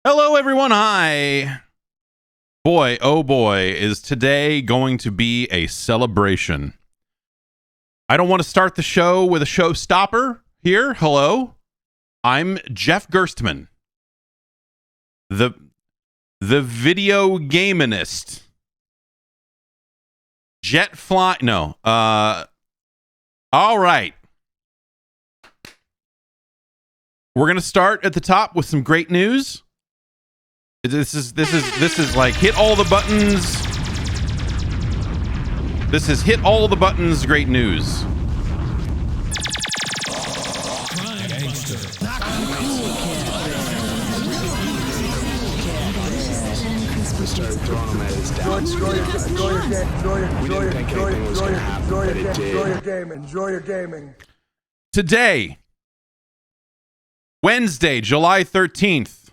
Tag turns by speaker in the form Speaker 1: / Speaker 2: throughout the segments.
Speaker 1: Hello, everyone. Hi. Boy, oh boy, is today going to be a celebration. I don't want to start the show with a showstopper here. Hello. I'm Jeff Gerstmann, the video gaminist. Jet fly. No. All right. We're going to start at the top with some great news. This is like hit all the buttons. This is hit all the buttons. Great news.
Speaker 2: Enjoy your gaming.
Speaker 1: Today, Wednesday, July 13th.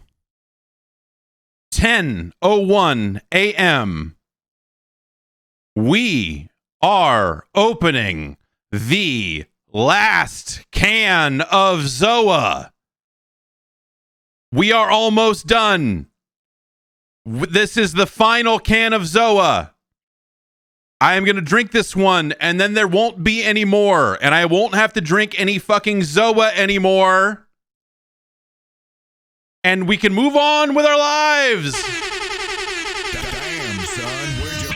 Speaker 1: 10:01 a.m. We are opening the last can of Zoa. We are almost done. This is the final can of Zoa. I am going to drink this one, and then there won't be any more, and I won't have to drink any fucking Zoa anymore. And we can move on with our lives.
Speaker 3: Damn, son, where'd you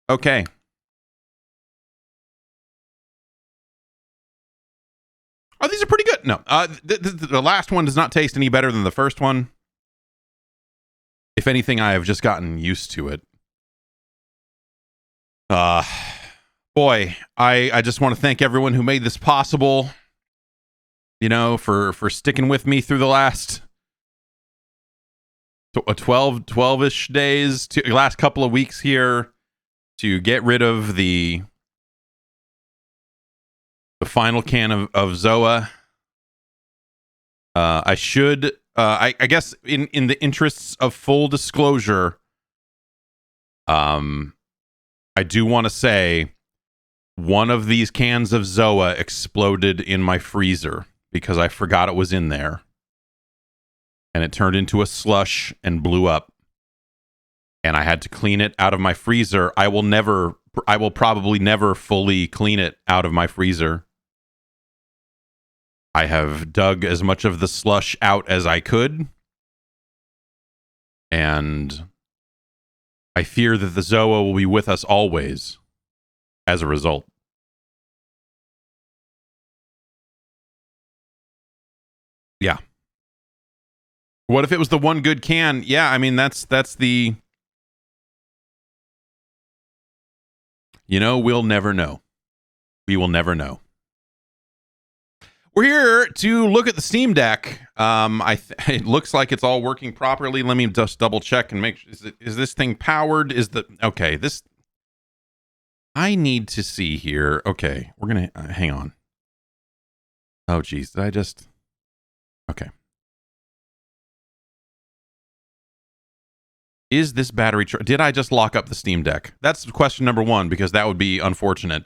Speaker 1: Okay. Oh, these are pretty good. No, the last one does not taste any better than the first one. If anything, I have just gotten used to it. Boy, I just want to thank everyone who made this possible, you know, for sticking with me through the last 12-ish days, to last couple of weeks here to get rid of the final can of Zoa. I should, I guess in the interests of full disclosure, I do want to say one of these cans of Zoa exploded in my freezer because I forgot it was in there. And it turned into a slush and blew up. And I had to clean it out of my freezer. I will probably never fully clean it out of my freezer. I have dug as much of the slush out as I could. And I fear that the Zoa will be with us always as a result. Yeah. What if it was the one good can? Yeah, I mean, that's the... You know, we'll never know. We will never know. We're here to look at the Steam Deck. It looks like it's all working properly. Let me just double check and make sure. Is this thing powered? Okay, this... I need to see here. Okay, we're going to... hang on. Oh, geez. Did I just... Okay. Is this battery... Did I just lock up the Steam Deck? That's question number one, because that would be unfortunate.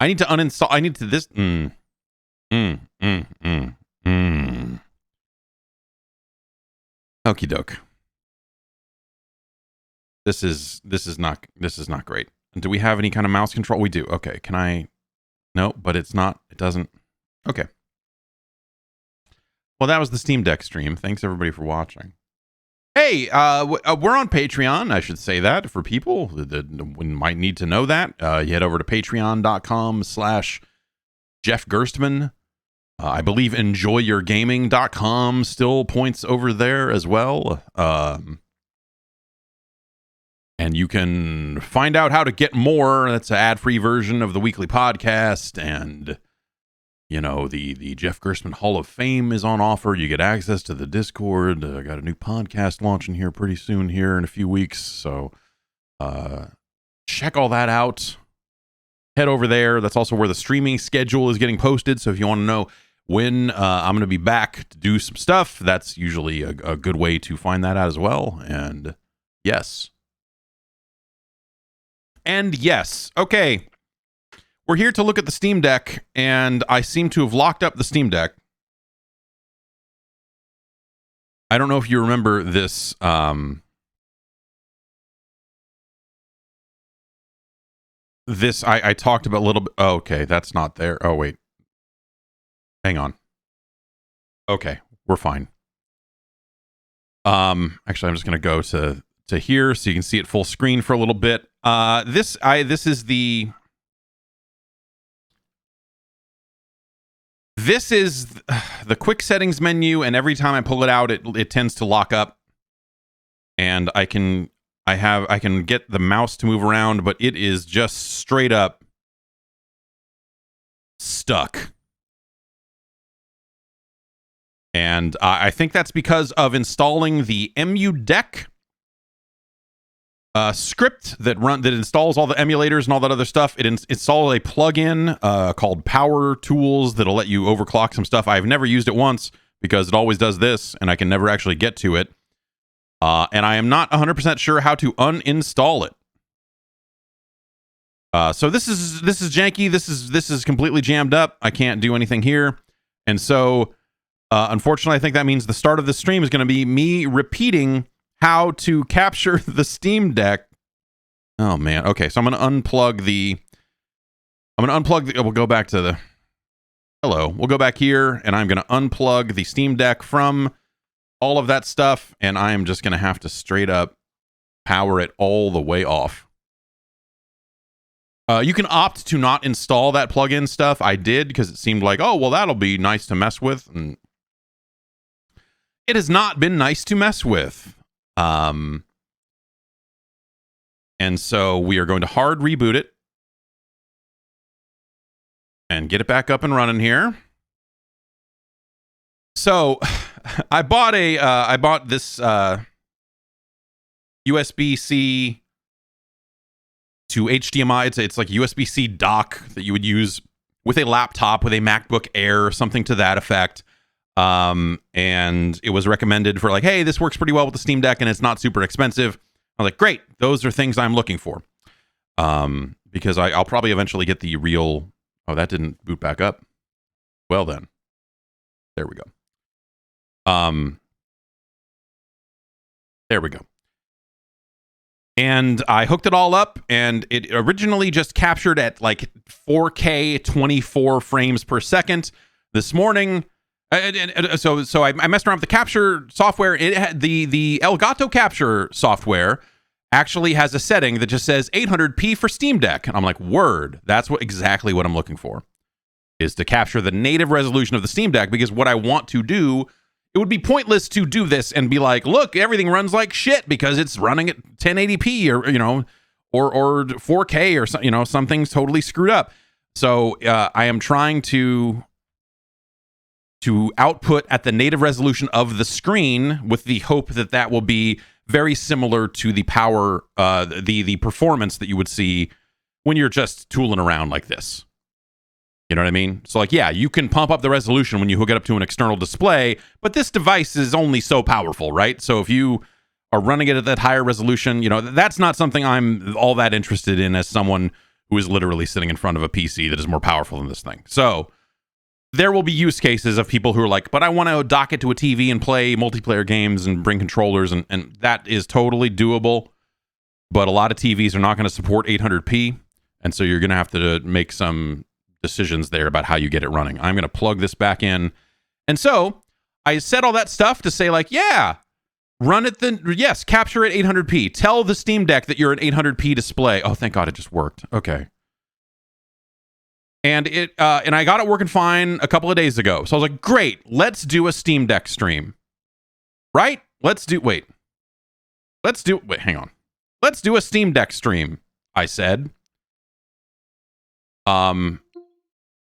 Speaker 1: I need to uninstall... I need to... this... Okie doke. This is not great. Do we have any kind of mouse control? We do. Okay. Can I? No, but it's not. It doesn't. Okay. Well, that was the Steam Deck stream. Thanks everybody for watching. Hey, we're on Patreon. I should say that for people that might need to know that. You head over to patreon.com/Jeff Gerstmann. I believe enjoyyourgaming.com still points over there as well. And you can find out how to get more. That's an ad-free version of the weekly podcast. And, you know, the Jeff Gerstmann Hall of Fame is on offer. You get access to the Discord. I got a new podcast launching here pretty soon here in a few weeks. So check all that out. Head over there. That's also where the streaming schedule is getting posted. So if you want to know when I'm going to be back to do some stuff, that's usually a good way to find that out as well. And yes. Okay. we're here to look at the Steam Deck, and I seem to have locked up the Steam Deck. I don't know if you remember this. I talked about a little bit. Oh, okay, that's not there. Oh, wait. Hang on. Okay, we're fine. Actually, I'm just going to go to here so you can see it full screen for a little bit. This is the quick settings menu, and every time I pull it out, it tends to lock up, and I can get the mouse to move around, but it is just straight up stuck. And I think that's because of installing the Emu Deck script that installs all the emulators and all that other stuff. It installs a plugin called Power Tools that'll let you overclock some stuff. I've never used it once because it always does this, and I can never actually get to it. And I am not 100% sure how to uninstall it. So this is janky. This is completely jammed up. I can't do anything here, and so unfortunately, I think that means the start of the stream is going to be me repeating how to capture the Steam Deck. Oh man. Okay, so I'm going to unplug the. We'll go back to the. Hello. We'll go back here, and I'm going to unplug the Steam Deck from all of that stuff, and I am just going to have to straight up power it all the way off. You can opt to not install that plugin stuff. I did because it seemed like, oh, well, that'll be nice to mess with. And it has not been nice to mess with. And so we are going to hard reboot it and get it back up and running here. So I bought this USB-C to HDMI. It's like a USB-C dock that you would use with a laptop, with a MacBook Air or something to that effect. And it was recommended for like, hey, this works pretty well with the Steam Deck and it's not super expensive. I'm like, great, those are things I'm looking for. Because I'll probably eventually get the real. Oh, that didn't boot back up. Well then, there we go. There we go. And I hooked it all up, and it originally just captured at like 4K 24 frames per second. This morning, so I messed around with the capture software. It had the Elgato capture software actually has a setting that just says 800p for Steam Deck, and I'm like, word, that's exactly what I'm looking for, is to capture the native resolution of the Steam Deck, because what I want to do. It would be pointless to do this and be like, look, everything runs like shit because it's running at 1080p or 4K or something's totally screwed up. So I am trying to output at the native resolution of the screen with the hope that will be very similar to the power, the performance that you would see when you're just tooling around like this. You know what I mean? So like, yeah, you can pump up the resolution when you hook it up to an external display, but this device is only so powerful, right? So if you are running it at that higher resolution, that's not something I'm all that interested in as someone who is literally sitting in front of a PC that is more powerful than this thing. So there will be use cases of people who are like, but I want to dock it to a TV and play multiplayer games and bring controllers, and that is totally doable. But a lot of TVs are not going to support 800p, and so you're going to have to make some decisions there about how you get it running. I'm going to plug this back in. And so I said all that stuff to say like, yeah, capture at 800p. Tell the Steam Deck that you're an 800p display. Oh, thank God it just worked. Okay. And and I got it working fine a couple of days ago. So I was like, great, let's do a Steam Deck stream. Right? Wait, hang on. Let's do a Steam Deck stream, I said.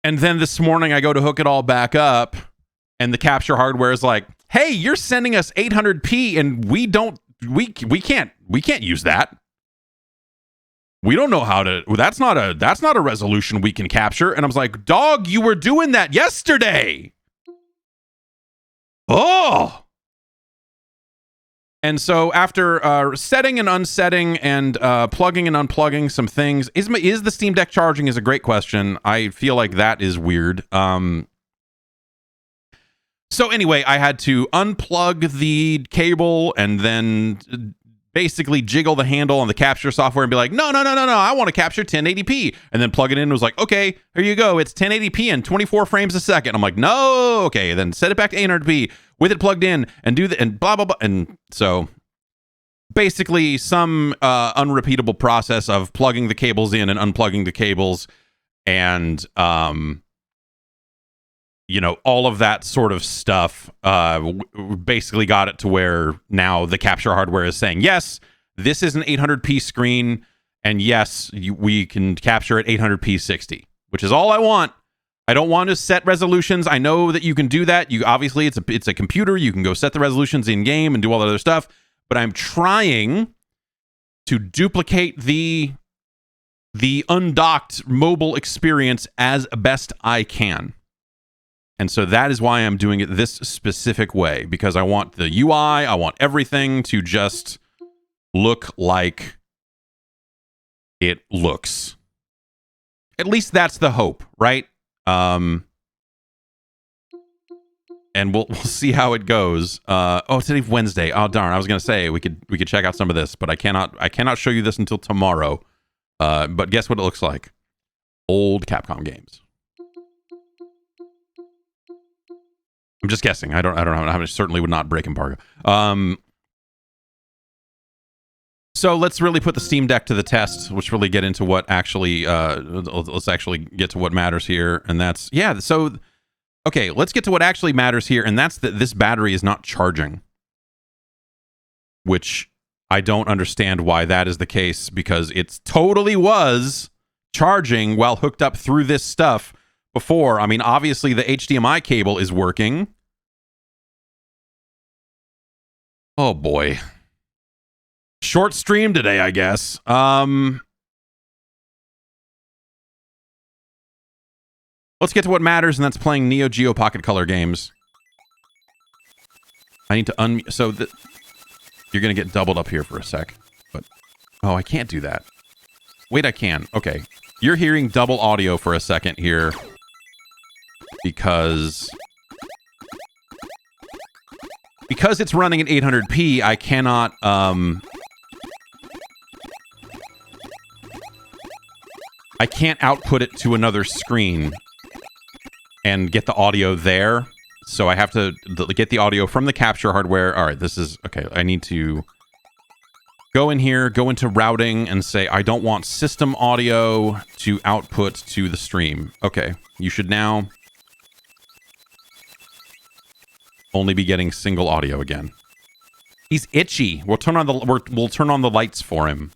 Speaker 1: And then this morning I go to hook it all back up, and the capture hardware is like, hey, you're sending us 800p and we can't use that. We don't know how to. That's not a resolution we can capture. And I was like, dog, you were doing that yesterday. Oh. And so after setting and unsetting and plugging and unplugging some things, is the Steam Deck charging is a great question. I feel like that is weird. So anyway, I had to unplug the cable and then basically jiggle the handle on the capture software and be like, no, I want to capture 1080p. And then plug it in and was like, okay, here you go. It's 1080p and 24 frames a second. I'm like, no, okay. Then set it back to 800p with it plugged in and do the, and blah, blah, blah. And so basically some unrepeatable process of plugging the cables in and unplugging the cables and, you know, all of that sort of stuff basically got it to where now the capture hardware is saying, yes, this is an 800p screen, and yes, we can capture at 800p 60, which is all I want. I don't want to set resolutions. I know that you can do that. You obviously, it's a computer. You can go set the resolutions in game and do all that other stuff, but I'm trying to duplicate the undocked mobile experience as best I can. And so that is why I'm doing it this specific way, because I want the UI, I want everything to just look like it looks. At least that's the hope, right? And we'll see how it goes. Oh, today's Wednesday. Oh darn! I was gonna say we could check out some of this, but I cannot show you this until tomorrow. But guess what it looks like? Old Capcom games. I'm just guessing. I don't know. I certainly would not break embargo. So let's really put the Steam Deck to the test. Let's really get into what actually. Let's actually get to what matters here, and that's So, okay, let's get to what actually matters here, and that's that this battery is not charging, which I don't understand why that is the case, because it totally was charging while hooked up through this stuff before. I mean, obviously the HDMI cable is working. Oh boy. Short stream today, I guess. Let's get to what matters, and that's playing Neo Geo Pocket Color games. I need to so you're gonna get doubled up here for a sec, but oh, I can't do that. Wait, I can. Okay, you're hearing double audio for a second here because it's running at 800p. I cannot I can't output it to another screen and get the audio there. So I have to get the audio from the capture hardware. All right, this is okay. I need to go in here, go into routing and say, I don't want system audio to output to the stream. Okay, you should now only be getting single audio again. He's itchy. We'll turn on the lights for him.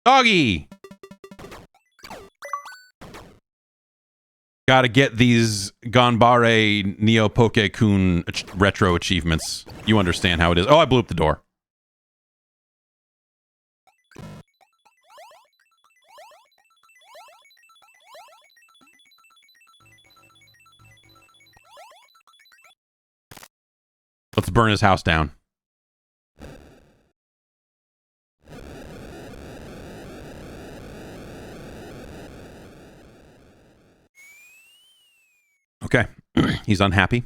Speaker 1: Doggy! Gotta get these Ganbare Neo Poke-kun retro achievements. You understand how it is. Oh, I blew up the door. Let's burn his house down. Okay, he's unhappy.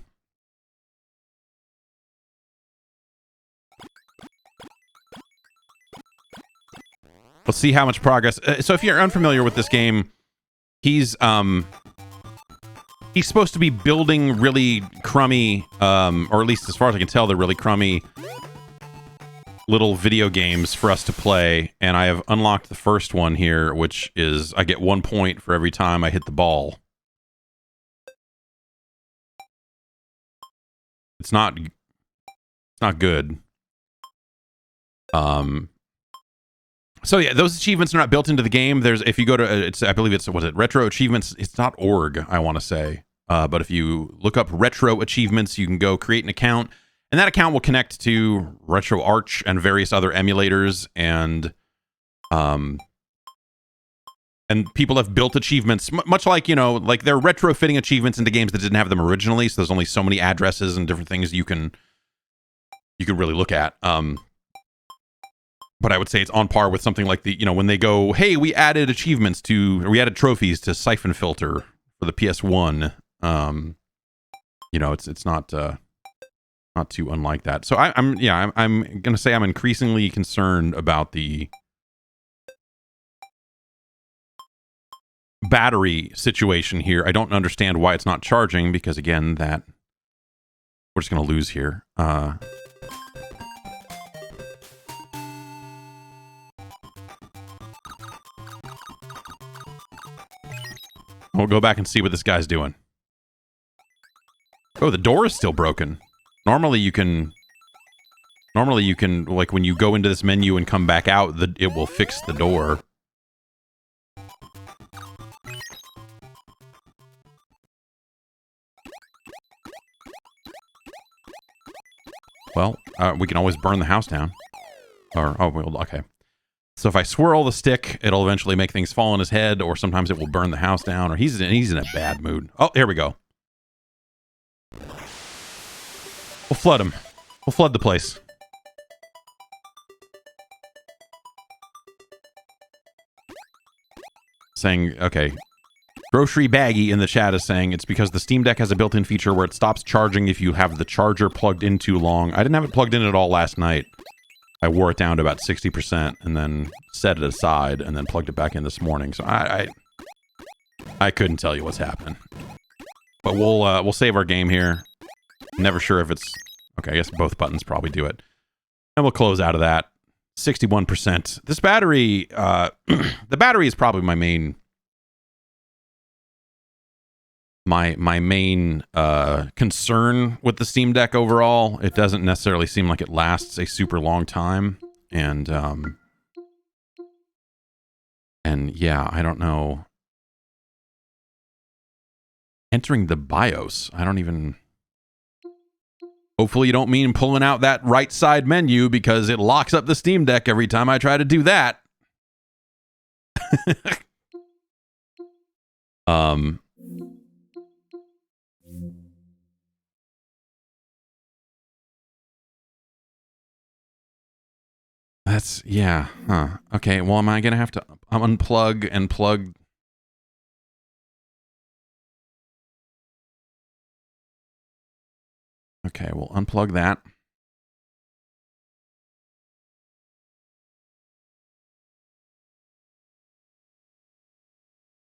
Speaker 1: Let's see how much progress. So if you're unfamiliar with this game, he's supposed to be building really crummy, or at least as far as I can tell, they're really crummy little video games for us to play. And I have unlocked the first one here, which is I get 1 point for every time I hit the ball. It's not good. So yeah, those achievements are not built into the game. There's, if you go to, I believe it's, was it Retro Achievements? It's .org, I want to say. But if you look up retro achievements, you can go create an account, and that account will connect to RetroArch and various other emulators, and people have built achievements, much like, like they're retrofitting achievements into games that didn't have them originally. So there's only so many addresses and different things you can really look at. But I would say it's on par with something like when they go, hey, we added trophies to Siphon Filter for the PS1. It's not too unlike that. So I'm gonna say I'm increasingly concerned about the battery situation here. I don't understand why it's not charging, because again, that we're just gonna lose here. We'll go back and see what this guy's doing. Oh, the door is still broken. Normally you can, like, when you go into this menu and come back out, it will fix the door. Well, we can always burn the house down. Okay. So if I swirl the stick, it'll eventually make things fall on his head, or sometimes it will burn the house down, or he's in a bad mood. Oh, here we go. We'll flood him. We'll flood the place. Saying, okay. Grocery Baggy in the chat is saying it's because the Steam Deck has a built-in feature where it stops charging if you have the charger plugged in too long. I didn't have it plugged in at all last night. I wore it down to about 60% and then set it aside and then plugged it back in this morning. So I couldn't tell you what's happening. But we'll save our game here. Never sure if it's... Okay, I guess both buttons probably do it. And we'll close out of that. 61%. This battery... the battery is probably my main... My main concern with the Steam Deck overall. It doesn't necessarily seem like it lasts a super long time, and yeah, I don't know. Entering the BIOS, I don't even. Hopefully, you don't mean pulling out that right side menu, because it locks up the Steam Deck every time I try to do that. That's, yeah, huh. Okay, well, am I going to have to unplug and plug? Okay, we'll unplug that.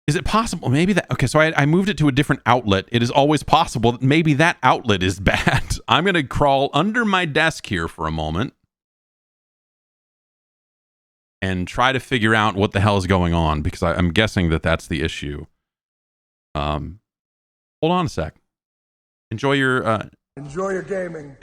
Speaker 1: Is it possible? Maybe that... Okay, so I moved it to a different outlet. It is always possible that maybe that outlet is bad. I'm going to crawl under my desk here for a moment and try to figure out what the hell is going on, because I'm guessing that that's the issue. Hold on a sec. Enjoy your
Speaker 2: gaming.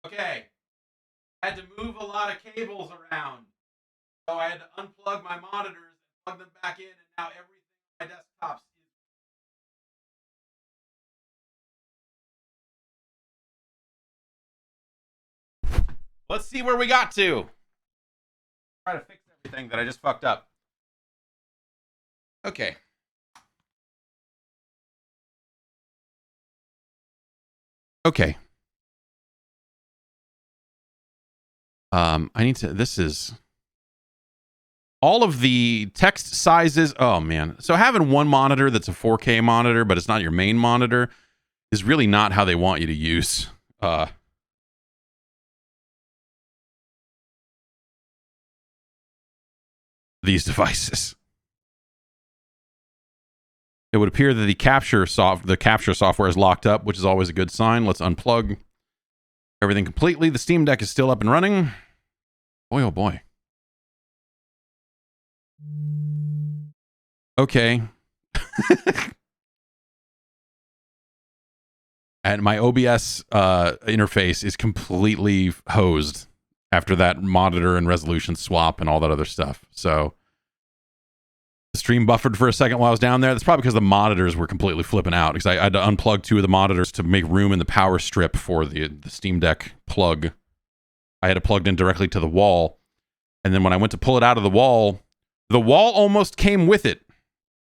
Speaker 1: Okay. I had to move a lot of cables around. So I had to unplug my monitors and plug them back in, and now everything on my desktops is. Let's see where we got to. Try to fix everything that I just fucked up. Okay. Okay. I need to, this is all of the text sizes. Oh man. So having one monitor that's a 4K monitor, but it's not your main monitor, is really not how they want you to use these devices. It would appear that the capture software is locked up, which is always a good sign. Let's unplug everything completely. The Steam Deck is still up and running. Boy, oh boy. Okay. And my OBS interface is completely hosed after that monitor and resolution swap and all that other stuff. So the stream buffered for a second while I was down there. That's probably because the monitors were completely flipping out, because I had to unplug 2 of the monitors to make room in the power strip for the Steam Deck plug. I had it plugged in directly to the wall. And then when I went to pull it out of the wall almost came with it.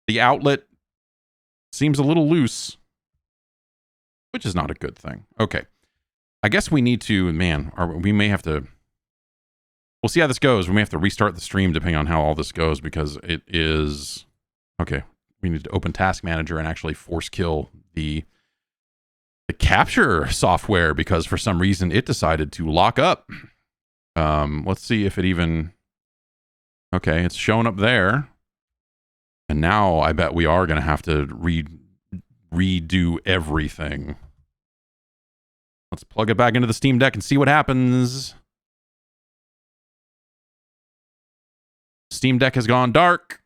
Speaker 1: The outlet seems a little loose, which is not a good thing. Okay. I guess we need to, we may have to, we'll see how this goes. We may have to restart the stream depending on how all this goes, because it is, okay, we need to open Task Manager and actually force kill the capture software, because for some reason it decided to lock up. Let's see if it even, okay, it's showing up there. And now I bet we are going to have to redo everything. Let's plug it back into the Steam Deck and see what happens. Steam Deck has gone dark.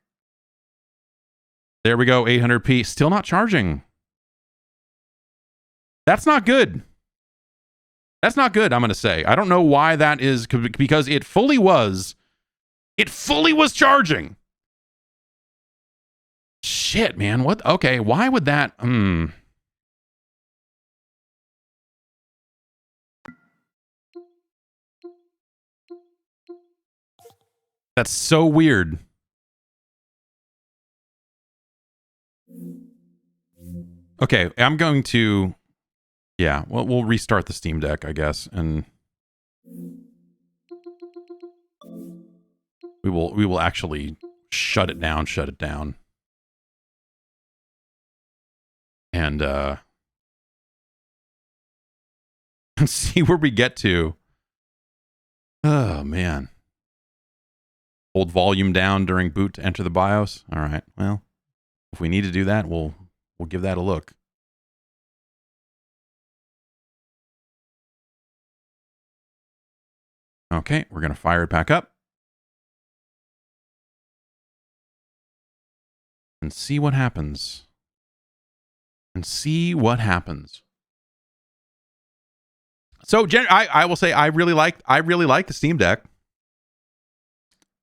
Speaker 1: There we go, 800p. Still not charging. That's not good. That's not good, I'm going to say. I don't know why that is, because it fully was charging. Shit, man. What? Okay, why would that? That's so weird. Okay, I'm going to, yeah, well, we'll restart the Steam Deck, I guess, and we will actually shut it down. And see where we get to. Oh man. Hold volume down during boot to enter the BIOS. All right. Well, if we need to do that, we'll give that a look. Okay, we're going to fire it back up. And see what happens. So, I will say I really like the Steam Deck.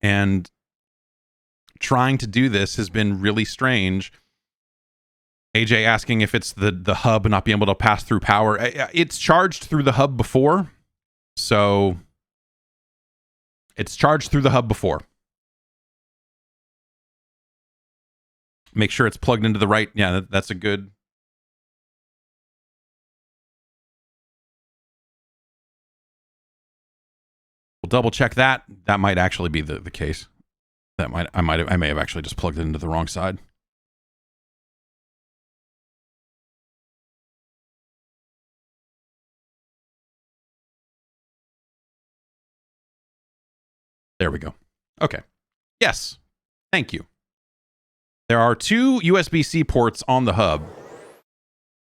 Speaker 1: And trying to do this has been really strange. AJ asking if it's the hub not being able to pass through power. It's charged through the hub before. So it's charged through the hub before. Make sure it's plugged into the right. Yeah, that's a good. We'll double check that. That might actually be the case. I may have actually just plugged it into the wrong side. There we go. Okay. Yes. Thank you. There are 2 USB-C ports on the hub.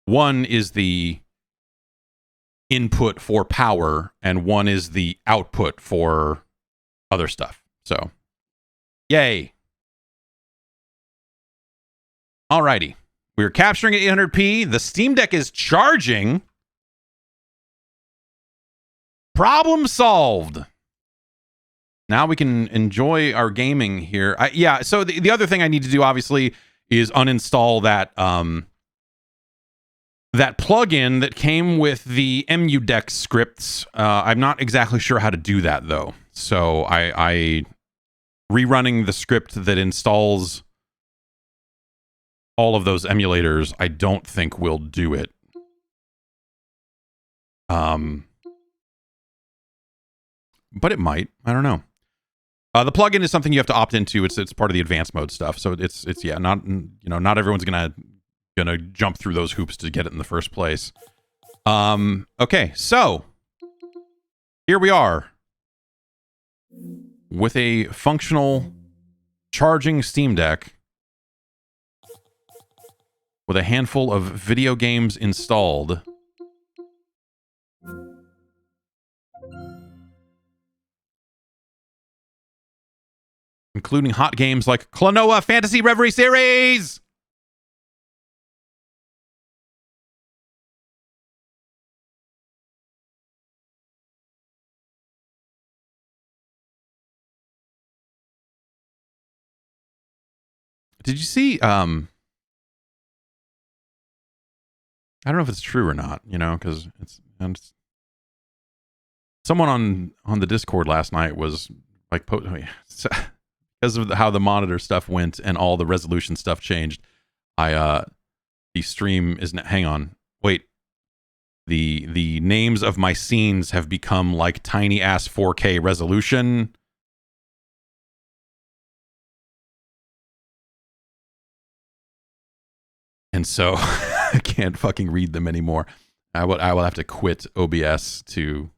Speaker 1: One is the input for power, and one is the output for other stuff. So, yay. Alrighty. We're capturing at 800p. The Steam Deck is charging. Problem solved. Now we can enjoy our gaming here. Yeah, so the other thing I need to do, obviously, is uninstall that that plugin that came with the Emu Deck scripts. I'm not exactly sure how to do that, though. So I rerunning the script that installs all of those emulators, I don't think will do it. But it might. I don't know. The plugin is something you have to opt into. It's part of the advanced mode stuff. So it's yeah, not everyone's gonna jump through those hoops to get it in the first place. Okay, so here we are with a functional charging Steam Deck with a handful of video games installed. Including hot games like Klonoa Fantasy Reverie Series! Did you see, I don't know if it's true or not, because it's someone on the Discord last night was like, because of how the monitor stuff went and all the resolution stuff changed, the stream isn't. Hang on, wait. The names of my scenes have become like tiny ass 4K resolution. And so I can't fucking read them anymore. I will have to quit OBS to.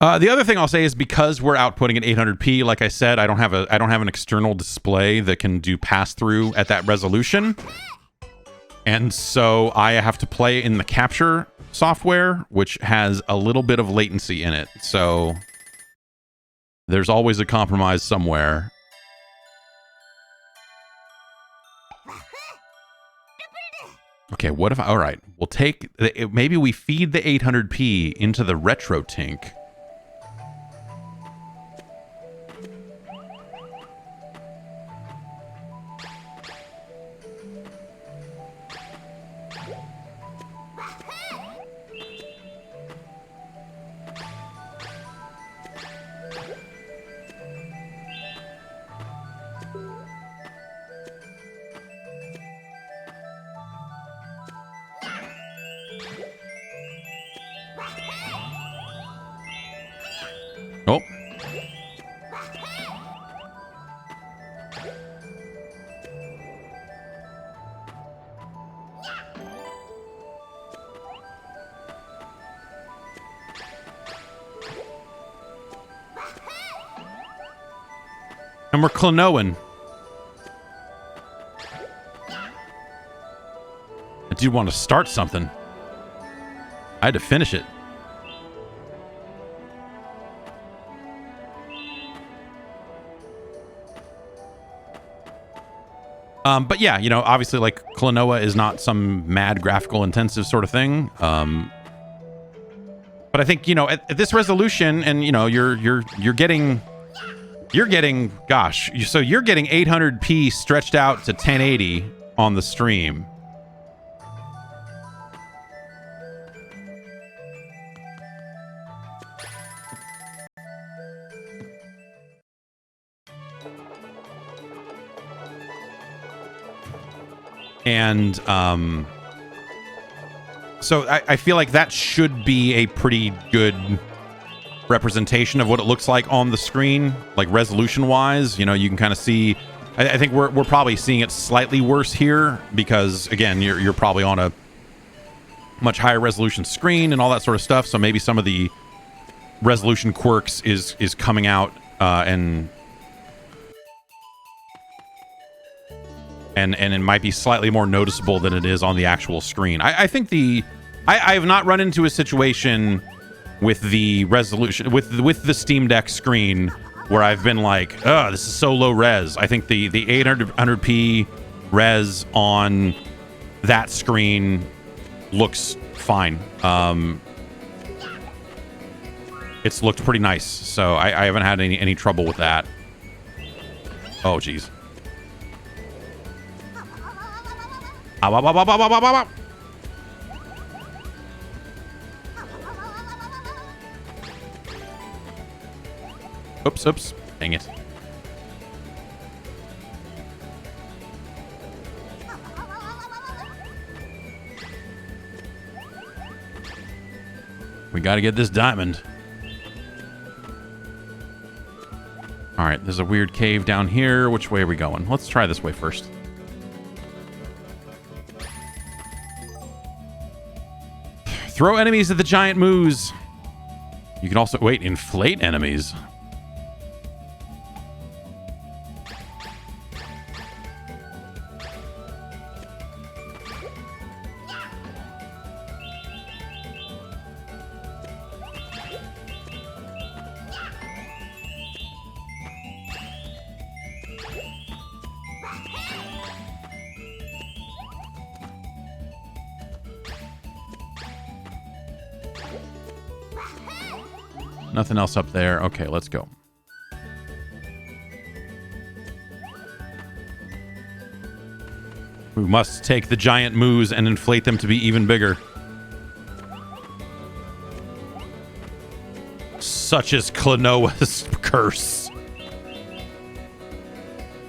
Speaker 1: The other thing I'll say is because we're outputting at 800p, like I said, I don't have an external display that can do pass through at that resolution. And so I have to play in the capture software, which has a little bit of latency in it. So there's always a compromise somewhere. Okay, what if all right, we'll take maybe we feed the 800p into the RetroTink. Oh. And we're Klonoan. I do want to start something. I had to finish it. But yeah, obviously, like, Klonoa is not some mad graphical intensive sort of thing. But I think, at this resolution, and you're getting, gosh, so you're getting 800p stretched out to 1080 on the stream. And so I feel like that should be a pretty good representation of what it looks like on the screen, like resolution wise. You can kind of see. I think we're probably seeing it slightly worse here because again, you're probably on a much higher resolution screen and all that sort of stuff. So maybe some of the resolution quirks is coming out and it might be slightly more noticeable than it is on the actual screen. I think I have not run into a situation with the resolution, with the Steam Deck screen, where I've been like, oh, this is so low res. I think the 800p res on that screen looks fine. It's looked pretty nice, so I haven't had any trouble with that. Oh, jeez. Ow, ow, ow, ow, ow, ow, ow, ow. Oops, oops. Dang it. We gotta get this diamond. Alright, there's a weird cave down here. Which way are we going? Let's try this way first. Throw enemies at the giant moose. You can also... Wait, inflate enemies. Nothing else up there. Okay, let's go. We must take the giant moose and inflate them to be even bigger. Such is Klonoa's curse.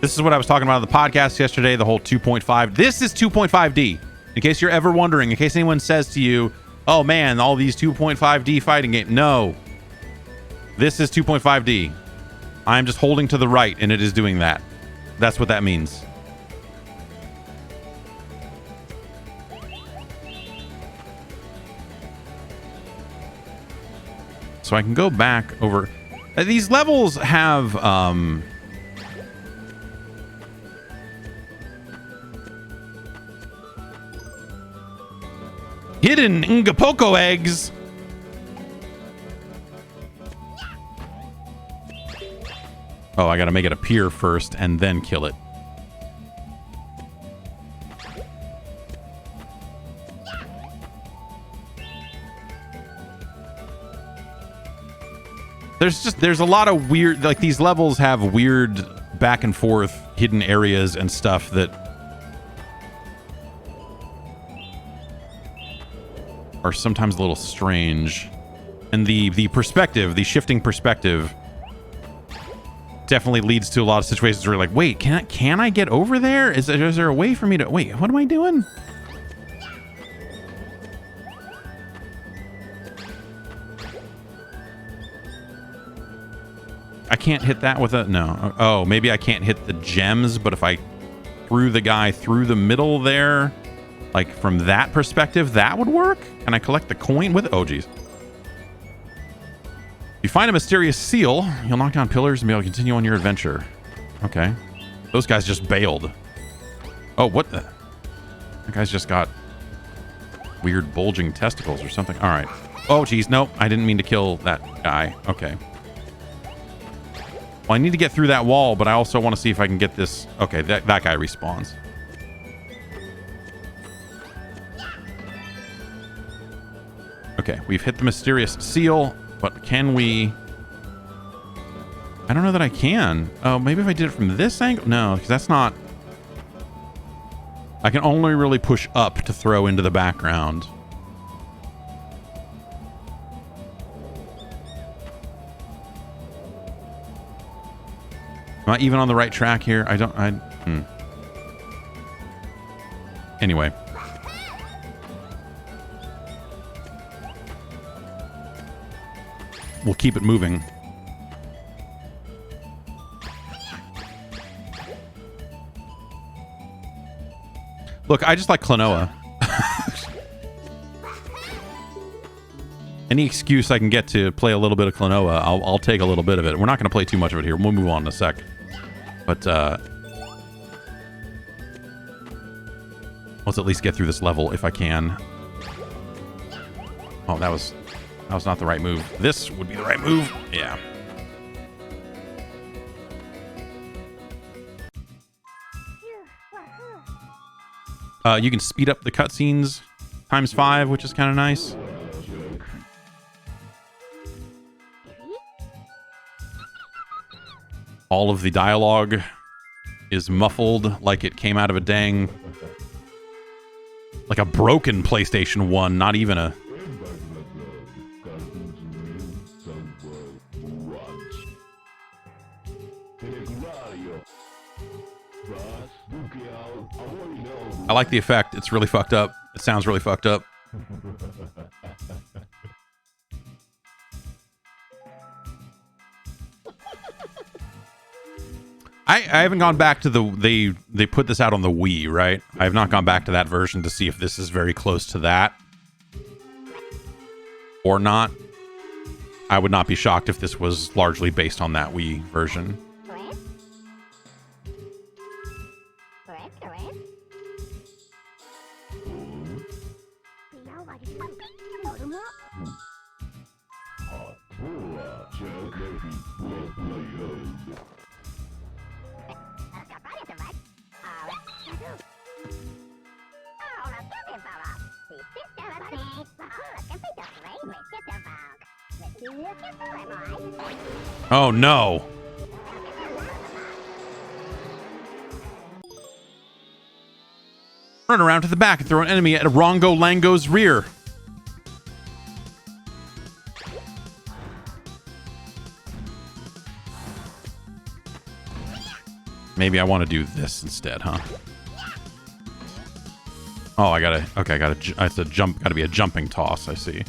Speaker 1: This is what I was talking about on the podcast yesterday, the whole 2.5. This is 2.5D. In case you're ever wondering, in case anyone says to you, oh man, all these 2.5D fighting games. No. This is 2.5D. I'm just holding to the right, and it is doing that. That's what that means. So I can go back over... These levels have... hidden Ngapoko eggs. Oh, I gotta make it appear first and then kill it. There's a lot of weird, like these levels have weird back and forth hidden areas and stuff that are sometimes a little strange. And the perspective, the shifting perspective definitely leads to a lot of situations where you're like, wait, can I get over there? Is there a way for me to... Wait, what am I doing? I can't hit that with a... No. Oh, maybe I can't hit the gems, but if I threw the guy through the middle there, like from that perspective, that would work? Can I collect the coin with... Oh, geez. You find a mysterious seal, you'll knock down pillars and be able to continue on your adventure. Okay. Those guys just bailed. Oh, what the... That guy's just got weird bulging testicles or something. All right. Oh, geez. Nope. I didn't mean to kill that guy. Okay. Well, I need to get through that wall, but I also want to see if I can get this... Okay, that guy respawns. Okay, we've hit the mysterious seal. But can we... I don't know that I can. Oh, maybe if I did it from this angle? No, because that's not... I can only really push up to throw into the background. Am I even on the right track here? Anyway. We'll keep it moving. Look, I just like Klonoa. Any excuse I can get to play a little bit of Klonoa, I'll take a little bit of it. We're not going to play too much of it here. We'll move on in a sec. But let's at least get through this level if I can. Oh, that was That was not the right move. This would be the right move. Yeah. You can speed up the cutscenes ×5, which is kind of nice. All of the dialogue is muffled like it came out of a dang... like a broken PlayStation 1, not even a... I like the effect. It's really fucked up. It sounds really fucked up. I haven't gone back to the... They put this out on the Wii, right? I have not gone back to that version to see if this is very close to that. Or not. I would not be shocked if this was largely based on that Wii version. Oh no. Run around to the back and throw an enemy at Rongo Lango's rear. Maybe I want to do this instead, huh? Oh, I gotta... Okay, I have to jump... Gotta be a jumping toss, I see.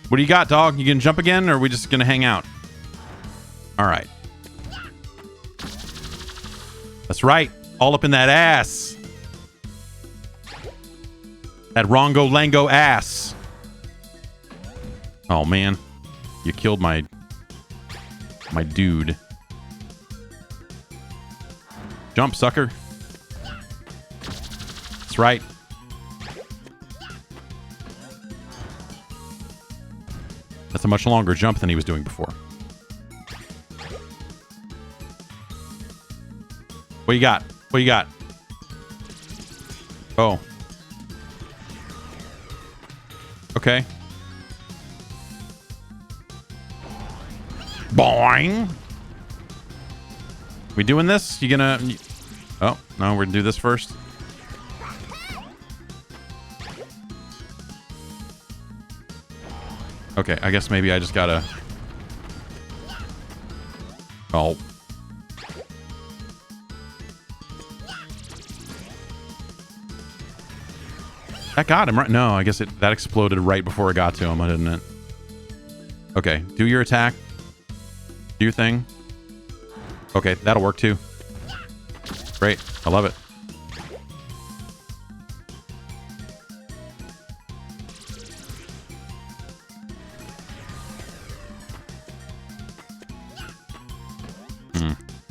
Speaker 1: What do you got, dog? You gonna jump again, or are we just gonna hang out? Alright. That's right. All up in that ass. That Rongo Lango ass. Oh, man. You killed my dude. Jump, sucker. That's right. That's a much longer jump than he was doing before. What you got? What you got? Oh. Okay. Boing. We doing this? You gonna... Oh, no, we're gonna do this first. Okay, I guess maybe I just gotta... Oh. That got him, right? No, I guess that exploded right before it got to him, didn't it? Okay, do your attack. Do your thing. Okay, that'll work too. Great, I love it.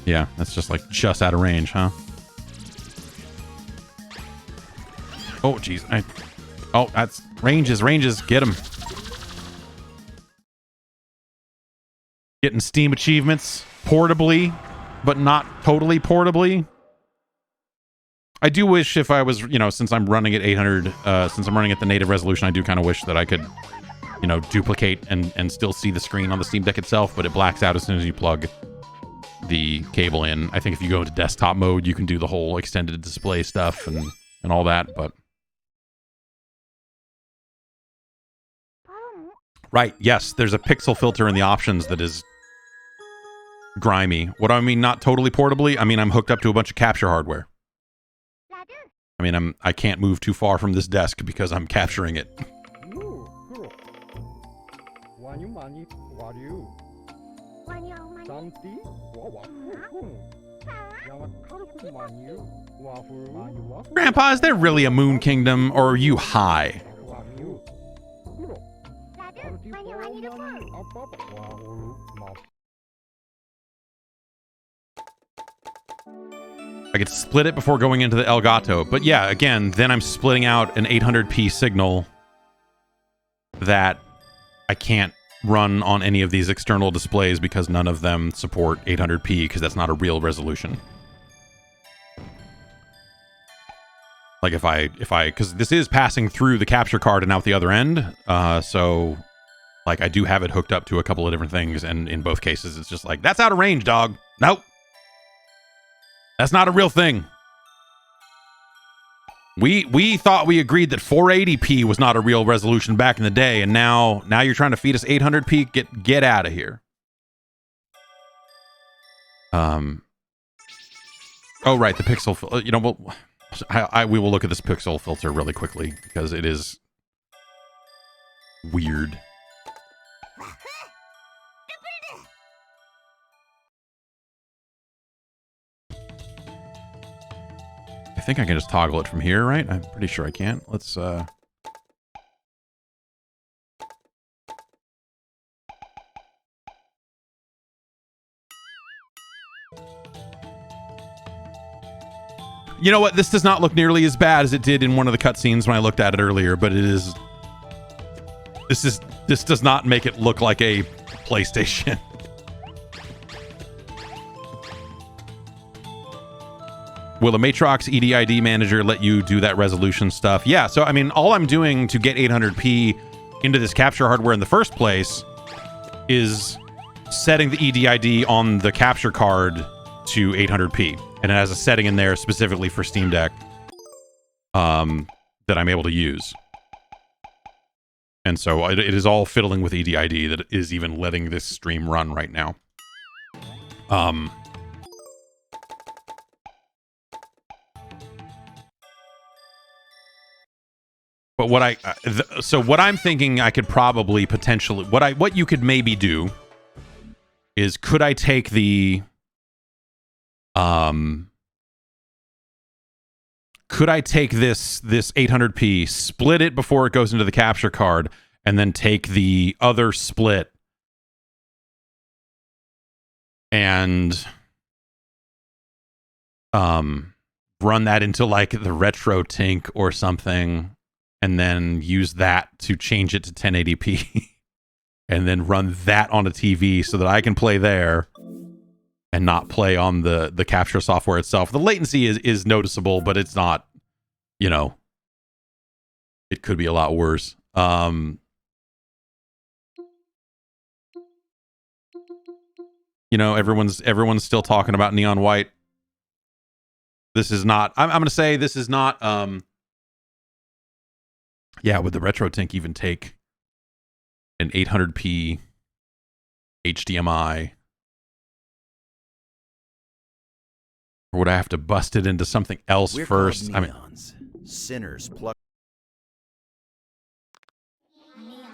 Speaker 1: Yeah, that's just like just out of range, huh? Oh, jeez. Oh, that's ranges, get him. Getting Steam achievements portably, but not totally portably. I do wish if I was, you know, since I'm running at 800, since I'm running at the native resolution, I do kind of wish that I could, you know, duplicate and still see the screen on the Steam Deck itself, but it blacks out as soon as you plug the cable in. I think if you go into desktop mode, you can do the whole extended display stuff and all that, but... Right, yes, there's a pixel filter in the options that is grimy. What do I mean, not totally portably? I mean, I'm hooked up to a bunch of capture hardware. I mean, I can't move too far from this desk because I'm capturing it. Grandpa, is there really a Moon Kingdom, or are you high? I could split it before going into the Elgato. But yeah, again, then I'm splitting out an 800p signal that I can't run on any of these external displays because none of them support 800p because that's not a real resolution. Like if I, because this is passing through the capture card and out the other end, so like I do have it hooked up to a couple of different things, and in both cases it's just like, that's out of range, dog. Nope. That's not a real thing. We thought we agreed that 480p was not a real resolution back in the day, and now you're trying to feed us 800p. Get out of here. Oh right, the pixel. You know, we will look at this pixel filter really quickly because it is weird. I think I can just toggle it from here, right? I'm pretty sure I can. Let's you know what? This does not look nearly as bad as it did in one of the cutscenes when I looked at it earlier, but it is. This does not make it look like a PlayStation. Will a Matrox EDID manager let you do that resolution stuff? Yeah, so I mean, all I'm doing to get 800p into this capture hardware in the first place is setting the EDID on the capture card to 800p. And it has a setting in there specifically for Steam Deck that I'm able to use. And so it is all fiddling with EDID that is even letting this stream run right now. But what I'm thinking I could probably potentially what you could maybe do is, could I take the could I take this 800p, split it before it goes into the capture card, and then take the other split and run that into like the retro tink or something, and then use that to change it to 1080p and then run that on a TV so that I can play there and not play on the capture software itself. The latency is noticeable, but it's not, you know, it could be a lot worse. You know, everyone's still talking about Neon White. This is not, I'm going to say this is not, yeah, would the Retro Tink even take an 800p HDMI? Or would I have to bust it into something else first? I mean,
Speaker 3: sinners pluck.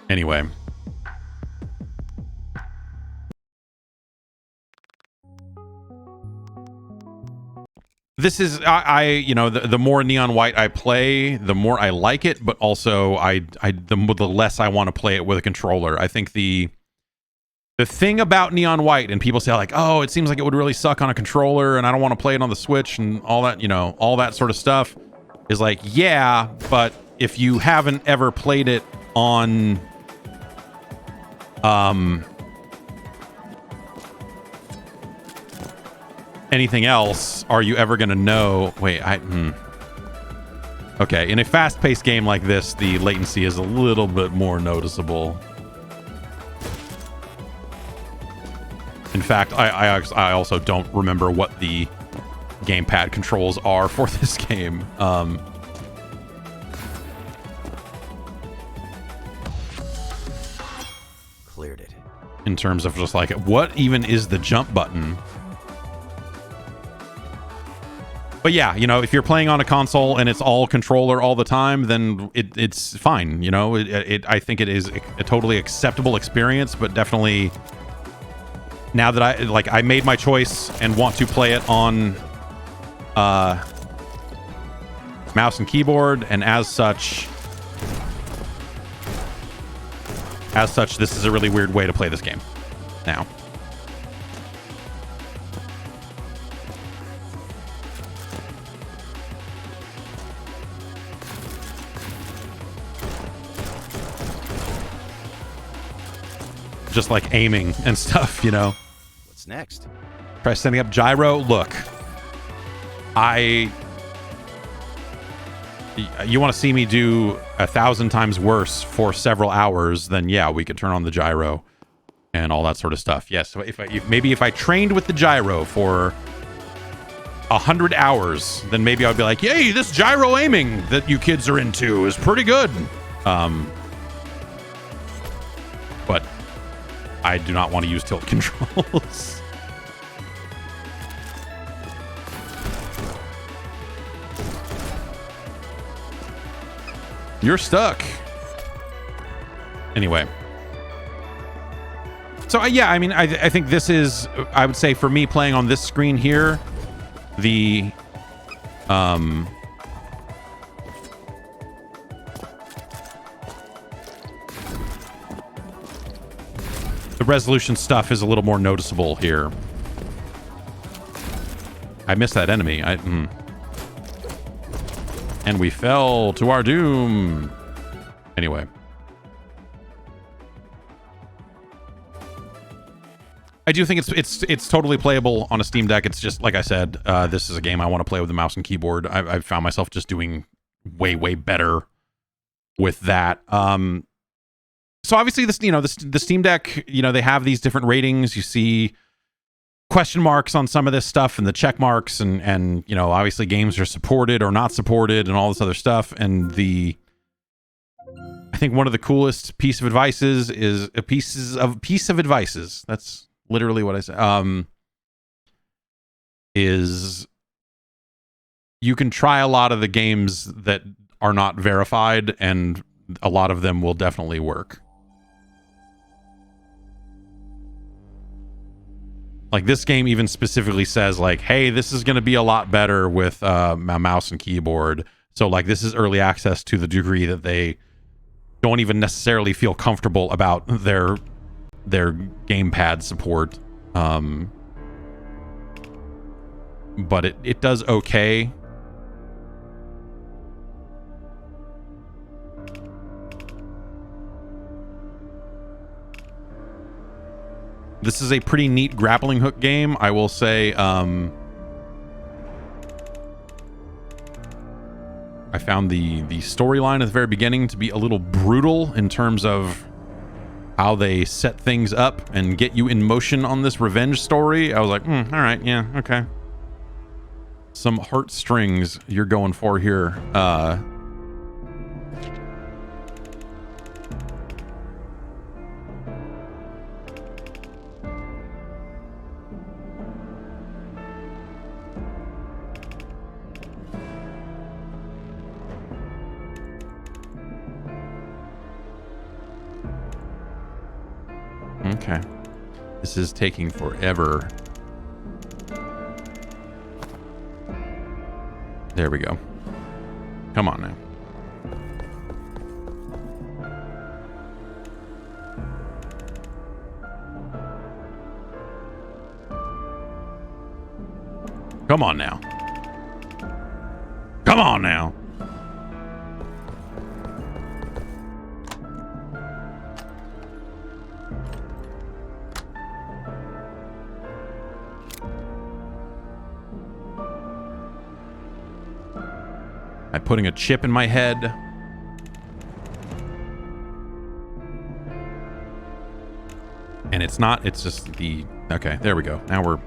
Speaker 1: Anyway. This is, you know, the more Neon White I play, the more I like it, but also the less I want to play it with a controller. I think the thing about Neon White, and people say like, oh, it seems like it would really suck on a controller, and I don't want to play it on the Switch and all that, you know, all that sort of stuff, is like, yeah, but if you haven't ever played it on, anything else, are you ever gonna know? Wait, okay, in a fast-paced game like this, the latency is a little bit more noticeable. In fact, I also don't remember what the gamepad controls are for this game.
Speaker 3: Cleared it.
Speaker 1: In terms of just like, what even is the jump button? But yeah, you know, if you're playing on a console and it's all controller all the time, then it's fine. You know, I think it is a totally acceptable experience, but definitely now that I made my choice and want to play it on mouse and keyboard, and as such, this is a really weird way to play this game now. just like aiming and stuff, you know.
Speaker 3: What's next?
Speaker 1: Try setting up gyro. Look, you want to see me do 1,000 times worse for several hours, then yeah, we could turn on the gyro and all that sort of stuff. Yes, so if I trained with the gyro for 100 hours, then maybe I'd be like, yay, this gyro aiming that you kids are into is pretty good. But I do not want to use tilt controls. You're stuck. Anyway. So, yeah, I mean, I think this is, I would say for me playing on this screen here, the resolution stuff is a little more noticeable here. I missed that enemy. And we fell to our doom. Anyway. I do think it's totally playable on a Steam Deck. It's just, like I said, this is a game I want to play with the mouse and keyboard. I've found myself just doing way, way better with that. So obviously this, you know, the Steam Deck, you know, they have these different ratings. You see question marks on some of this stuff and the check marks and you know, obviously games are supported or not supported and all this other stuff. And I think one of the coolest piece of advices is piece of advices. That's literally what I said. Is you can try a lot of the games that are not verified and a lot of them will definitely work. Like this game even specifically says like, hey, this is going to be a lot better with a mouse and keyboard. So like this is early access to the degree that they don't even necessarily feel comfortable about their gamepad support. But it does okay. This is a pretty neat grappling hook game, I will say. I found the storyline at the very beginning to be a little brutal in terms of how they set things up and get you in motion on this revenge story. I was like, all right, yeah, okay. Some heartstrings you're going for here. Okay. This is taking forever. There we go. Come on now. Come on now. Come on now. I'm putting a chip in my head. And it's not, it's just the... Okay, there we go. Now we're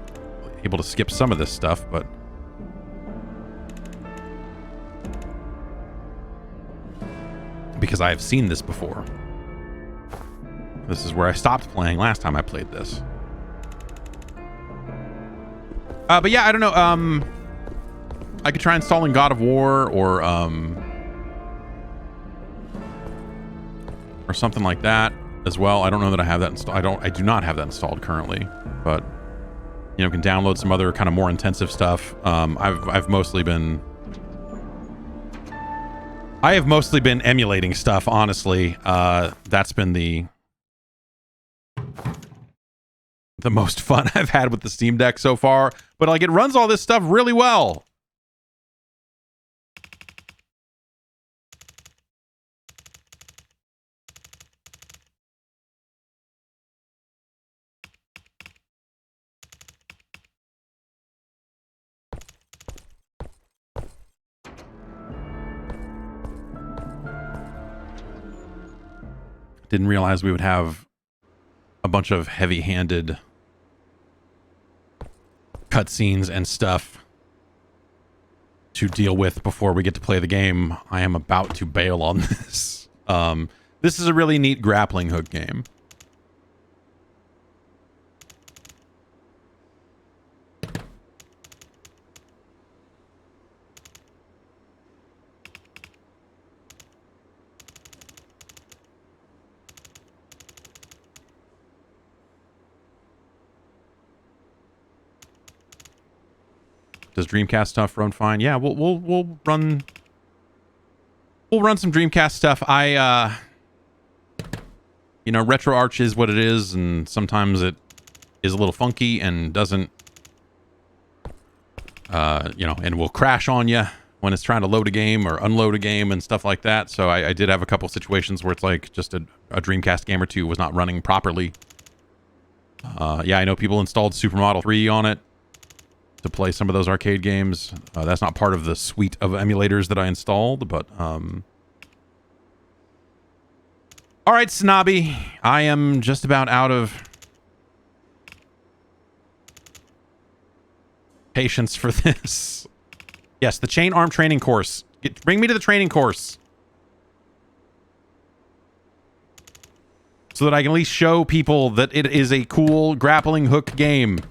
Speaker 1: able to skip some of this stuff, but... Because I have seen this before. This is where I stopped playing last time I played this. But yeah, I don't know, I could try installing God of War or something like that as well. I don't know that I have that installed. I do not have that installed currently, but you know, can download some other kind of more intensive stuff. I have mostly been emulating stuff, honestly. That's been the most fun I've had with the Steam Deck so far, but like it runs all this stuff really well. Didn't realize we would have a bunch of heavy-handed cutscenes and stuff to deal with before we get to play the game. I am about to bail on this. This is a really neat grappling hook game. Does Dreamcast stuff run fine? Yeah, we'll run some Dreamcast stuff. You know, RetroArch is what it is, and sometimes it is a little funky and doesn't you know, and will crash on you when it's trying to load a game or unload a game and stuff like that. So I did have a couple situations where it's like just a Dreamcast game or two was not running properly. Yeah, I know people installed Supermodel 3 on it to play some of those arcade games. That's not part of the suite of emulators that I installed, but all right, Snobby, I am just about out of patience for this. Yes, the chain arm training course. Bring me to the training course so that I can at least show people that it is a cool grappling hook game.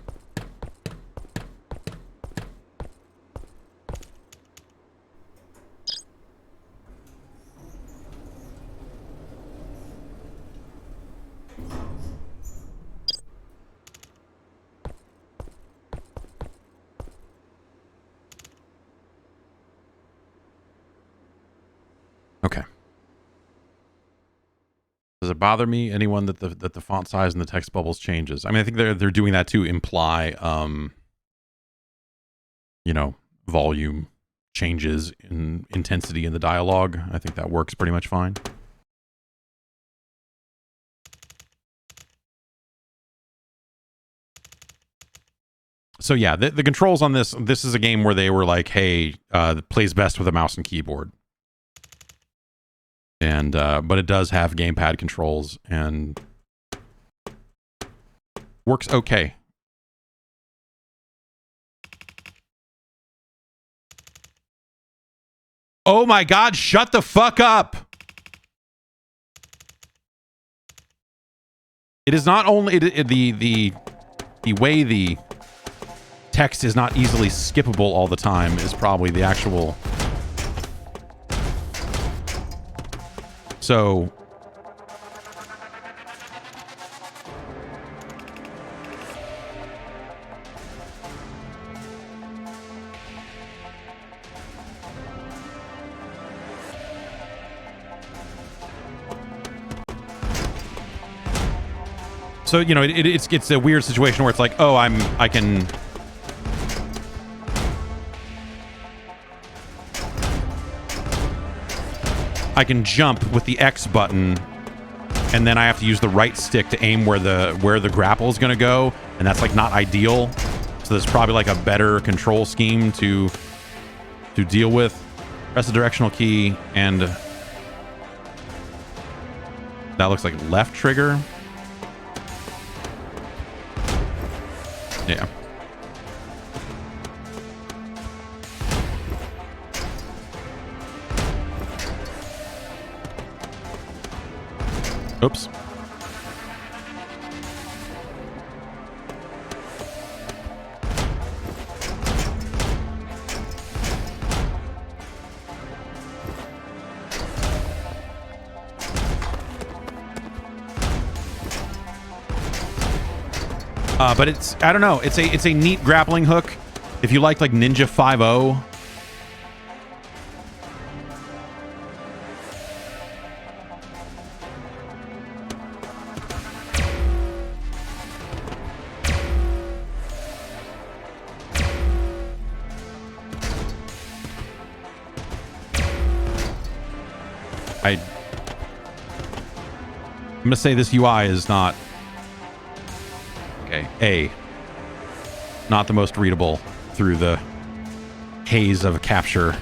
Speaker 1: Okay. Does it bother me, anyone, that the font size and the text bubbles changes? I mean, I think they're doing that to imply, you know, volume changes in intensity in the dialogue. I think that works pretty much fine. So yeah, the controls on this is a game where they were like, hey, it plays best with a mouse and keyboard. And but it does have gamepad controls and works okay. Oh my God, shut the fuck up. It is not only the way the text is not easily skippable all the time is probably the actual. So you know, it's a weird situation where it's like, oh, I can jump with the X button, and then I have to use the right stick to aim where the grapple is going to go, and that's like not ideal. So there's probably like a better control scheme to deal with. Press the directional key, and that looks like left trigger. Yeah. Oops. But it's, I don't know, it's a neat grappling hook. If you like Ninja 5.0. I'm gonna say this UI is not not the most readable through the haze of capture.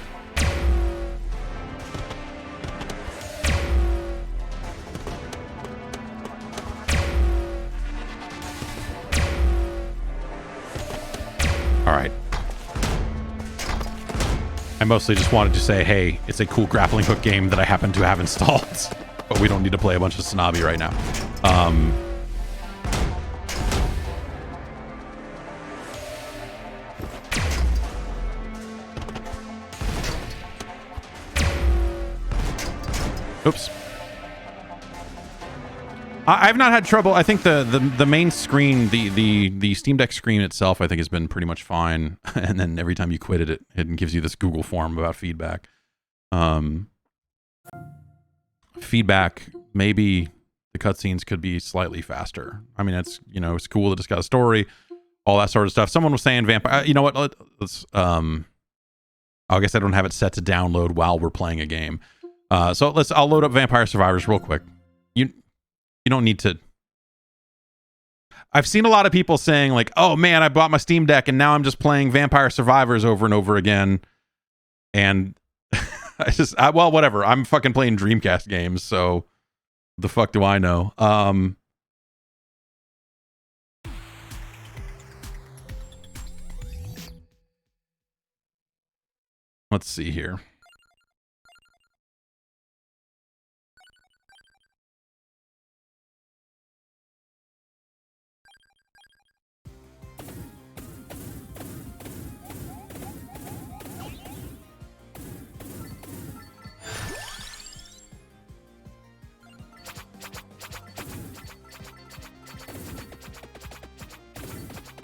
Speaker 1: I mostly just wanted to say, hey, it's a cool grappling hook game that I happen to have installed, but we don't need to play a bunch of Snobby right now. Oops. I've not had trouble. I think the main screen, the Steam Deck screen itself, I think has been pretty much fine. And then every time you quit it, it gives you this Google form about feedback. Feedback, maybe the cutscenes could be slightly faster. I mean, it's, you know, it's cool that it's got a story, all that sort of stuff. Someone was saying Vampire. You know what? Let's. I guess I don't have it set to download while we're playing a game. So I'll load up Vampire Survivors real quick. You don't need to. I've seen a lot of people saying like, oh man, I bought my Steam Deck and now I'm just playing Vampire Survivors over and over again. And well, whatever. I'm fucking playing Dreamcast games, so the fuck do I know? Let's see here.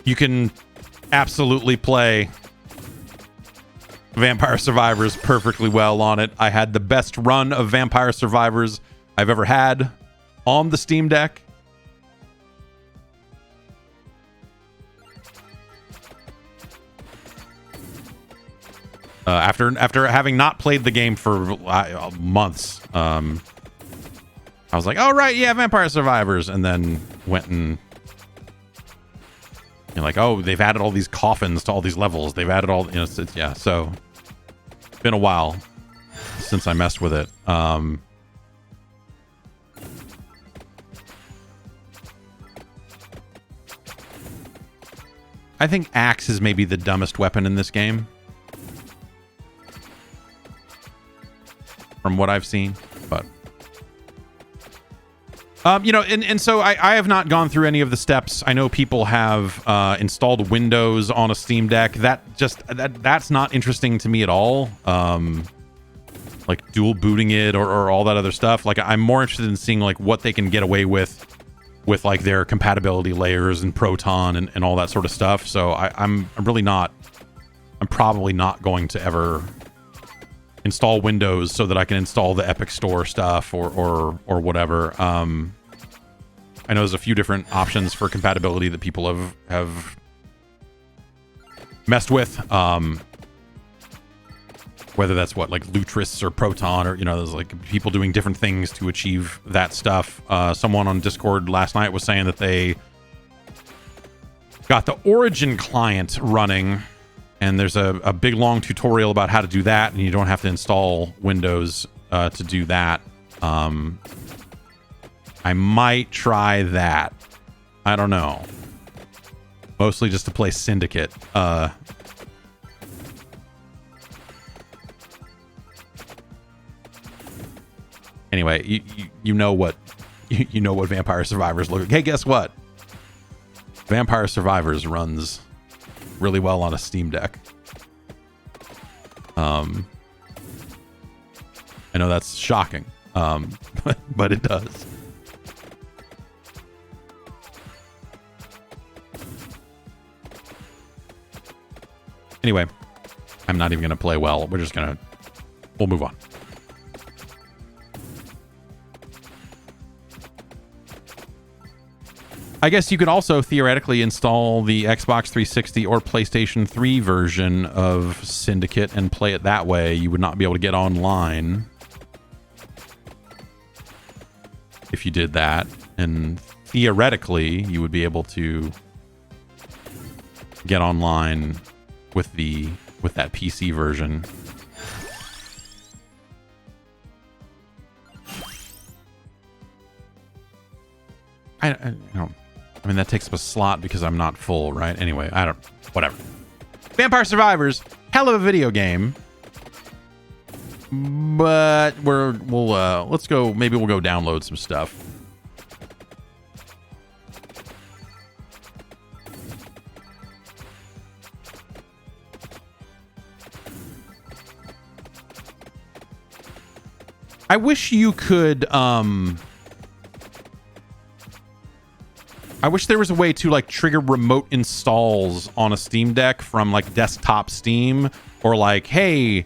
Speaker 1: You can absolutely play Vampire Survivors perfectly well on it. I had the best run of Vampire Survivors I've ever had on the Steam Deck. After having not played the game for months, I was like, oh right, yeah, Vampire Survivors, and then went and you're like, oh, they've added all these coffins to all these levels. They've added all, you know, yeah. So it's been a while since I messed with it. I think axe is maybe the dumbest weapon in this game, from what I've seen, but you know, and so I have not gone through any of the steps. I know people have installed Windows on a Steam Deck. That's not interesting to me at all. Like dual booting it or all that other stuff. Like I'm more interested in seeing like what they can get away with like their compatibility layers and Proton and all that sort of stuff. So I'm probably not going to ever install Windows so that I can install the Epic Store stuff or whatever. I know there's a few different options for compatibility that people have messed with. Whether that's like Lutris or Proton, or, you know, there's like people doing different things to achieve that stuff. Someone on Discord last night was saying that they got the Origin client running, and there's a big long tutorial about how to do that, and you don't have to install Windows to do that. I might try that. I don't know. Mostly just to play Syndicate. Anyway, you know what you know what Vampire Survivors look like. Hey, guess what? Vampire Survivors runs really well on a Steam Deck. I know that's shocking, but it does. Anyway, I'm not even going to play well. We'll move on. I guess you could also theoretically install the Xbox 360 or PlayStation 3 version of Syndicate and play it that way. You would not be able to get online if you did that. And theoretically, you would be able to get online with that PC version. I don't. I mean, that takes up a slot because I'm not full, right? Anyway, whatever. Vampire Survivors, hell of a video game. But let's go. Maybe we'll go download some stuff. I wish you could, I wish there was a way to like trigger remote installs on a Steam Deck from like desktop Steam, or like, hey,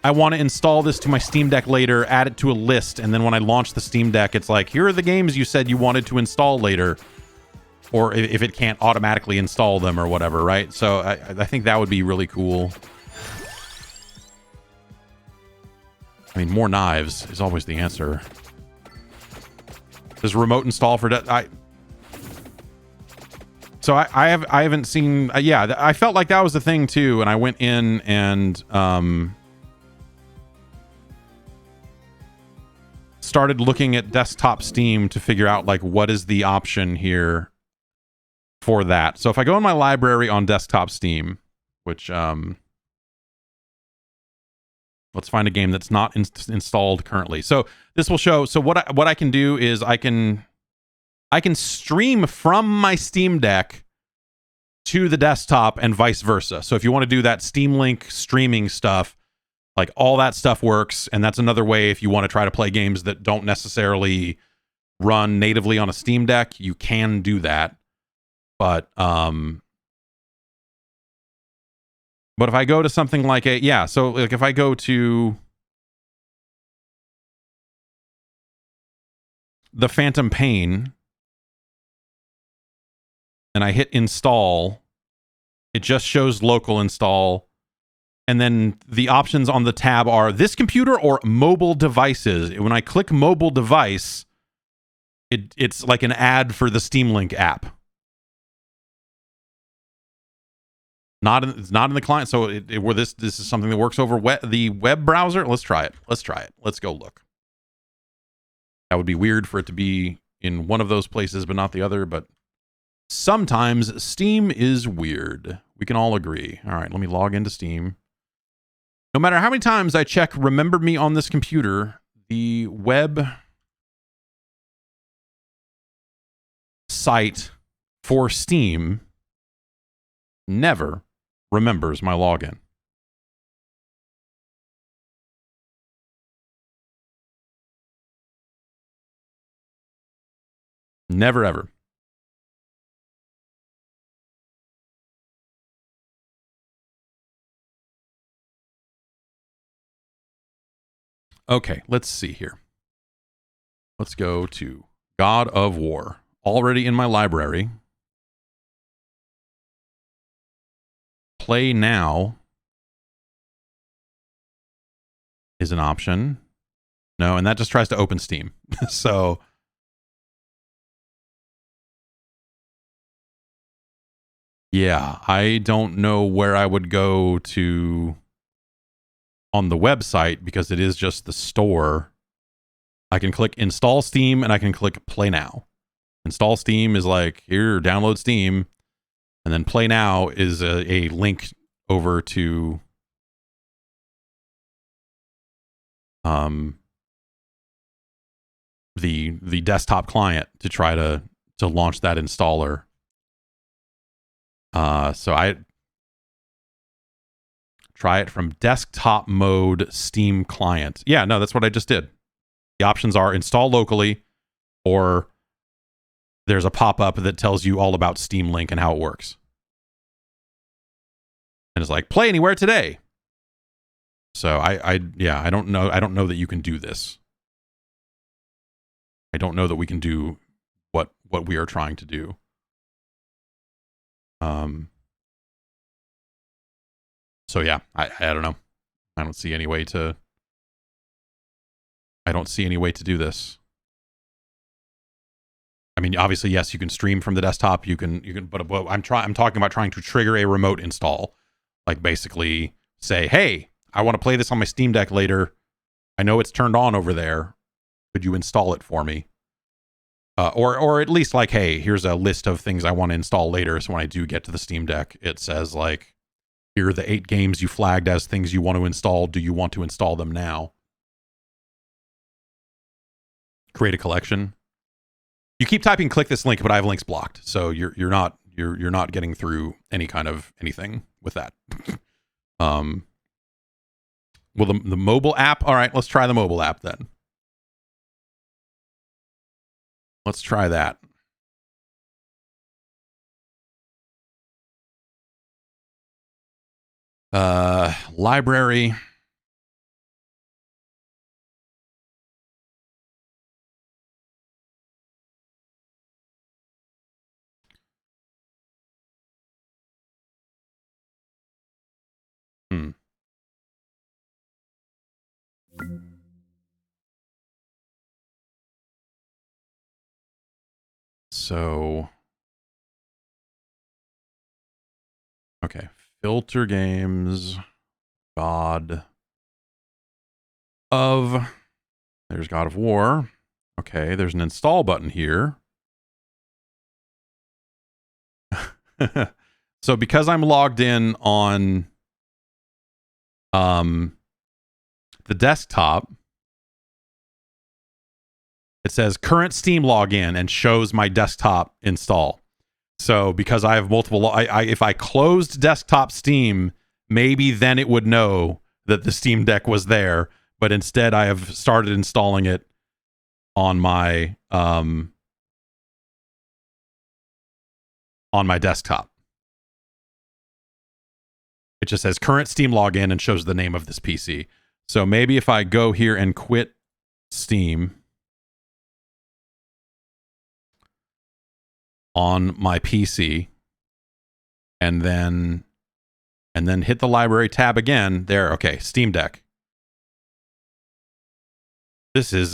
Speaker 1: I want to install this to my Steam Deck later, add it to a list, and then when I launch the Steam Deck, it's like, here are the games you said you wanted to install later, or if it can't automatically install them or whatever, right? So I think that would be really cool. I mean, more knives is always the answer. Does remote install for So I haven't seen. Yeah, I felt like that was the thing too, and I went in and started looking at desktop Steam to figure out like what is the option here for that. So if I go in my library on desktop Steam, which let's find a game that's not installed currently. So this will show. So what I can do is I can stream from my Steam Deck to the desktop and vice versa. So if you want to do that Steam Link streaming stuff, like all that stuff works. And that's another way if you want to try to play games that don't necessarily run natively on a Steam Deck, you can do that. But if I go to something like so like if I go to the Phantom Pain and I hit install, it just shows local install. And then the options on the tab are this computer or mobile devices. When I click mobile device, it's like an ad for the Steam Link app. It's not in the client. So where this is something that works over the web browser. Let's try it. Let's go look. That would be weird for it to be in one of those places, but not the other. But sometimes Steam is weird. We can all agree. All right, let me log into Steam. No matter how many times I check Remember Me on this computer, the web site for Steam never remembers my login. Never, ever. Okay, let's see here. Let's go to God of War. Already in my library. Play now is an option. No, and that just tries to open Steam. So yeah, I don't know where I would go to on the website because it is just the store. I can click install Steam and I can click play now. Install Steam is like, here, download Steam. And then play now is a link over to the desktop client to try to launch that installer. So I try it from desktop mode Steam client. Yeah, no, that's what I just did. The options are install locally, or there's a pop-up that tells you all about Steam Link and how it works. And it's like, play anywhere today. So I don't know. I don't know that you can do this. I don't know that we can do what we are trying to do. So yeah, I don't know. I don't see any way to do this. I mean, obviously, yes, you can stream from the desktop. You can, but I'm talking about trying to trigger a remote install. Like basically say, hey, I want to play this on my Steam Deck later. I know it's turned on over there. Could you install it for me? Or at least like, hey, here's a list of things I want to install later. So when I do get to the Steam Deck, it says like, here are the 8 games you flagged as things you want to install. Do you want to install them now? create a collection. You keep typing click this link, but I have links blocked, so you're not getting through any kind of anything with that. Well, the mobile app. All right, let's try the mobile app then. Let's try that. Library. So, okay, filter games, God of, there's God of War. Okay, there's an install button here. So because I'm logged in on the desktop, it says current Steam login and shows my desktop install. So because I have multiple, if I closed desktop Steam, maybe then it would know that the Steam Deck was there. But instead, I have started installing it on my desktop. It just says current Steam login and shows the name of this PC. So maybe if I go here and quit Steam on my PC and then hit the library tab again, there, okay, Steam Deck. This is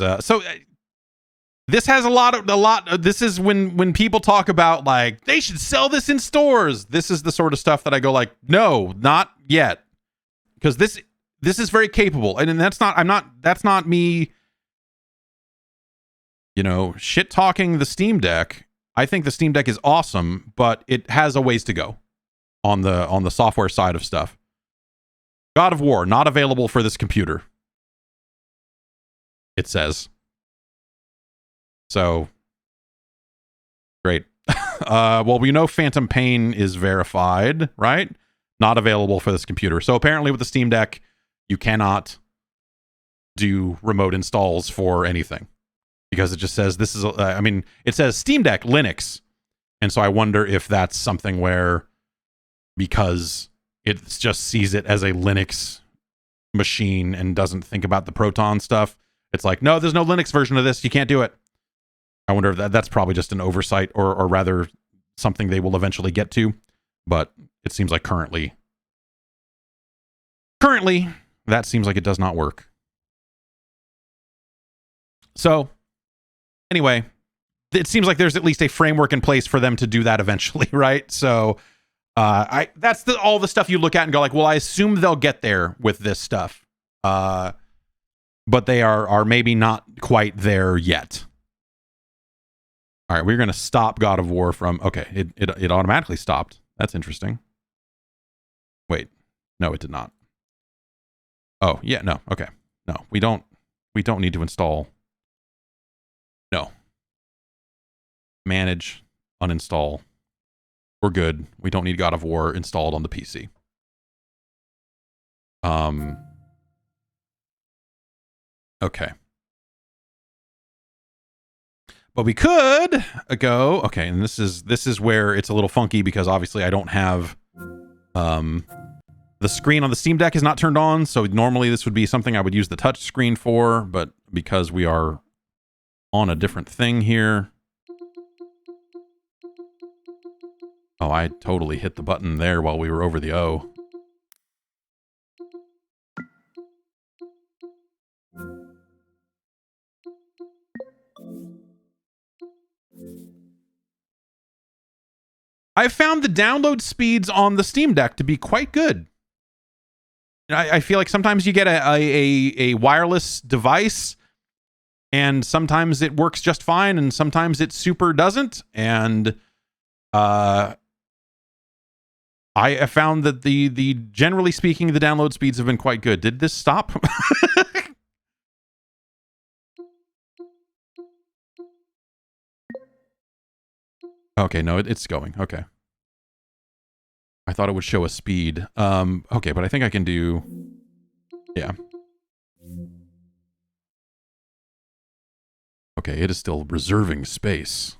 Speaker 1: this has a lot. This is when people talk about like they should sell this in stores. This is the sort of stuff that I go like, no, not yet, because this is very capable, and that's not me, shit talking the Steam Deck. I think the Steam Deck is awesome, but it has a ways to go on the software side of stuff. God of War not available for this computer, it says. So, great. Well, we know Phantom Pain is verified, right? Not available for this computer. So apparently with the Steam Deck, you cannot do remote installs for anything. Because it just says this is, it says Steam Deck Linux. And so I wonder if that's something where, because it just sees it as a Linux machine and doesn't think about the Proton stuff, it's like, no, there's no Linux version of this. You can't do it. I wonder if that's probably just an oversight or rather something they will eventually get to. But it seems like currently, that seems like it does not work. So, anyway, it seems like there's at least a framework in place for them to do that eventually, right? So, that's all the stuff you look at and go like, well, I assume they'll get there with this stuff. But they are maybe not quite there yet. All right, we're going to stop God of War from... Okay, it automatically stopped. That's interesting. Wait. No, it did not. Oh, yeah, no. Okay. No, we don't need to install. No. Manage, uninstall. We're good. We don't need God of War installed on the PC. Okay. But we could go, okay, and this is where it's a little funky because obviously I don't have the screen on the Steam Deck is not turned on, so normally this would be something I would use the touch screen for, but because we are on a different thing here. Oh, I totally hit the button there while we were over the O. I've found the download speeds on the Steam Deck to be quite good. I feel like sometimes you get a wireless device and sometimes it works just fine and sometimes it super doesn't. And I have found that the generally speaking, the download speeds have been quite good. Did this stop? Okay, no, it's going. Okay. I thought it would show a speed. Okay, but I think I can do... Yeah. Okay, it is still reserving space.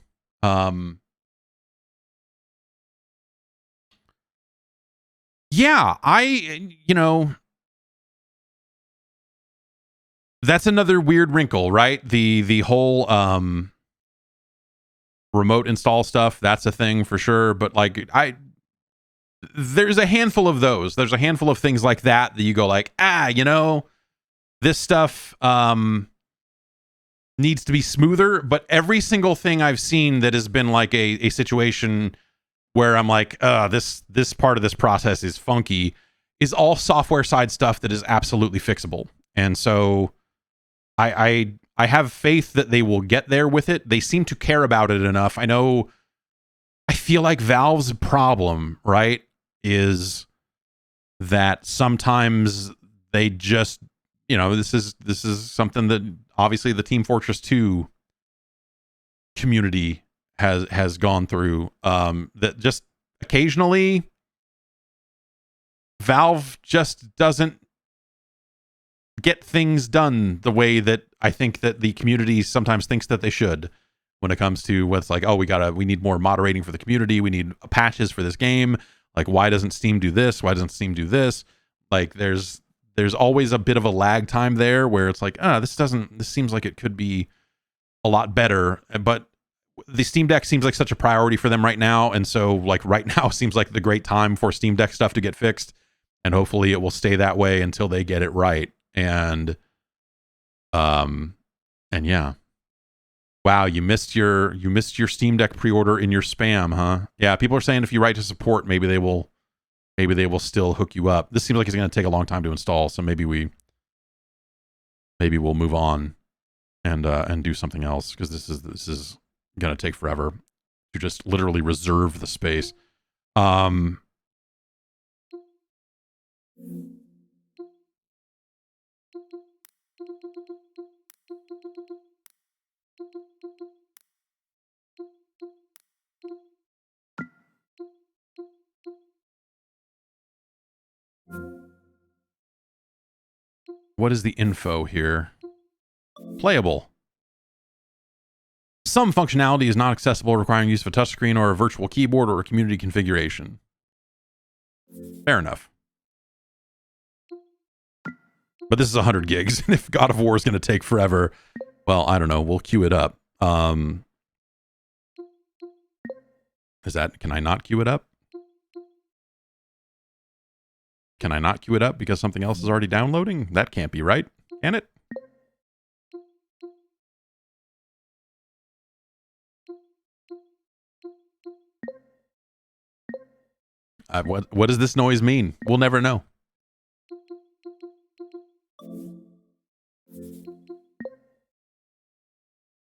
Speaker 1: Yeah, that's another weird wrinkle, right? The whole remote install stuff, that's a thing for sure, but like there's a handful of those. There's a handful of things like that you go like, this stuff needs to be smoother, but every single thing I've seen that has been like a situation where I'm like, this part of this process is funky, is all software side stuff that is absolutely fixable. And so I have faith that they will get there with it. They seem to care about it enough. I feel like Valve's problem, right, is that sometimes they just, this is something that obviously the Team Fortress 2 community has gone through, that just occasionally Valve just doesn't get things done the way that I think that the community sometimes thinks that they should, when it comes to what's like, oh, we need more moderating for the community, we need patches for this game, like why doesn't Steam do this, why doesn't Steam do this? Like there's always a bit of a lag time there where it's like, this seems like it could be a lot better, but the Steam Deck seems like such a priority for them right now, and so like right now seems like the great time for Steam Deck stuff to get fixed, and hopefully it will stay that way until they get it right. And yeah. Wow, you missed your Steam Deck pre-order in your spam, huh? Yeah, people are saying if you write to support, maybe they will still hook you up. This seems like it's going to take a long time to install, so maybe we'll move on and do something else, because this is going to take forever to just literally reserve the space. What is the info here? Playable. Some functionality is not accessible, requiring use of a touchscreen or a virtual keyboard or a community configuration. Fair enough. But this is 100 gigs. And if God of War is going to take forever, well, I don't know. We'll queue it up. Can I not queue it up? Can I not queue it up because something else is already downloading? That can't be right, can it? What does this noise mean? We'll never know.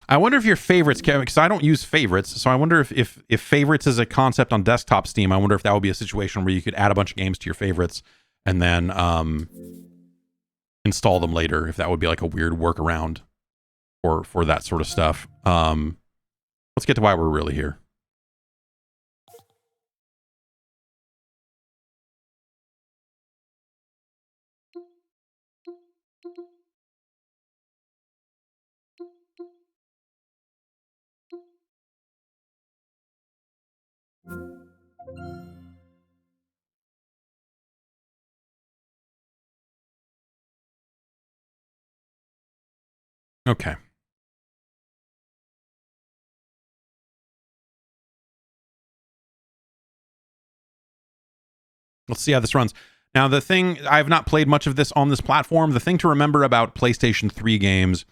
Speaker 1: I wonder if your favorites, because I don't use favorites, so I wonder if favorites is a concept on desktop Steam. I wonder if that would be a situation where you could add a bunch of games to your favorites and then install them later, if that would be like a weird workaround for that sort of stuff. Let's get to why we're really here. Okay. Let's see how this runs. Now, the thing, I've not played much of this on this platform. The thing to remember about PlayStation 3 games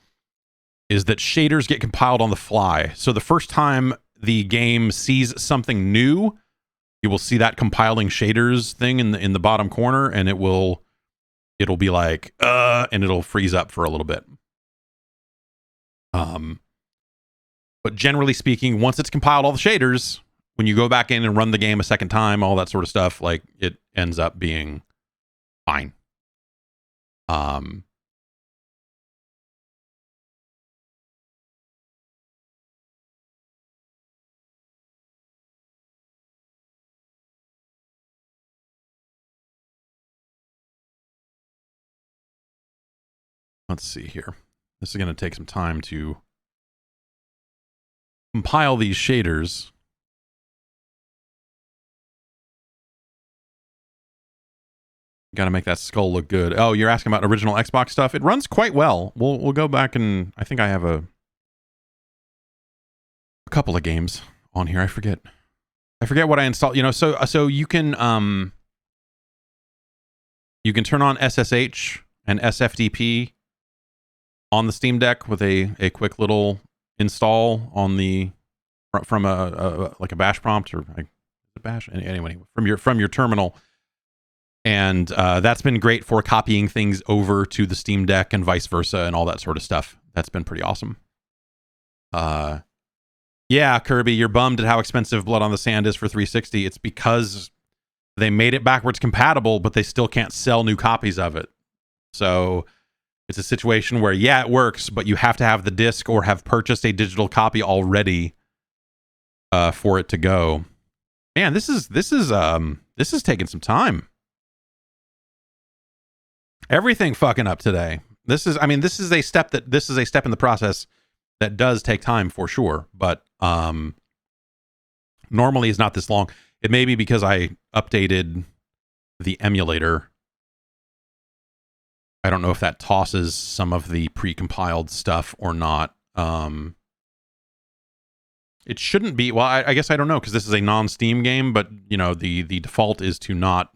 Speaker 1: is that shaders get compiled on the fly. So the first time the game sees something new, you will see that compiling shaders thing in the bottom corner, and it'll be like, and it'll freeze up for a little bit. But generally speaking, once it's compiled all the shaders, when you go back in and run the game a second time, all that sort of stuff, like it ends up being fine. Let's see here. This is going to take some time to compile these shaders. Got to make that skull look good. Oh, you're asking about original Xbox stuff? It runs quite well. We'll go back and I think I have a couple of games on here. I forget what I installed. You know, so you can turn on SSH and SFTP on the Steam Deck with a quick little install on the from a like a bash prompt or like a bash anyway from your terminal. And that's been great for copying things over to the Steam Deck and vice versa and all that sort of stuff. That's been pretty awesome. Yeah, Kirby, you're bummed at how expensive Blood on the Sand is for 360. It's because they made it backwards compatible, but they still can't sell new copies of it. So it's a situation where, yeah, it works, but you have to have the disc or have purchased a digital copy already for it to go. Man, this is taking some time. Everything fucking up today. This is a step in the process that does take time for sure, but normally is not this long. It may be because I updated the emulator. I don't know if that tosses some of the pre-compiled stuff or not. It shouldn't be. Well, I guess I don't know because this is a non-Steam game, but you know the default is to not.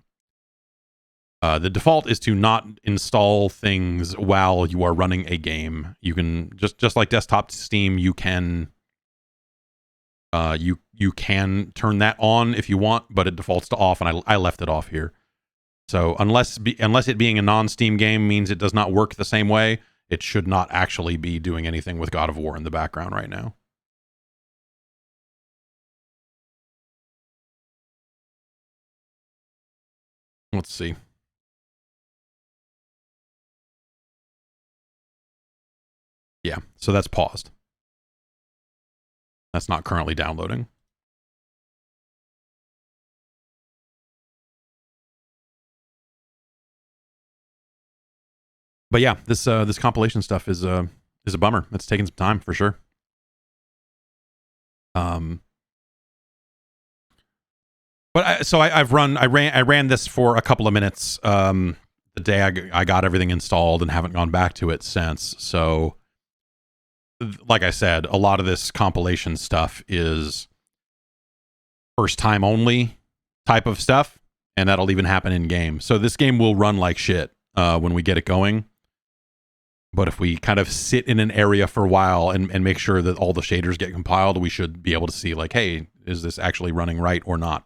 Speaker 1: The default is to not install things while you are running a game. You can just like desktop Steam, you can you can turn that on if you want, but it defaults to off, and I left it off here. So unless it being a non-Steam game means it does not work the same way, it should not actually be doing anything with God of War in the background right now. Let's see. Yeah, so that's paused. That's not currently downloading. But yeah, this compilation stuff is a bummer. It's taking some time for sure. But I ran this for a couple of minutes the day I got everything installed and haven't gone back to it since. So like I said, a lot of this compilation stuff is first time only type of stuff, and that'll even happen in game. So this game will run like shit when we get it going. But if we kind of sit in an area for a while and make sure that all the shaders get compiled, we should be able to see like, hey, is this actually running right or not?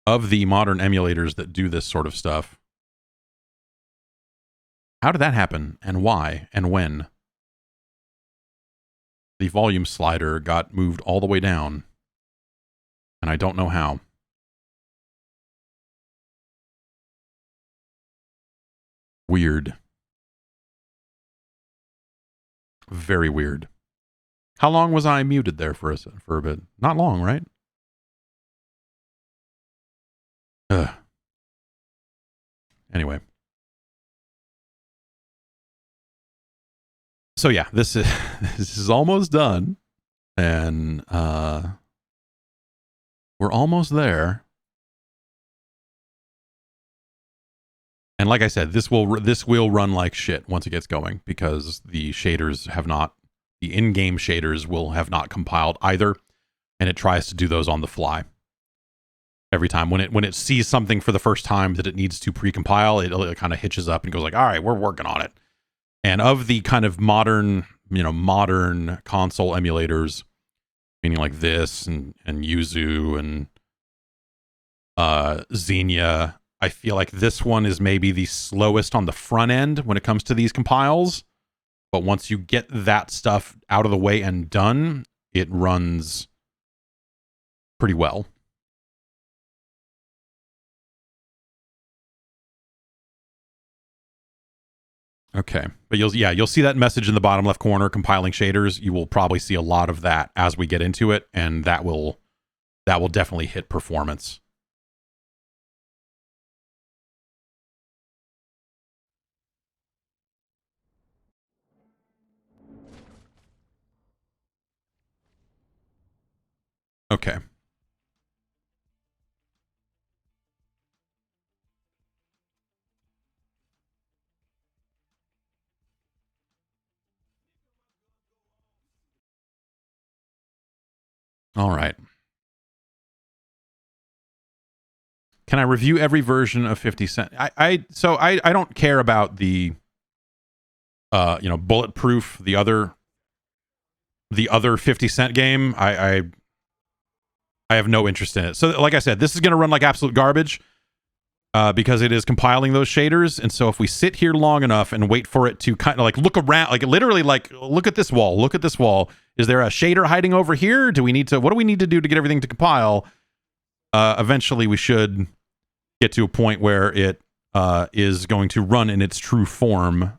Speaker 1: Of the modern emulators that do this sort of stuff, how did that happen and why and when? The volume slider got moved all the way down, and I don't know how. Weird. Very weird. How long was I muted there for a bit? Not long, right? Ugh. Anyway. So yeah, this is almost done, and we're almost there. And like I said, this will run like shit once it gets going, because the shaders have not, the in-game shaders will have not compiled either, and it tries to do those on the fly. Every time when it sees something for the first time that it needs to pre-compile, it kind of hitches up and goes like, all right, we're working on it. And of the kind of modern console emulators, meaning like this and Yuzu and Xenia. I feel like this one is maybe the slowest on the front end when it comes to these compiles. But once you get that stuff out of the way and done, it runs pretty well. Okay, but you'll see that message in the bottom left corner, compiling shaders. You will probably see a lot of that as we get into it, and that will definitely hit performance. Okay. All right. Can I review every version of 50 Cent? I don't care about the Bulletproof, the other 50 Cent game. I have no interest in it. So like I said, this is going to run like absolute garbage because it is compiling those shaders. And so if we sit here long enough and wait for it to kind of like look around, like literally like look at this wall, is there a shader hiding over here? What do we need to do to get everything to compile? Eventually we should get to a point where it is going to run in its true form,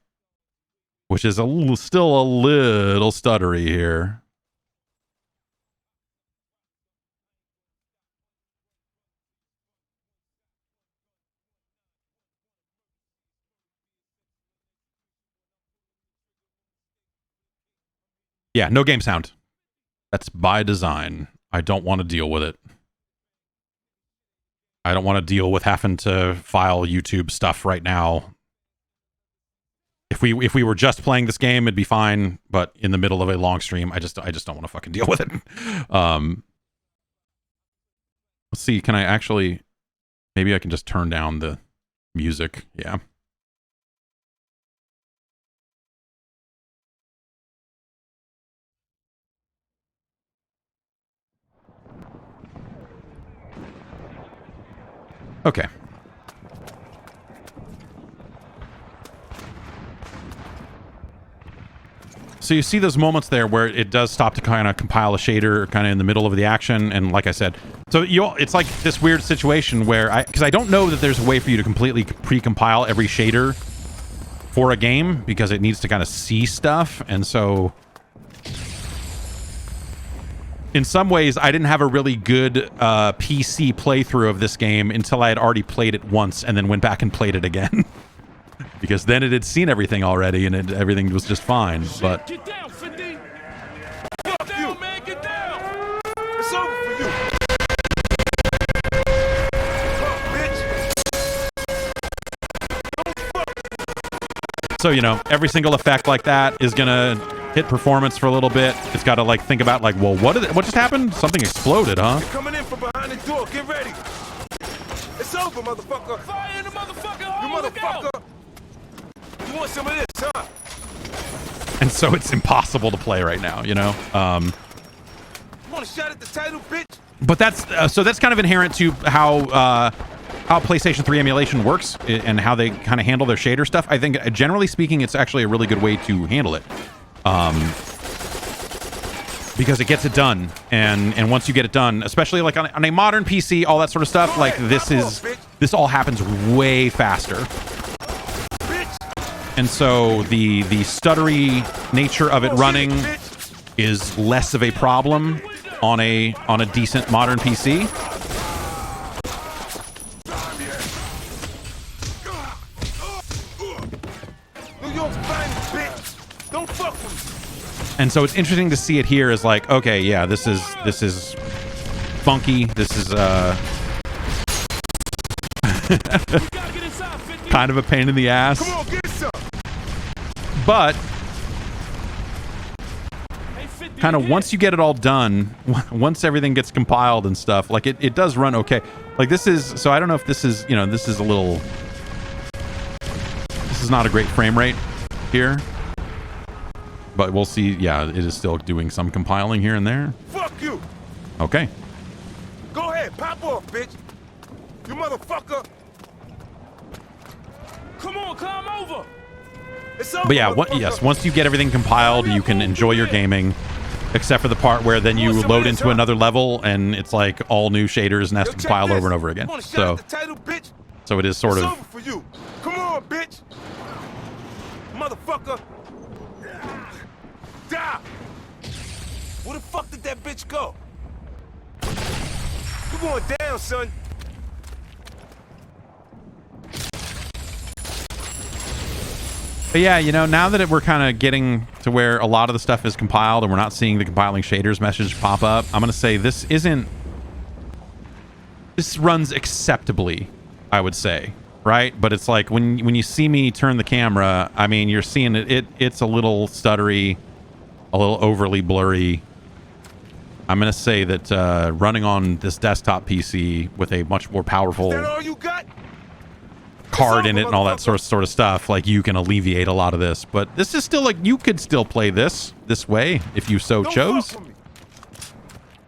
Speaker 1: which is still a little stuttery here. Yeah, no game sound. That's by design. I don't want to deal with it. I don't want to deal with having to file YouTube stuff right now. If we were just playing this game, it'd be fine. But in the middle of a long stream, I just don't want to fucking deal with it. Let's see. Can I actually? Maybe I can just turn down the music. Yeah. Okay. So you see those moments there where it does stop to kind of compile a shader kind of in the middle of the action. And like I said, so it's like this weird situation where because I don't know that there's a way for you to completely pre-compile every shader for a game because it needs to kind of see stuff. And so in some ways, I didn't have a really good PC playthrough of this game until I had already played it once and then went back and played it again. Because then it had seen everything already and everything was just fine. But
Speaker 4: get down, Cindy. Get down, man, get down. It's over for you.
Speaker 1: so, every single effect like that is going to hit performance for a little bit. It's got to like think about like, well, what just happened? Something exploded, huh?
Speaker 4: You're coming in from behind the door. Get ready. It's over, motherfucker. Fire in the motherfucker. You motherfucker. You want some of this, huh?
Speaker 1: And so it's impossible to play right now,
Speaker 4: You want a shot at the title, bitch?
Speaker 1: But that's kind of inherent to how PlayStation 3 emulation works and how they kind of handle their shader stuff. I think generally speaking, it's actually a really good way to handle it. Because it gets it done, and once you get it done, especially like on a modern PC, all that sort of stuff, like this all happens way faster. And so the stuttery nature of it running is less of a problem on a decent modern PC.
Speaker 4: Don't fuck with me.
Speaker 1: And so it's interesting to see it here as like, okay, yeah, this is funky. This is kind of a pain in the ass.
Speaker 4: Come on, get some.
Speaker 1: But kind of once you get it all done, once everything gets compiled and stuff, like it does run okay. Like this is, so I don't know if this is, this is not a great frame rate here. But we'll see. Yeah, it is still doing some compiling here and there.
Speaker 4: Fuck you.
Speaker 1: Okay.
Speaker 4: Go ahead, pop off, bitch. You motherfucker! Come on, climb over! It's over,
Speaker 1: But yeah, yes, once you get everything compiled, you can enjoy your gaming, except for the part where then you load into another level and it's like all new shaders and has to compile over and over again. So it is sort
Speaker 4: it's
Speaker 1: of.
Speaker 4: Over for you. Come on, bitch! Motherfucker! Die! Where the fuck did that bitch go? You going down, son?
Speaker 1: But yeah, you know, now that we're kind of getting to where a lot of the stuff is compiled and we're not seeing the compiling shaders message pop up, I'm going to say this runs acceptably, I would say, right? But it's like when you see me turn the camera, I mean, you're seeing it's a little stuttery, a little overly blurry. I'm going to say that running on this desktop PC with a much more powerful
Speaker 4: Is that all you got?
Speaker 1: card in it and all that sort of stuff, like you can alleviate a lot of this. But this is still like, you could still play this way if you so chose.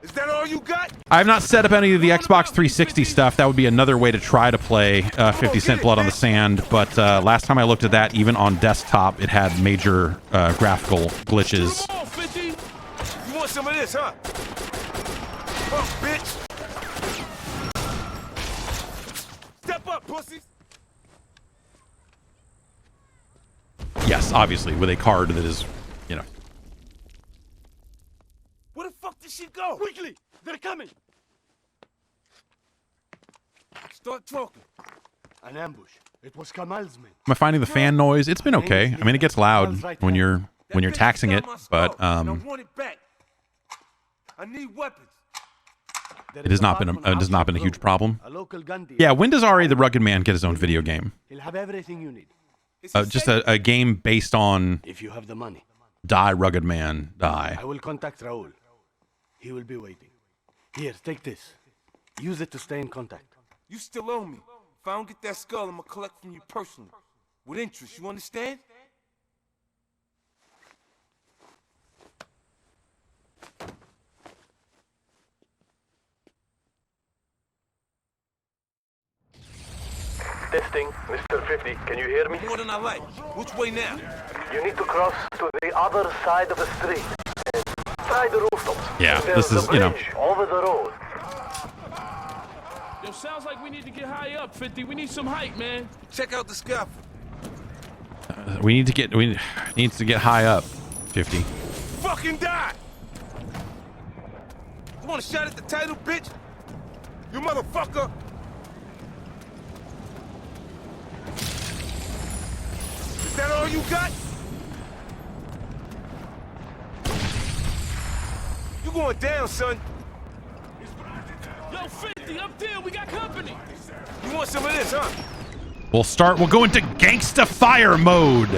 Speaker 4: Is that all you got?
Speaker 1: I've not set up any of the Xbox 360 stuff. That would be another way to try to play 50 Cent Blood on the Sand. But last time I looked at that, even on desktop, it had major graphical glitches.
Speaker 4: You want some of this, huh? Oh, bitch! Step up, pussies!
Speaker 1: Yes, obviously, with a card that is, you know.
Speaker 4: Where the fuck did she go? Quickly! They're coming! Start talking.
Speaker 5: An ambush. It was Kamal's men.
Speaker 1: Am I finding the fan noise? It's been okay. I mean, it gets loud when you're taxing it, but
Speaker 4: I want it back. I need weapons.
Speaker 1: it has not been a huge problem. Yeah, when does Ari the Rugged Man get his own video game?
Speaker 5: He'll have everything you need.
Speaker 1: Just a game based on
Speaker 5: If you have the money.
Speaker 1: Die Rugged Man, Die.
Speaker 5: I will contact Raul. He will be waiting. Here, take this. Use it to stay in contact.
Speaker 4: You still owe me. If I don't get that skull, I'm gonna collect from you personally. With interest, you understand?
Speaker 6: Testing, Mr. 50, can you hear me?
Speaker 4: More than I like. Which way now?
Speaker 6: You need to cross to the other side of the street. Try the rooftops.
Speaker 1: Yeah,
Speaker 6: There's
Speaker 1: this is,
Speaker 6: a
Speaker 1: you know.
Speaker 6: bridge over the road.
Speaker 7: Yo, sounds like we need to get high up, 50. We need some height, man.
Speaker 4: Check out the scaffold.
Speaker 1: We need to get high up, 50.
Speaker 4: Fucking die! You want a shot at the title, bitch? You motherfucker! Is that all you got? You going down, son?
Speaker 7: Yo, 50, up there, we got company.
Speaker 4: You want some of this, huh?
Speaker 1: We'll go into gangsta fire mode.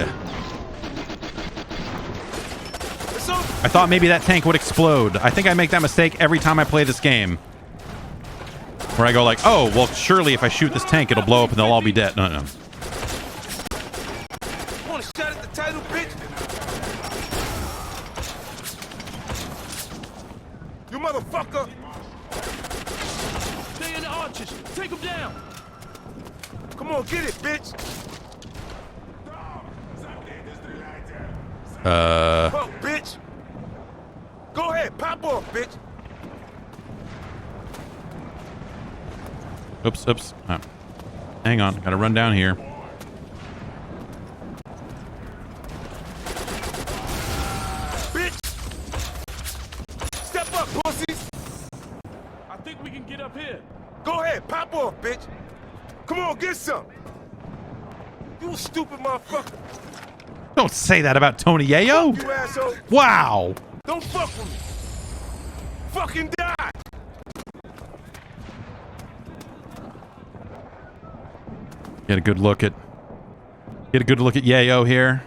Speaker 1: I thought maybe that tank would explode. I think I make that mistake every time I play this game. Where I go like, oh, well, surely if I shoot this tank, it'll blow up and they'll all be dead. No.
Speaker 4: Want a shot at the title, bitch? You motherfucker!
Speaker 7: Stay in the arches. Take them down.
Speaker 4: Come on, get it, bitch! Fuck, bitch! Go ahead, pop off, bitch!
Speaker 1: Oops. Oh. Hang on, gotta run down here.
Speaker 4: Bitch! Step up, pussies!
Speaker 7: I think we can get up here.
Speaker 4: Go ahead, pop off, bitch! Come on, get some! You a stupid motherfucker!
Speaker 1: Don't say that about Tony Yayo.
Speaker 4: You asshole!
Speaker 1: Wow.
Speaker 4: Don't fuck with me! Fucking die!
Speaker 1: Get a good look at Yayo here.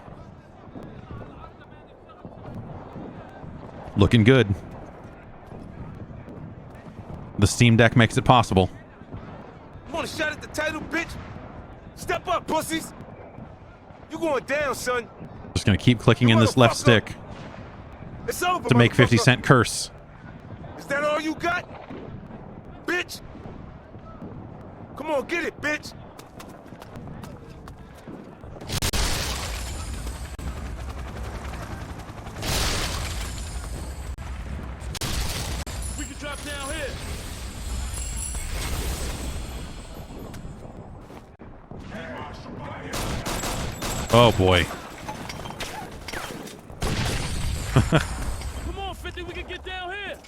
Speaker 1: Looking good. The Steam Deck makes it possible.
Speaker 4: You want a shot at the title, bitch? Step up, pussies! You going down, son?
Speaker 1: Just gonna keep clicking in this left stick
Speaker 4: It's over,
Speaker 1: to make 50
Speaker 4: motherfucker.
Speaker 1: Cent curse.
Speaker 4: Is that all you got? Bitch! Come on, get it, bitch.
Speaker 7: We can drop down here.
Speaker 1: Oh boy.
Speaker 7: Come on, 50, we can get down here.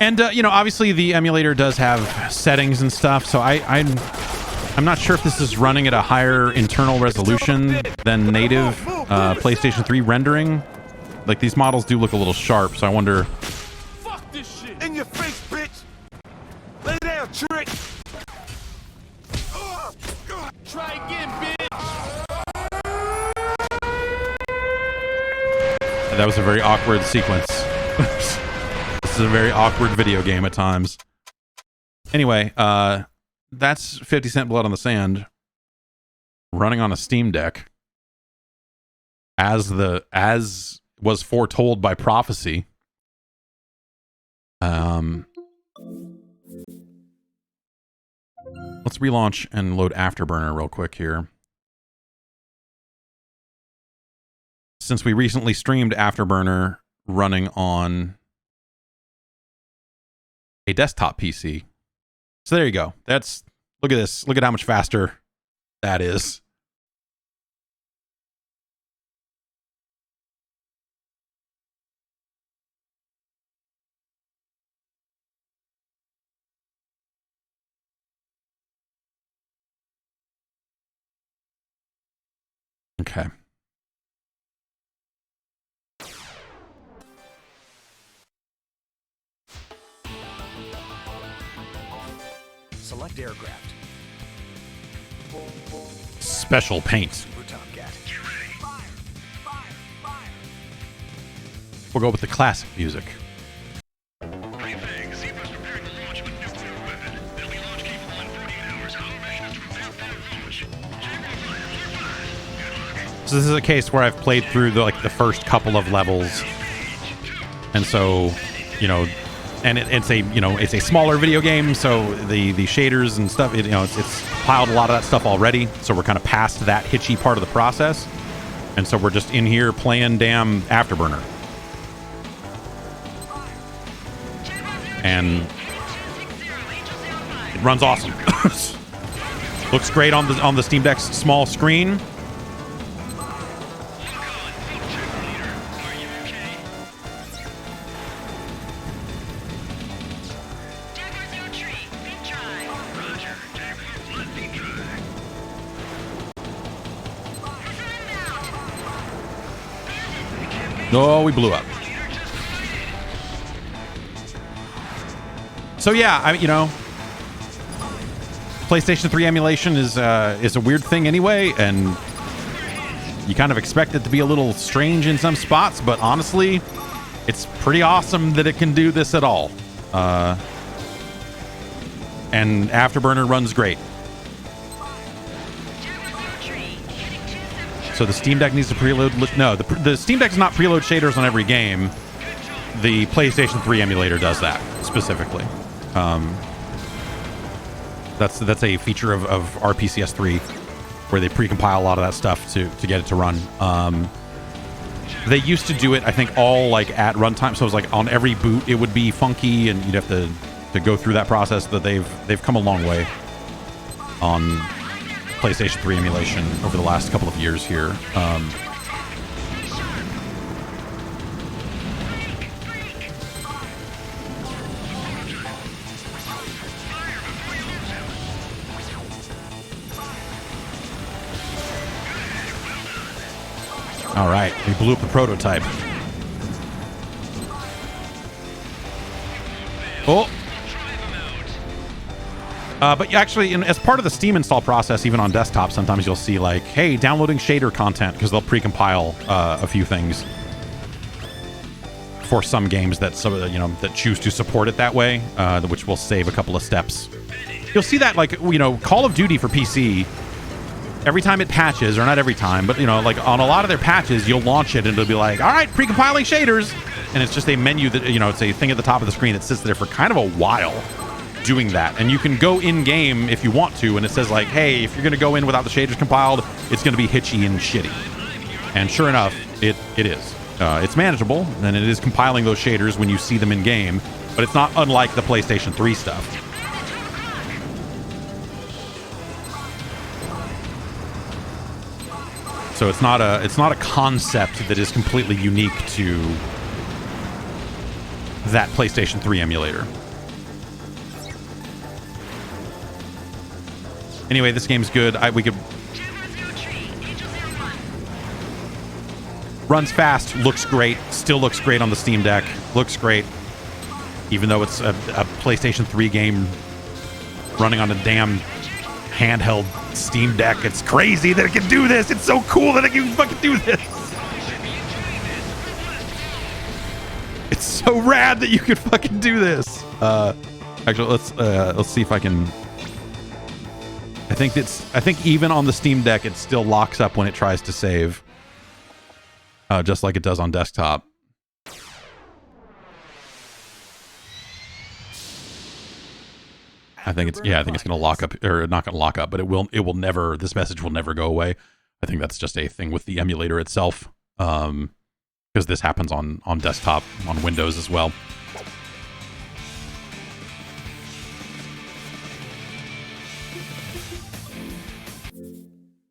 Speaker 1: And you know, obviously the emulator does have settings and stuff, so I'm not sure if this is running at a higher internal resolution than native PlayStation 3 rendering. Like, these models do look a little sharp, so I wonder.
Speaker 7: Fuck this shit.
Speaker 4: In your face, bitch. Lay down, trick.
Speaker 7: Try again, bitch.
Speaker 1: That was a very awkward sequence. This is a very awkward video game at times. Anyway, that's 50 Cent Blood on the Sand running on a Steam Deck as was foretold by prophecy. Let's relaunch and load Afterburner real quick here. Since we recently streamed Afterburner running on a desktop PC. So there you go. Look at this. Look at how much faster that is. Okay.
Speaker 3: Select aircraft.
Speaker 1: Special paint.
Speaker 3: Super Tomcat.
Speaker 1: We'll go with the classic music. So this is a case where I've played through the first couple of levels, and so, you know, and it's a smaller video game, so the shaders and stuff, it's piled a lot of that stuff already, so we're kind of past that hitchy part of the process, and so we're just in here playing damn Afterburner, and it runs awesome. Looks great on the Steam Deck's small screen. Oh, we blew up. So yeah, PlayStation 3 emulation is a weird thing anyway, and you kind of expect it to be a little strange in some spots, but honestly, it's pretty awesome that it can do this at all. And Afterburner runs great. So the Steam Deck needs to preload. No, the Steam Deck does not preload shaders on every game. The PlayStation 3 emulator does that specifically. That's a feature of RPCS 3, where they precompile a lot of that stuff to get it to run. They used to do it, I think, all at runtime. So it was like on every boot it would be funky, and you'd have to go through that process. That they've come a long way on PlayStation 3 emulation over the last couple of years here. All right, we blew up the prototype. Oh. But actually, as part of the Steam install process, even on desktop, sometimes you'll see hey, downloading shader content, because they'll precompile a few things for some games that that choose to support it that way, which will save a couple of steps. You'll see that, like, Call of Duty for PC, every time it patches, or not every time, but like on a lot of their patches, you'll launch it and it'll be like, all right, pre-compiling shaders, and it's just a menu that it's a thing at the top of the screen that sits there for kind of a while doing that. And you can go in game if you want to, and it says like, hey, if you're gonna go in without the shaders compiled, it's gonna be hitchy and shitty. And sure enough, it is. It's manageable, and it is compiling those shaders when you see them in game, but it's not unlike the PlayStation 3 stuff. So it's not a concept that is completely unique to that PlayStation 3 emulator. Anyway, this game's good. We could runs fast, looks great, still looks great on the Steam Deck. Looks great, even though it's a PlayStation 3 game running on a damn handheld Steam Deck. It's crazy that it can do this. It's so cool that it can fucking do this. It's so rad that you could fucking do this. Actually, let's see if I can. I think even on the Steam Deck, it still locks up when it tries to save, just like it does on desktop. I think it's gonna lock up, or not gonna lock up, but it will never. This message will never go away. I think that's just a thing with the emulator itself, because this happens on desktop, on Windows as well.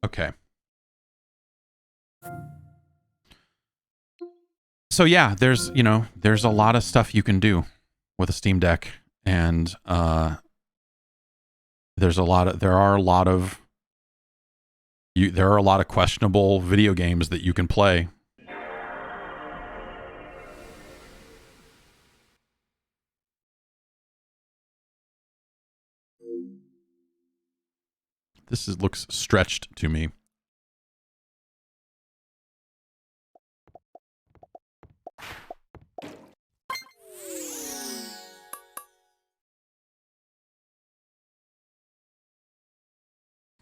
Speaker 1: Okay. So yeah, there's a lot of stuff you can do with a Steam Deck, and there are a lot of questionable video games that you can play. Looks stretched to me.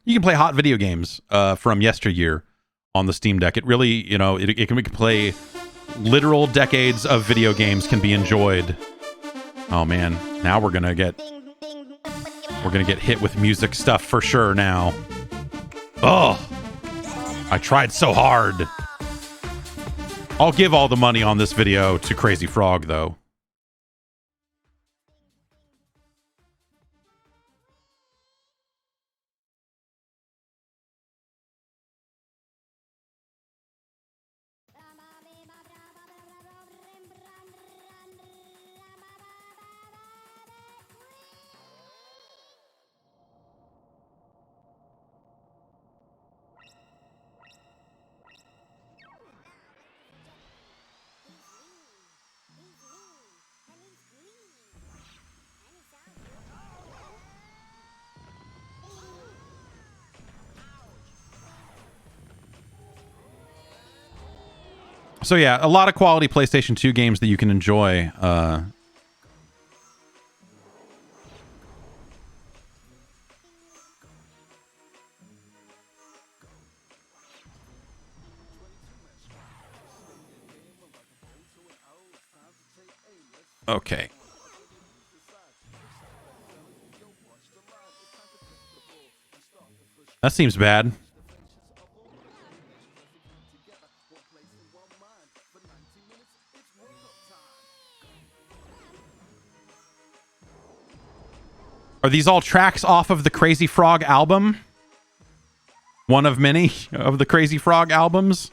Speaker 1: You can play hot video games from yesteryear on the Steam Deck. It really, it can play literal decades of video games can be enjoyed. Oh man, now we're gonna get hit with music stuff for sure now. Oh, I tried so hard. I'll give all the money on this video to Crazy Frog though. So yeah, a lot of quality PlayStation 2 games that you can enjoy. Okay. That seems bad. Are these all tracks off of the Crazy Frog album? One of many of the Crazy Frog albums?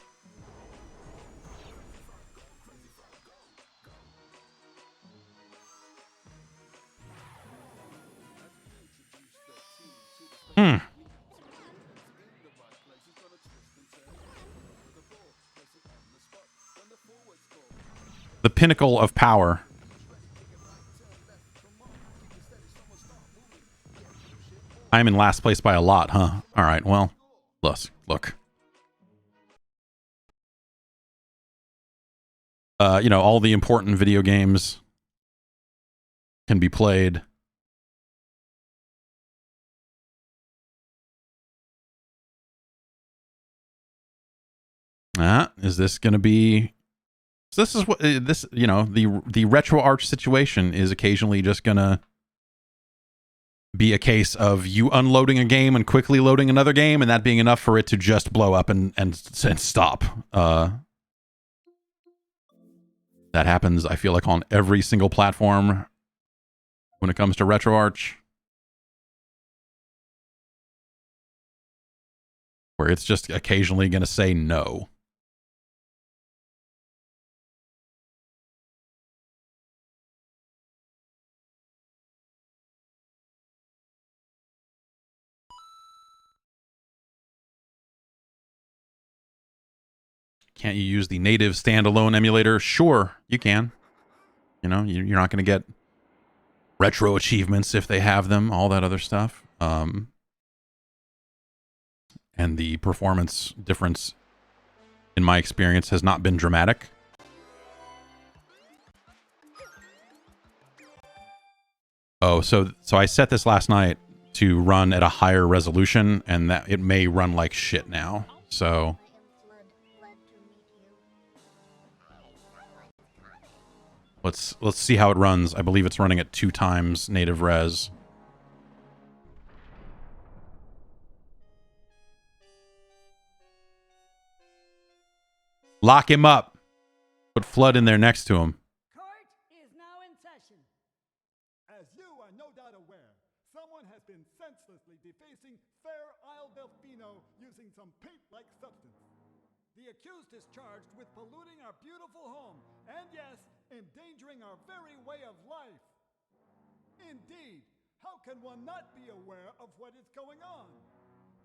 Speaker 1: The pinnacle of power. I'm in last place by a lot, huh? All right, well, look. You know, all the important video games can be played. Is this going to be... So this is what this, you know, the RetroArch situation is occasionally just going to be a case of you unloading a game and quickly loading another game, and that being enough for it to just blow up and stop. That happens, I feel like, on every single platform when it comes to RetroArch, where it's just occasionally going to say no. Can't you use the native standalone emulator? Sure, you can. You know, you're not going to get retro achievements if they have them, all that other stuff. And the performance difference, in my experience, has not been dramatic. Oh, so I set this last night to run at a higher resolution, and that it may run like shit now. So... Let's see how it runs. I believe it's running at 2 times native res. Lock him up. Put Flood in there next to him.
Speaker 8: Court is now in session.
Speaker 9: As you are no doubt aware, someone has been senselessly defacing Fair Isle Delfino using some paint-like substance. The accused is charged with polluting our beautiful home, and yes, endangering our very way of life. Indeed, how can one not be aware of what is going on?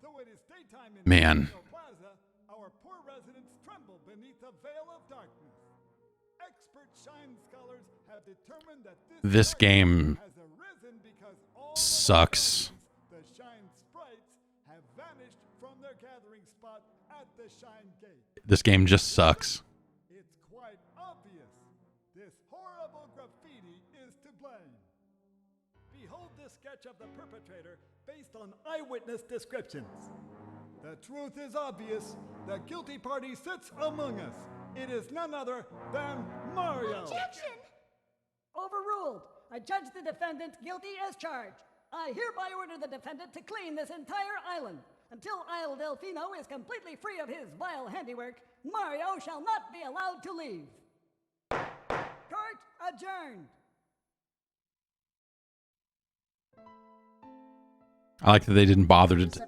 Speaker 9: Though it is daytime in the plaza, our poor residents tremble beneath a veil of darkness. Expert shine scholars have determined that this game has arisen because all
Speaker 1: sucks.
Speaker 9: The shine sprites have vanished from their gathering spot at the shine gate.
Speaker 1: This game just sucks.
Speaker 9: It's quite obvious. This horrible graffiti is to blame. Behold this sketch of the perpetrator based on eyewitness descriptions. The truth is obvious. The guilty party sits among us. It is none other than Mario.
Speaker 8: Objection! Overruled. I judge the defendant guilty as charged. I hereby order the defendant to clean this entire island. Until Isle Delfino is completely free of his vile handiwork, Mario shall not be allowed to leave. Court adjourned.
Speaker 1: I like that they didn't bother to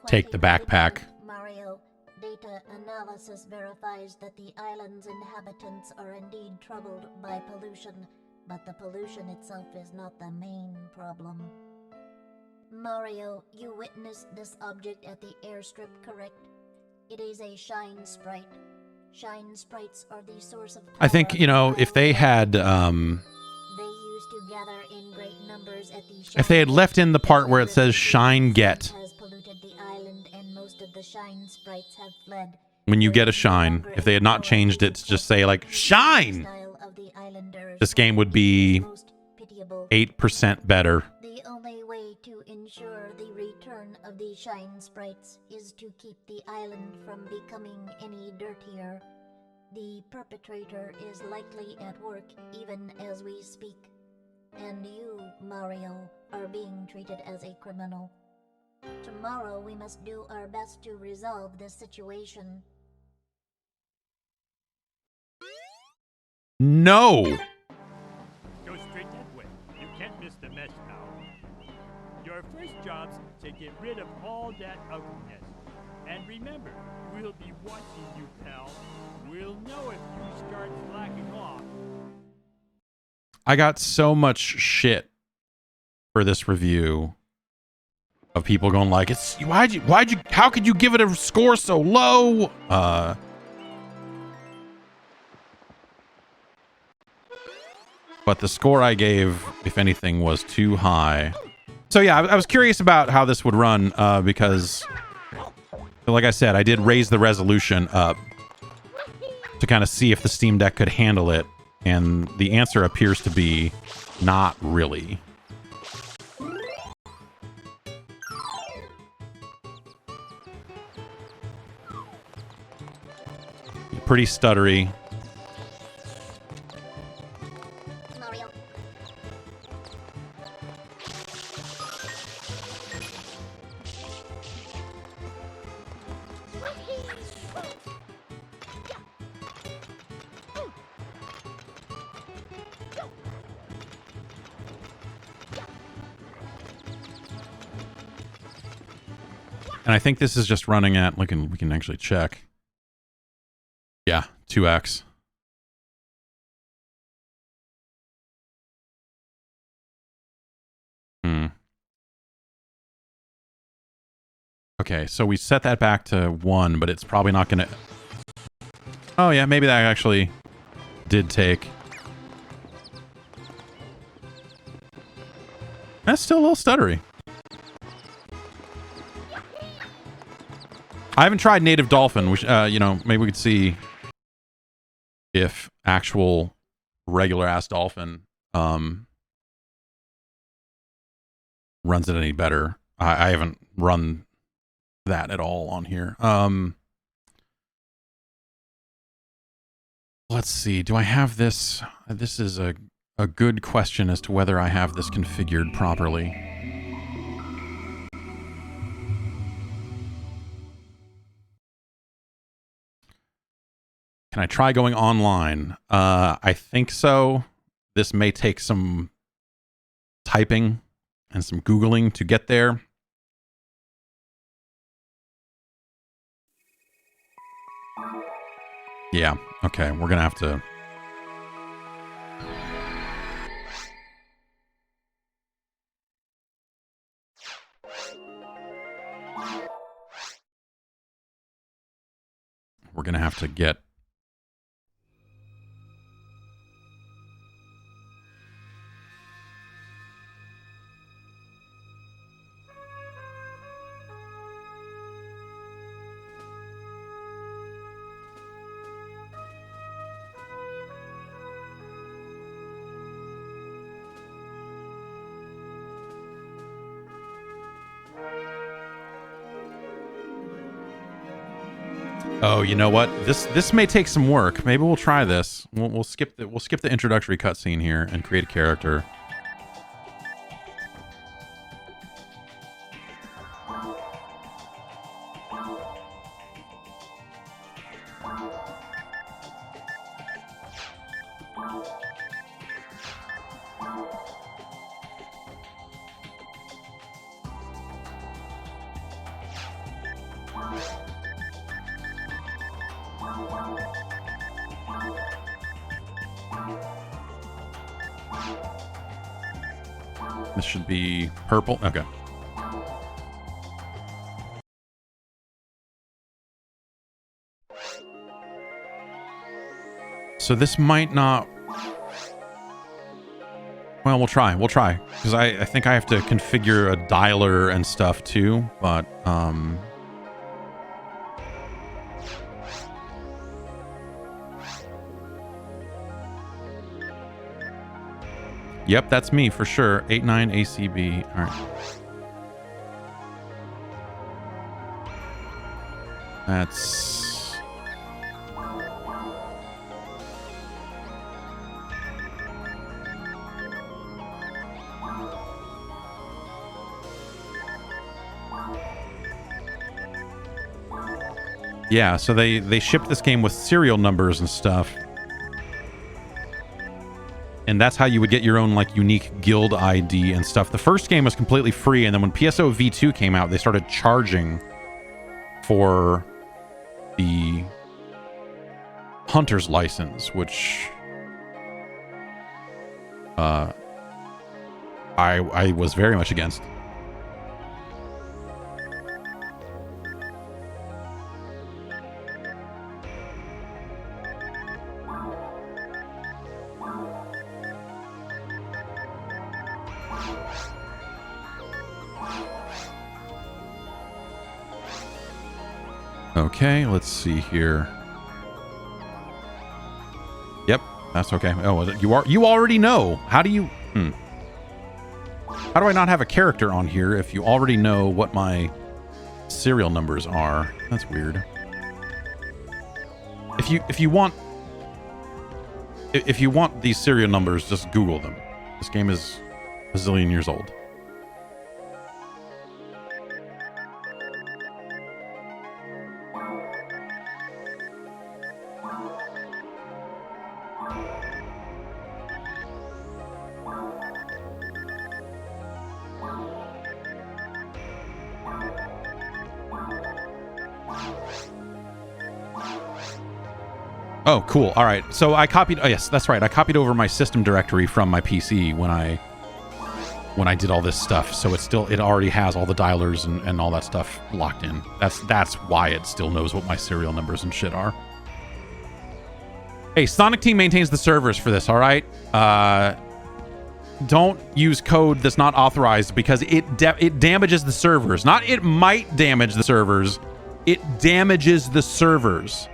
Speaker 1: take the backpack.
Speaker 10: Mario, data analysis verifies that the island's inhabitants are indeed troubled by pollution, but the pollution itself is not the main problem. Mario, you witnessed this object at the airstrip, correct? It is a shine sprite. Shine sprites are the source of power.
Speaker 1: I think, you know, if they had
Speaker 10: they used to gather in great numbers at the
Speaker 1: if they had left in the part where it says shine get,
Speaker 10: has polluted the island and most of the shine sprites have fled.
Speaker 1: when you get a shine, if they had not changed it to just say like shine, this game would be 8% better.
Speaker 10: The only way to ensure the return of the shine sprites is to keep the island from becoming any dirtier. The perpetrator is likely at work even as we speak. And you, Mario, are being treated as a criminal. Tomorrow we must do our best to resolve this situation.
Speaker 1: No!
Speaker 11: Go straight that way. You can't miss the mess now. Your first job's to get rid of all that ugliness. And remember, we'll be watching you, pal. We'll know if you start slacking off.
Speaker 1: I got so much shit for this review of people going like, "It's how could you give it a score so low?" But the score I gave, if anything, was too high. So yeah, I was curious about how this would run because, like I said, I did raise the resolution up. to kind of see if the Steam Deck could handle it, and the answer appears to be not really. Pretty stuttery.
Speaker 10: Mario.
Speaker 1: And I think this is just running at, we can actually check. Yeah, 2x. Okay, so we set that back to 1, but it's probably not going to... Oh yeah, maybe that actually did take... That's still a little stuttery. I haven't tried native dolphin, which, you know, maybe we could see if actual regular-ass dolphin runs it any better. I haven't run that at all on here. Let's see. Do I have this? This is a good question as to whether I have this configured properly. Can I try going online? I think so. This may take some typing and some Googling to get there. Yeah, okay, we're gonna have to... We're gonna have to get... Oh, you know what? This may take some work. Maybe we'll try this. We'll skip the introductory cutscene here and create a character. This should be purple. Okay. So this might not... Well, we'll try. We'll try. Because I think I have to configure a dialer and stuff too. But, Yep, that's me for sure. 89 ACB. All right. That's... Yeah, so they shipped this game with serial numbers and stuff. And that's how you would get your own, like, unique guild ID and stuff. The first game was completely free, and then when PSO V2 came out, they started charging for the Hunter's license, which I was very much against. Okay, let's see here. That's okay. Oh, you already know. How do you... How do I not have a character on here if you already know what my serial numbers are? That's weird. If you want these serial numbers, just Google them. This game is a zillion years old. Oh, cool. All right. So I copied... Oh, yes, that's right. I copied over my system directory from my PC when I did all this stuff. So it already has all the dialers and all that stuff locked in. That's why it still knows what my serial numbers and shit are. Hey, Sonic Team maintains the servers for this, all right? Don't use code that's not authorized because it damages the servers. Not it might damage the servers. It damages the servers.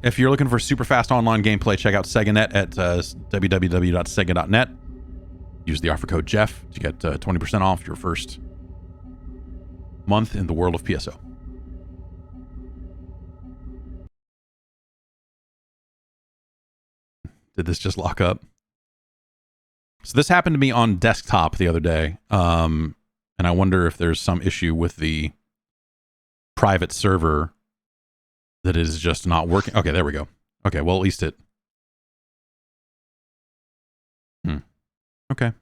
Speaker 1: If you're looking for super fast online gameplay, check out SegaNet at www.sega.net. Use the offer code Jeff to get 20% off your first month in the world of PSO. Did this just lock up? So this happened to me on desktop the other day, and I wonder if there's some issue with the private server that is just not working. Okay, there we go. Okay, well, at least it... Okay.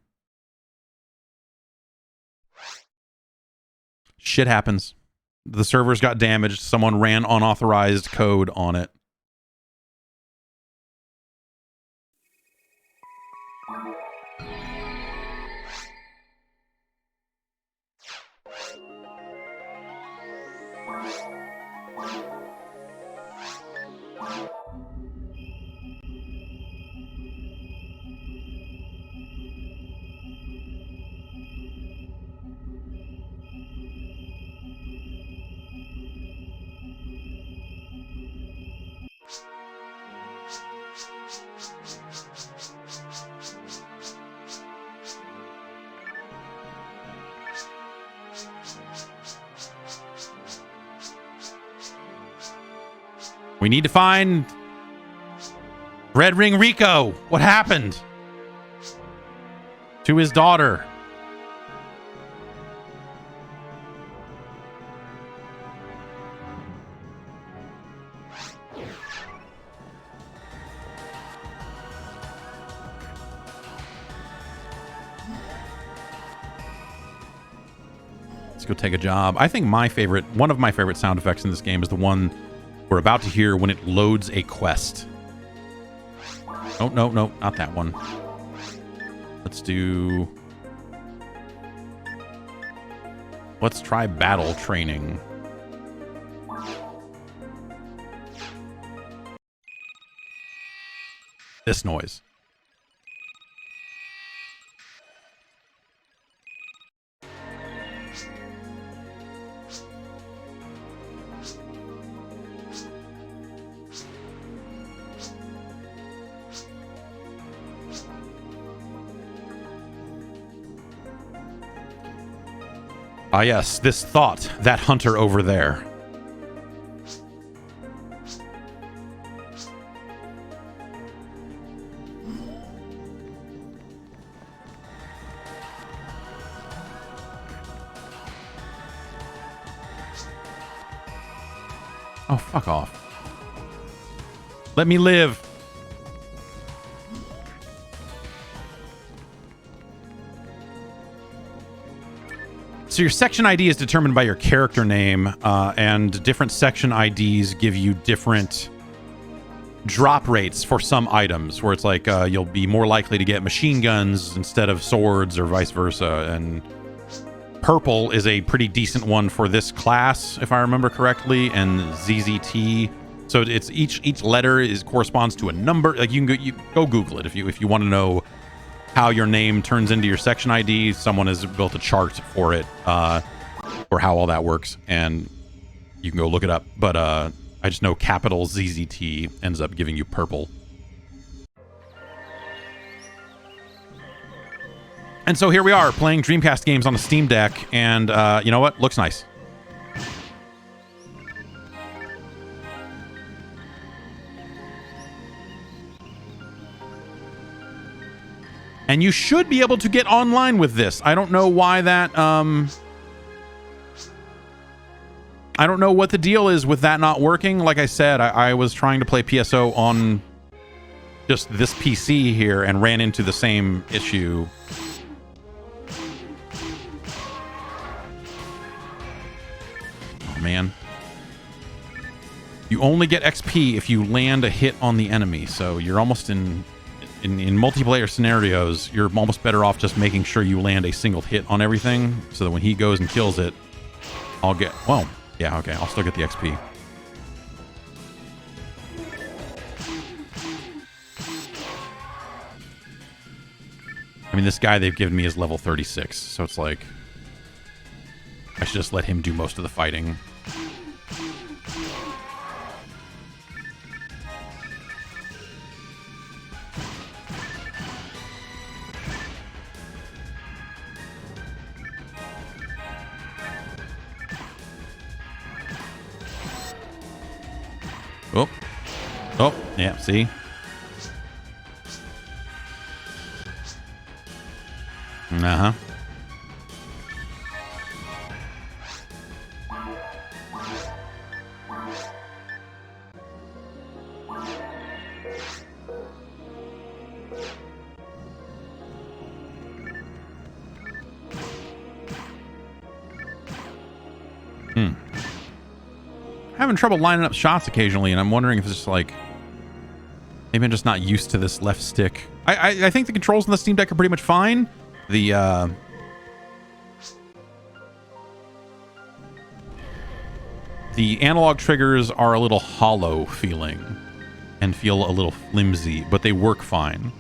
Speaker 1: Shit happens. The servers got damaged. Someone ran unauthorized code on it. We need to find Red Ring Rico. What happened to his daughter? Let's go take a job. I think one of my favorite sound effects in this game is the one we're about to hear when it loads a quest. Oh, no, not that one. Let's try battle training. This noise. Ah, yes, this thought, that hunter over there. Oh, fuck off. Let me live. So your section ID is determined by your character name, and different section IDs give you different drop rates for some items, where it's like you'll be more likely to get machine guns instead of swords or vice versa. And purple is a pretty decent one for this class, if I remember correctly, and ZZT. So it's each letter corresponds to a number. Like you can go Google it if you want to know how your name turns into your section ID. Someone has built a chart for it, for how all that works, and you can go look it up. But I just know capital ZZT ends up giving you purple. And so here we are playing Dreamcast games on the Steam Deck, and you know what? Looks nice. And you should be able to get online with this. I don't know why that, I don't know what the deal is with that not working. Like I said, I was trying to play PSO on just this PC here and ran into the same issue. Oh, man. You only get XP if you land a hit on the enemy, so you're almost in multiplayer scenarios, you're almost better off just making sure you land a single hit on everything, so that when he goes and kills it, I'll get... Well, yeah, okay, I'll still get the XP. I mean, this guy they've given me is level 36, so it's like... I should just let him do most of the fighting. Oh. Oh, yeah, see? Uh-huh. Having trouble lining up shots occasionally, and I'm wondering if it's just like maybe I'm just not used to this left stick. I think the controls on the Steam Deck are pretty much fine. The analog triggers are a little hollow feeling and feel a little flimsy, but they work fine.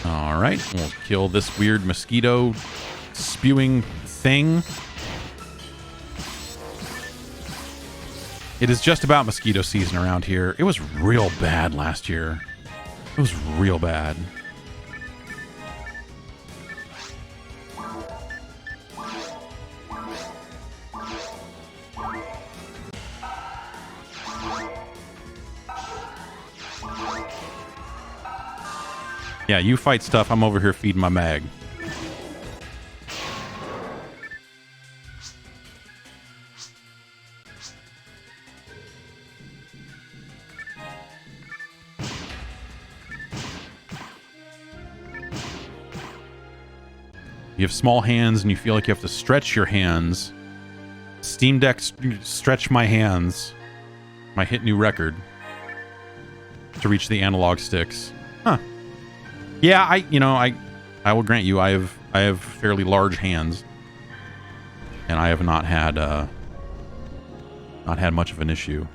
Speaker 1: All right, we'll kill this weird mosquito spewing thing. It is just about mosquito season around here. It was real bad last year. It was real bad. Yeah, you fight stuff. I'm over here feeding my mag. You have small hands and you feel like you have to stretch your hands. Steam Deck stretch my hands. My hit new record. To reach the analog sticks. Huh. Yeah, I will grant you I have fairly large hands. And I have not had much of an issue.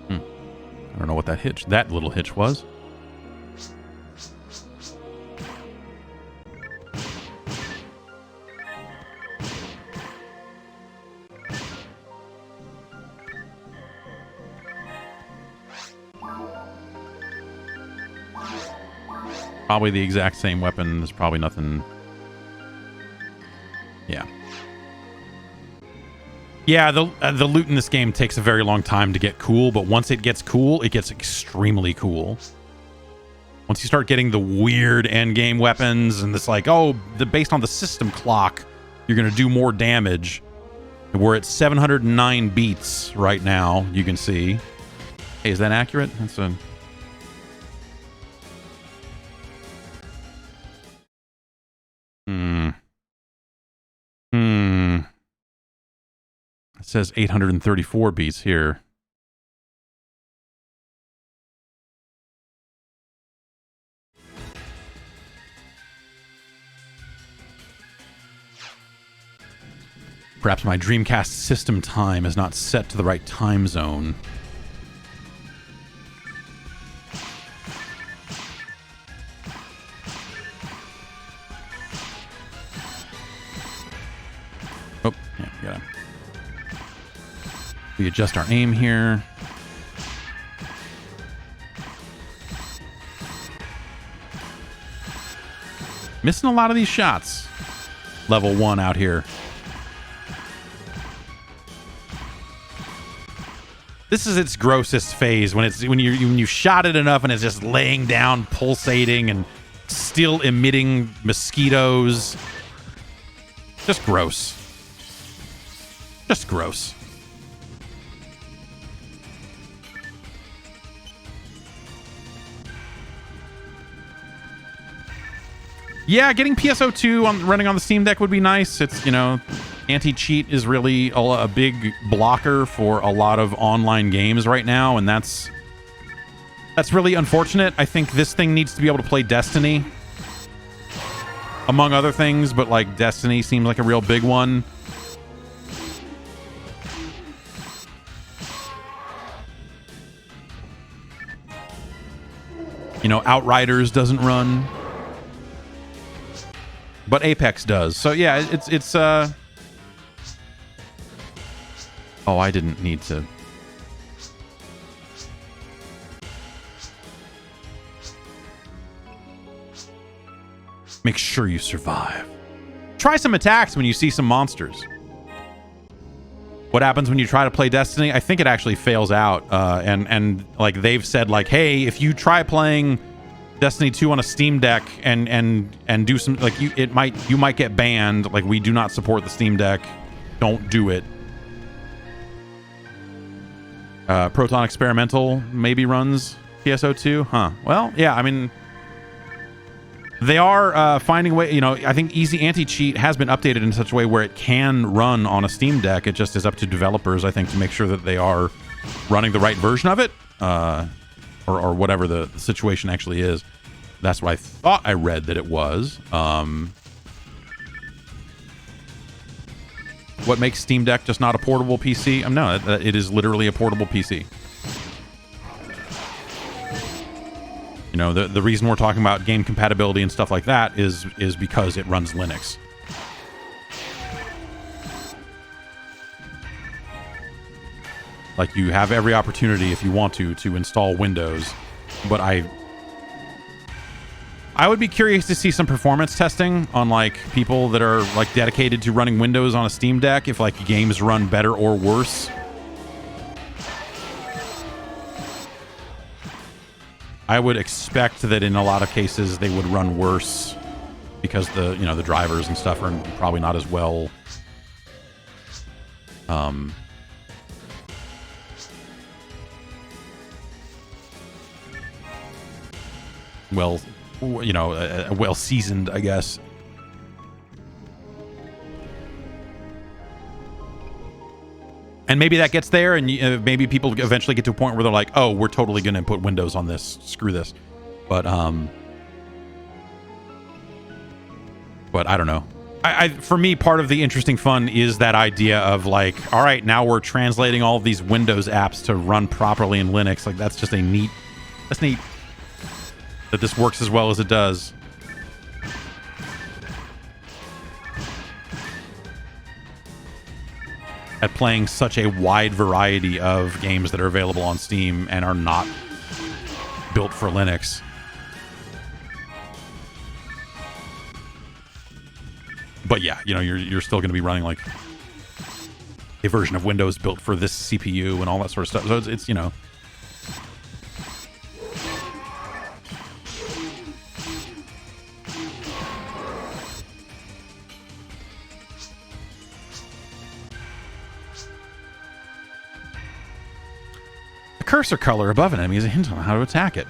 Speaker 1: I don't know what that little hitch was. Probably the exact same weapon. There's probably nothing. Yeah. Yeah, the loot in this game takes a very long time to get cool, but once it gets cool, it gets extremely cool. Once you start getting the weird endgame weapons, and it's like, oh, based on the system clock, you're going to do more damage. We're at 709 beats right now, you can see. Hey, is that accurate? That's a... It says 834 beats here. Perhaps my Dreamcast system time is not set to the right time zone. Oh, yeah, we gotta... We adjust our aim here. Missing a lot of these shots. Level 1 out here. This is its grossest phase when you shot it enough and it's just laying down, pulsating, and still emitting mosquitoes. Just gross. Just gross. Yeah, getting PSO2 running on the Steam Deck would be nice. It's, you know, anti-cheat is really a big blocker for a lot of online games right now, and that's really unfortunate. I think this thing needs to be able to play Destiny, among other things, but like Destiny seems like a real big one. You know, Outriders doesn't run, but Apex does. So yeah, it's oh, I didn't need to. Make sure you survive. Try some attacks when you see some monsters. What happens when you try to play Destiny? I think it actually fails out. And like they've said, like, hey, if you try playing Destiny 2 on a Steam Deck and do some, like, you might get banned. Like, we do not support the Steam Deck. Don't do it. Proton Experimental maybe runs PSO2, huh? Well, yeah, I mean, they are finding a way. You know, I think Easy Anti-Cheat has been updated in such a way where it can run on a Steam Deck. It just is up to developers, I think, to make sure that they are running the right version of it, or whatever the situation actually is. That's what I thought I read that it was. What makes Steam Deck just not a portable PC? No, it is literally a portable PC. You know, the reason we're talking about game compatibility and stuff like that is because it runs Linux. Like, you have every opportunity if you want to install Windows, but I would be curious to see some performance testing on, like, people that are, like, dedicated to running Windows on a Steam Deck, if, like, games run better or worse. I would expect that in a lot of cases they would run worse because the drivers and stuff are probably not as well well seasoned, I guess. And maybe that gets there, and maybe people eventually get to a point where they're like, "Oh, we're totally going to put Windows on this. Screw this." But I don't know. For me, part of the interesting fun is that idea of, like, all right, now we're translating all of these Windows apps to run properly in Linux. Like, that's just neat that this works as well as it does. At playing such a wide variety of games that are available on Steam and are not built for Linux. But yeah, you know, you're still going to be running, like, a version of Windows built for this CPU and all that sort of stuff. So it's you know. Cursor color above an enemy is a hint on how to attack it.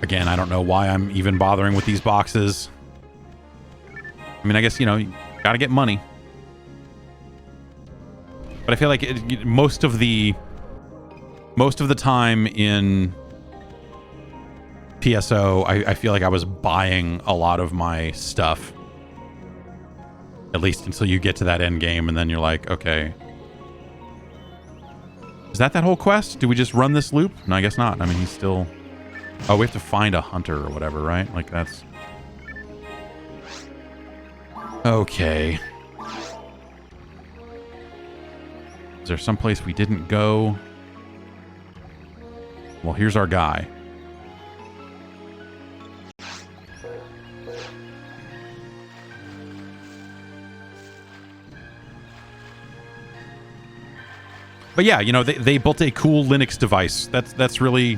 Speaker 1: Again, I don't know why I'm even bothering with these boxes. I mean, I guess, you know, you gotta get money. But I feel like most of the time in PSO, I feel like I was buying a lot of my stuff. At least until you get to that end game, and then you're like, okay. Is that whole quest? Do we just run this loop? No, I guess not. I mean, he's still... Oh, we have to find a hunter or whatever, right? Like, that's... Okay. Is there someplace we didn't go? Well, here's our guy. But yeah, you know, they built a cool Linux device. That's really...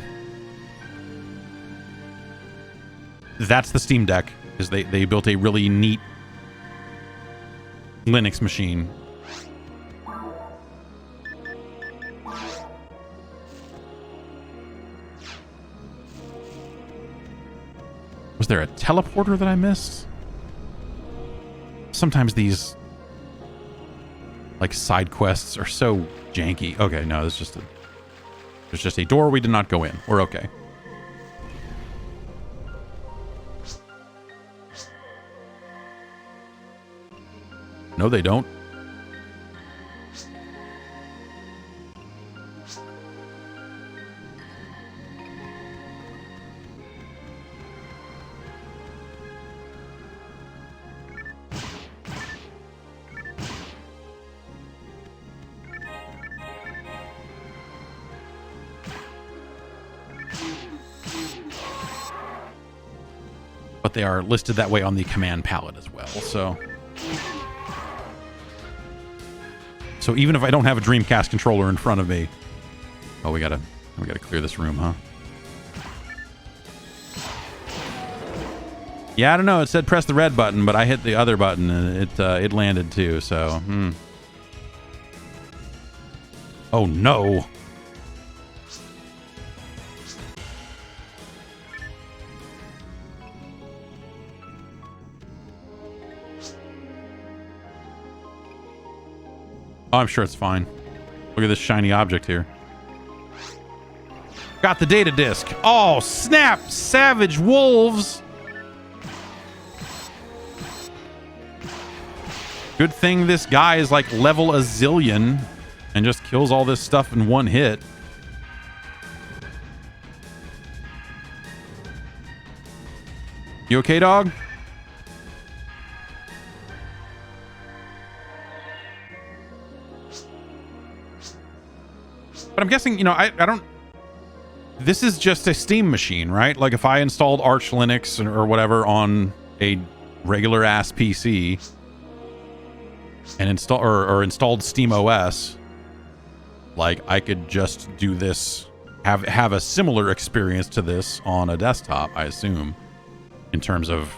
Speaker 1: That's the Steam Deck, is they built a really neat Linux machine. Was there a teleporter that I missed? Sometimes these like side quests are so janky. Okay, no, there's just a door we did not go in. We're okay. No, they don't. But they are listed that way on the command palette as well, so even if I don't have a Dreamcast controller in front of me... Oh, we gotta clear this room, huh? Yeah, I don't know. It said press the red button, but I hit the other button and it landed too, so... Oh, no! Oh, I'm sure it's fine. Look at this shiny object here. Got the data disk. Oh, snap! Savage wolves! Good thing this guy is like level a zillion and just kills all this stuff in one hit. You okay, dog? But I'm guessing, you know, I don't... This is just a Steam machine, right? Like if I installed Arch Linux or whatever on a regular ass PC and installed Steam OS, like I could just do this, have a similar experience to this on a desktop, I assume, in terms of,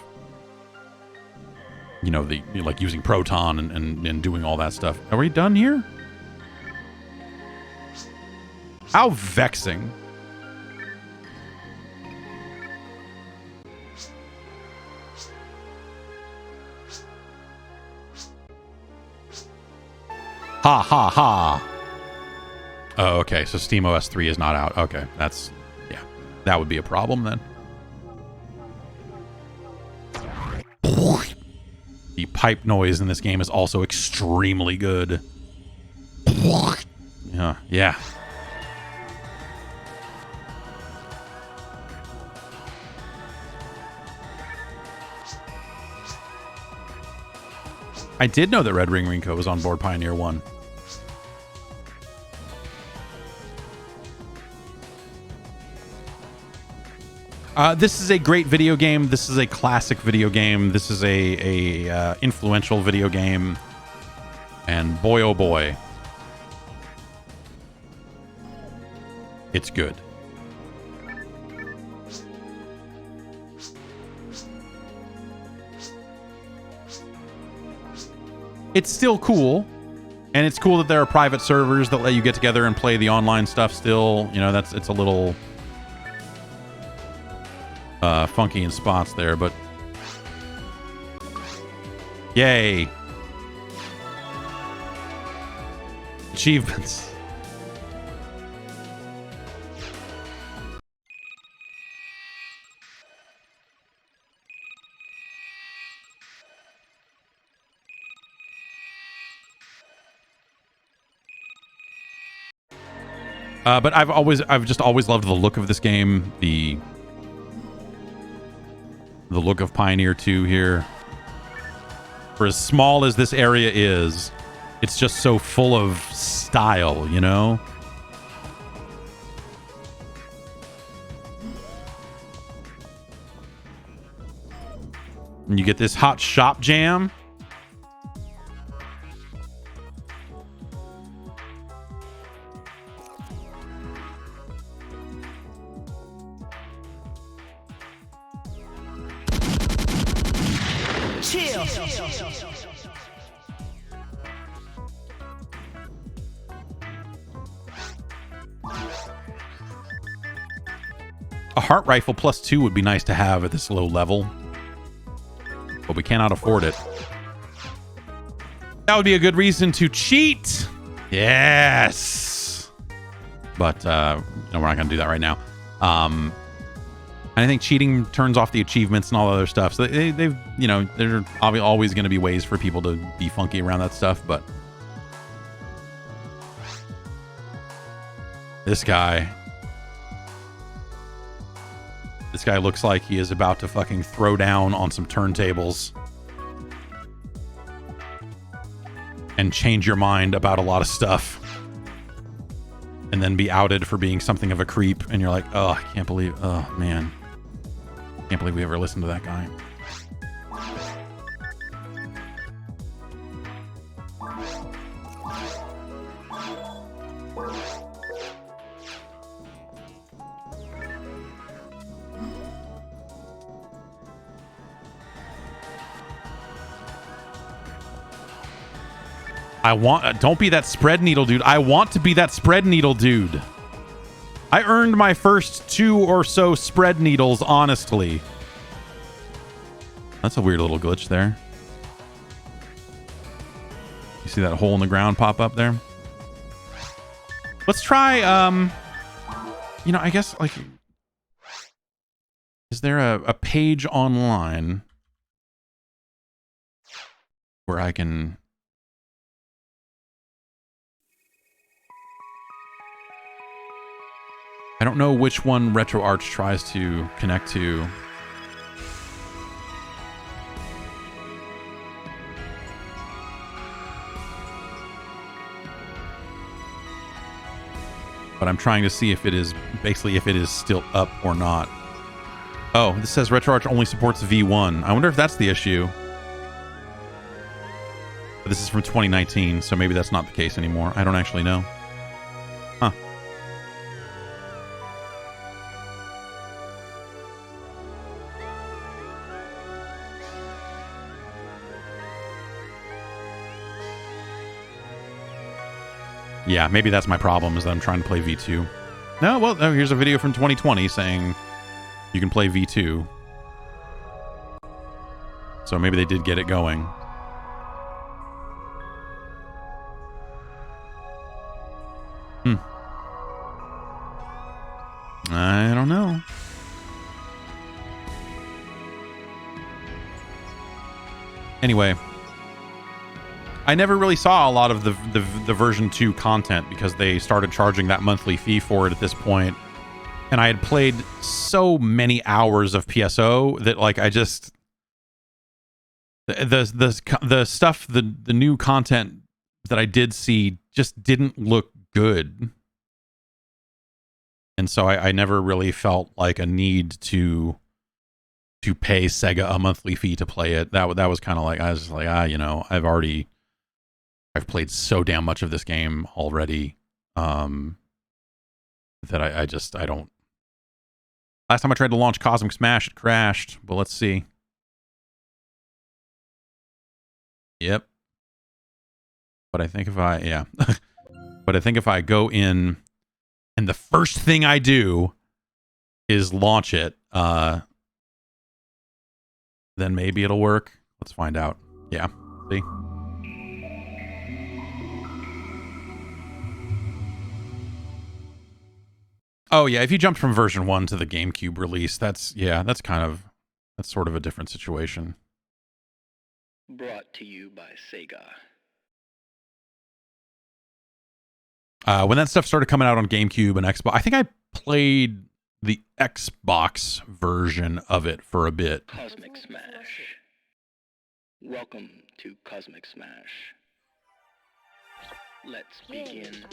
Speaker 1: you know, like using Proton and doing all that stuff. Are we done here? How vexing. Ha ha ha. Oh, okay. So SteamOS 3 is not out. Okay. That's, yeah. That would be a problem then. The pipe noise in this game is also extremely good. Yeah. Yeah. I did know that Red Ring Ringco was on board Pioneer 1. This is a great video game. This is a classic video game. This is a influential video game. And boy, oh boy. It's good. It's still cool, and it's cool that there are private servers that let you get together and play the online stuff still. You know, it's a little funky in spots there, but yay. Achievements. But I've just always loved the look of this game, the look of Pioneer 2 here. For as small as this area is, it's just so full of style, you know? And you get this hot shop jam.
Speaker 12: Chill.
Speaker 1: A heart rifle +2 would be nice to have at this low level, but we cannot afford it. That would be a good reason to cheat. Yes. But no, we're not going to do that right now. I think cheating turns off the achievements and all the other stuff. So they've, you know, there are always going to be ways for people to be funky around that stuff. But this guy looks like he is about to fucking throw down on some turntables and change your mind about a lot of stuff. And then be outed for being something of a creep. And you're like, oh, I can't believe, oh man. Can't believe we ever listened to that guy. Don't be that spread needle dude. I want to be that spread needle dude. I earned my first 2 or so spread needles, honestly. That's a weird little glitch there. You see that hole in the ground pop up there? Let's try, you know, I guess, like, is there a page online where I can... I don't know which one RetroArch tries to connect to. But I'm trying to see if it is, basically if it is still up or not. Oh, this says RetroArch only supports V1. I wonder if that's the issue. But this is from 2019, so maybe that's not the case anymore. I don't actually know. Huh. Yeah, maybe that's my problem, is that I'm trying to play V2. No, well, oh, here's a video from 2020 saying you can play V2. So maybe they did get it going. I don't know. Anyway, I never really saw a lot of the version 2 content because they started charging that monthly fee for it at this point. And I had played so many hours of PSO that, like, I just... The stuff, the new content that I did see just didn't look good. And so I never really felt like a need to pay Sega a monthly fee to play it. That was kind of like, I was just like, you know, I've played so damn much of this game already, that I don't. Last time I tried to launch Cosmic Smash, it crashed, but let's see. Yep. But I think if I go in and the first thing I do is launch it, then maybe it'll work. Let's find out. Yeah, see? Oh yeah, if you jumped from version 1 to the GameCube release, that's sort of a different situation.
Speaker 12: Brought to you by Sega.
Speaker 1: When that stuff started coming out on GameCube and Xbox, I think I played the Xbox version of it for a bit.
Speaker 12: Cosmic Smash. Welcome to Cosmic Smash. Let's begin.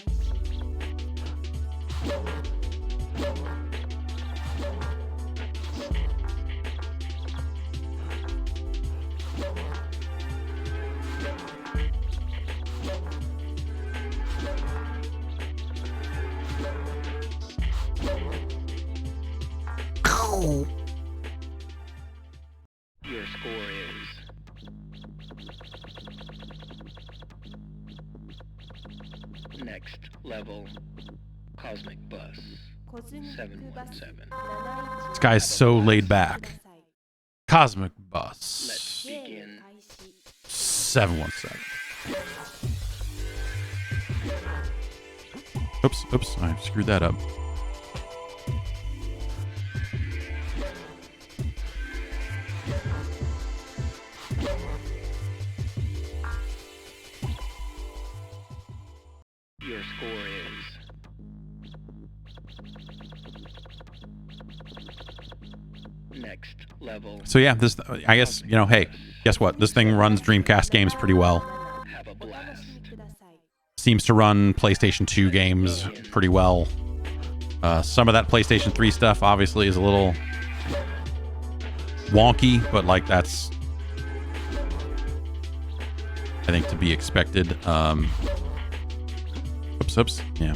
Speaker 12: Your score is next level Cosmic Bus 717.
Speaker 1: This guy's so laid back. Cosmic Bus.
Speaker 12: Let's begin.
Speaker 1: 717. Oops, I screwed that up.
Speaker 12: Your score is next level.
Speaker 1: So yeah, this, I guess, you know, hey, guess what? This thing runs Dreamcast games pretty well.
Speaker 12: Have a blast.
Speaker 1: Seems to run PlayStation 2 games pretty well. Some of that PlayStation 3 stuff obviously is a little wonky, but like that's, I think, to be expected. Oops, yeah.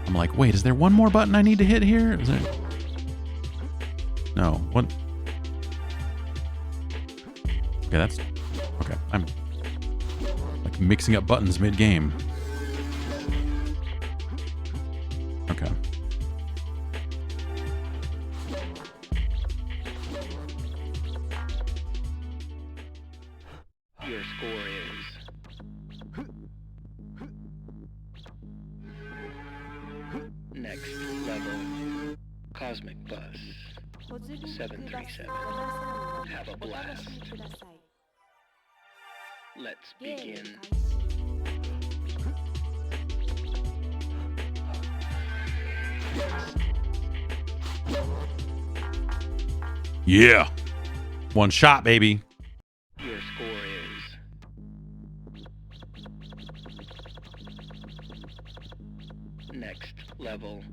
Speaker 1: I'm like, wait, is there one more button I need to hit here? Is there? No, what? Okay, that's okay. I'm like mixing up buttons mid-game. Okay.
Speaker 12: Your score is next level Cosmic Bus 737. Have a blast. Let's begin.
Speaker 1: Yeah. One shot, baby.
Speaker 12: Your score is next level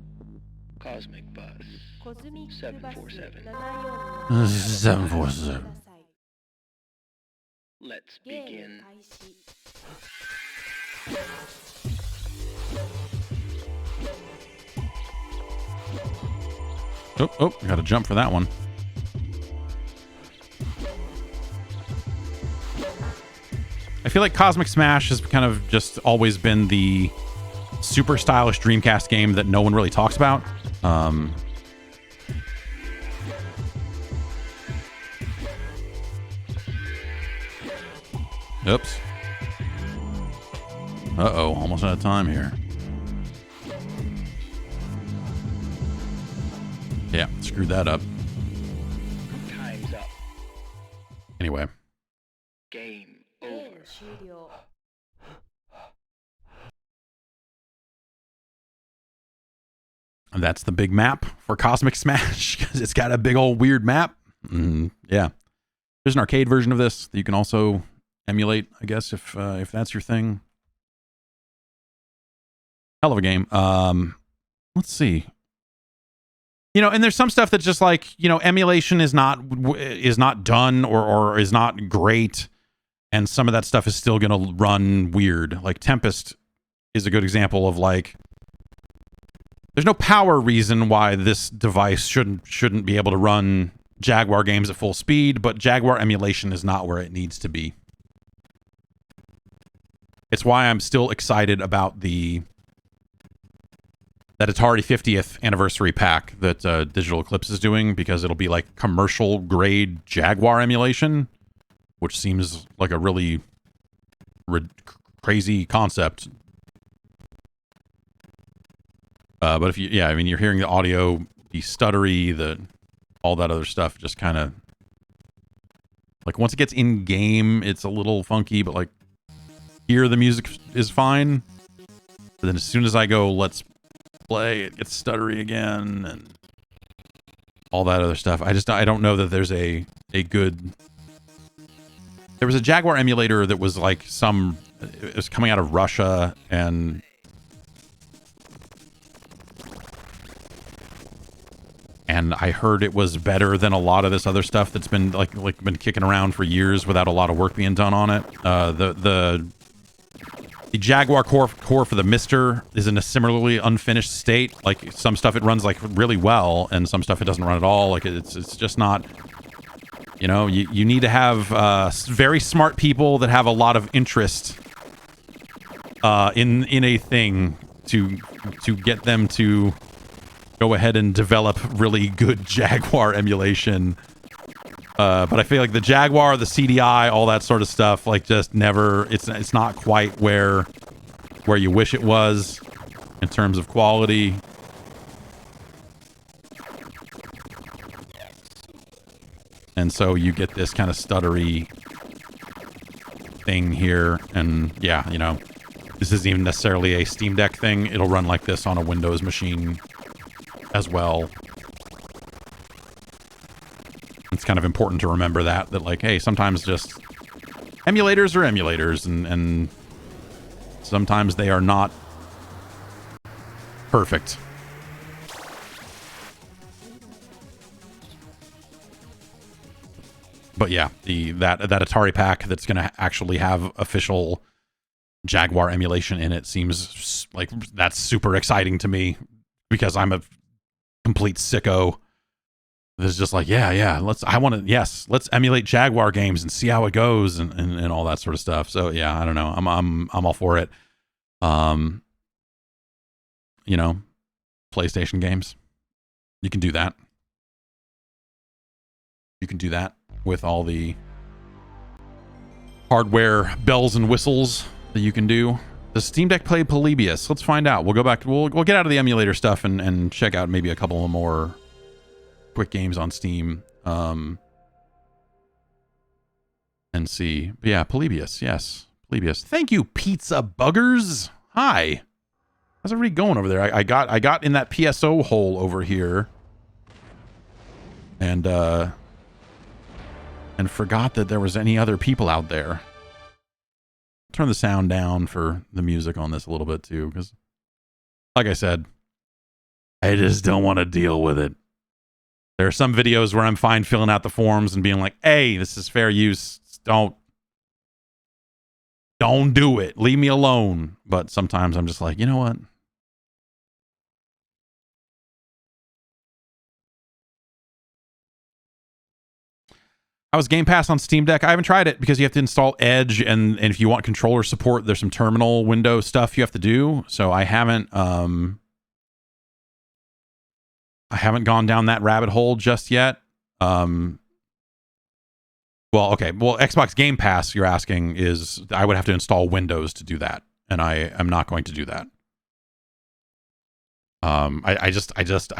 Speaker 12: Cosmic Bus 747.
Speaker 1: 747.
Speaker 12: Let's begin.
Speaker 1: Oh, I gotta jump for that one. I feel like Cosmic Smash has kind of just always been the super stylish Dreamcast game that no one really talks about. Oops. Uh-oh, almost out of time here. Yeah, screwed that up.
Speaker 12: Time's up.
Speaker 1: Anyway.
Speaker 12: Game over.
Speaker 1: And that's the big map for Cosmic Smash, because it's got a big old weird map. Yeah. There's an arcade version of this that you can also emulate, I guess, if that's your thing. Hell of a game. Let's see. You know, and there's some stuff that's just like, you know, emulation is not done or is not great, and some of that stuff is still going to run weird. Like Tempest is a good example of like, there's no power reason why this device shouldn't be able to run Jaguar games at full speed, but Jaguar emulation is not where it needs to be. It's why I'm still excited about the that Atari 50th anniversary pack that Digital Eclipse is doing, because it'll be like commercial grade Jaguar emulation, which seems like a really crazy concept. But if you, yeah, I mean, you're hearing the audio, the stuttery, all that other stuff, just kind of like once it gets in game, it's a little funky, but like here the music is fine. But then as soon as I go, let's play, it gets stuttery again and all that other stuff. I don't know that there's a good. There was a Jaguar emulator that was like it was coming out of Russia, and I heard it was better than a lot of this other stuff that's been been kicking around for years without a lot of work being done on it. The Jaguar core for the Mister is in a similarly unfinished state. Like some stuff it runs like really well, and some stuff it doesn't run at all. Like it's just not. You know, you need to have very smart people that have a lot of interest in a thing to get them to go ahead and develop really good Jaguar emulation. But I feel like the Jaguar, the CDI, all that sort of stuff, like just never, it's not quite where you wish it was in terms of quality. And so you get this kind of stuttery thing here. And yeah, you know, this isn't even necessarily a Steam Deck thing. It'll run like this on a Windows machine as well. It's kind of important to remember that like, hey, sometimes just emulators are emulators, and sometimes they are not perfect. But yeah, that Atari pack that's going to actually have official Jaguar emulation in it seems like that's super exciting to me, because I'm a complete sicko. It's just like, yeah, let's emulate Jaguar games and see how it goes and all that sort of stuff. So yeah, I don't know. I'm all for it. You know, PlayStation games. You can do that. You can do that with all the hardware bells and whistles that you can do. Does Steam Deck play Polybius? Let's find out. We'll go back. We'll get out of the emulator stuff and check out maybe a couple of more quick games on Steam. And see. But yeah, Polybius. Yes, Polybius. Thank you, Pizza Buggers. Hi. How's everybody going over there? I got in that PSO hole over here, and forgot that there was any other people out there. Turn the sound down for the music on this a little bit too, because like I said, I just don't want to deal with it. There are some videos where I'm fine filling out the forms and being like, hey, this is fair use. Don't do it. Leave me alone. But sometimes I'm just like, you know what? How's Game Pass on Steam Deck? I haven't tried it because you have to install Edge, and if you want controller support, there's some terminal window stuff you have to do. So I haven't gone down that rabbit hole just yet. Well, okay. Well, Xbox Game Pass, you're asking, is I would have to install Windows to do that, and I am not going to do that. I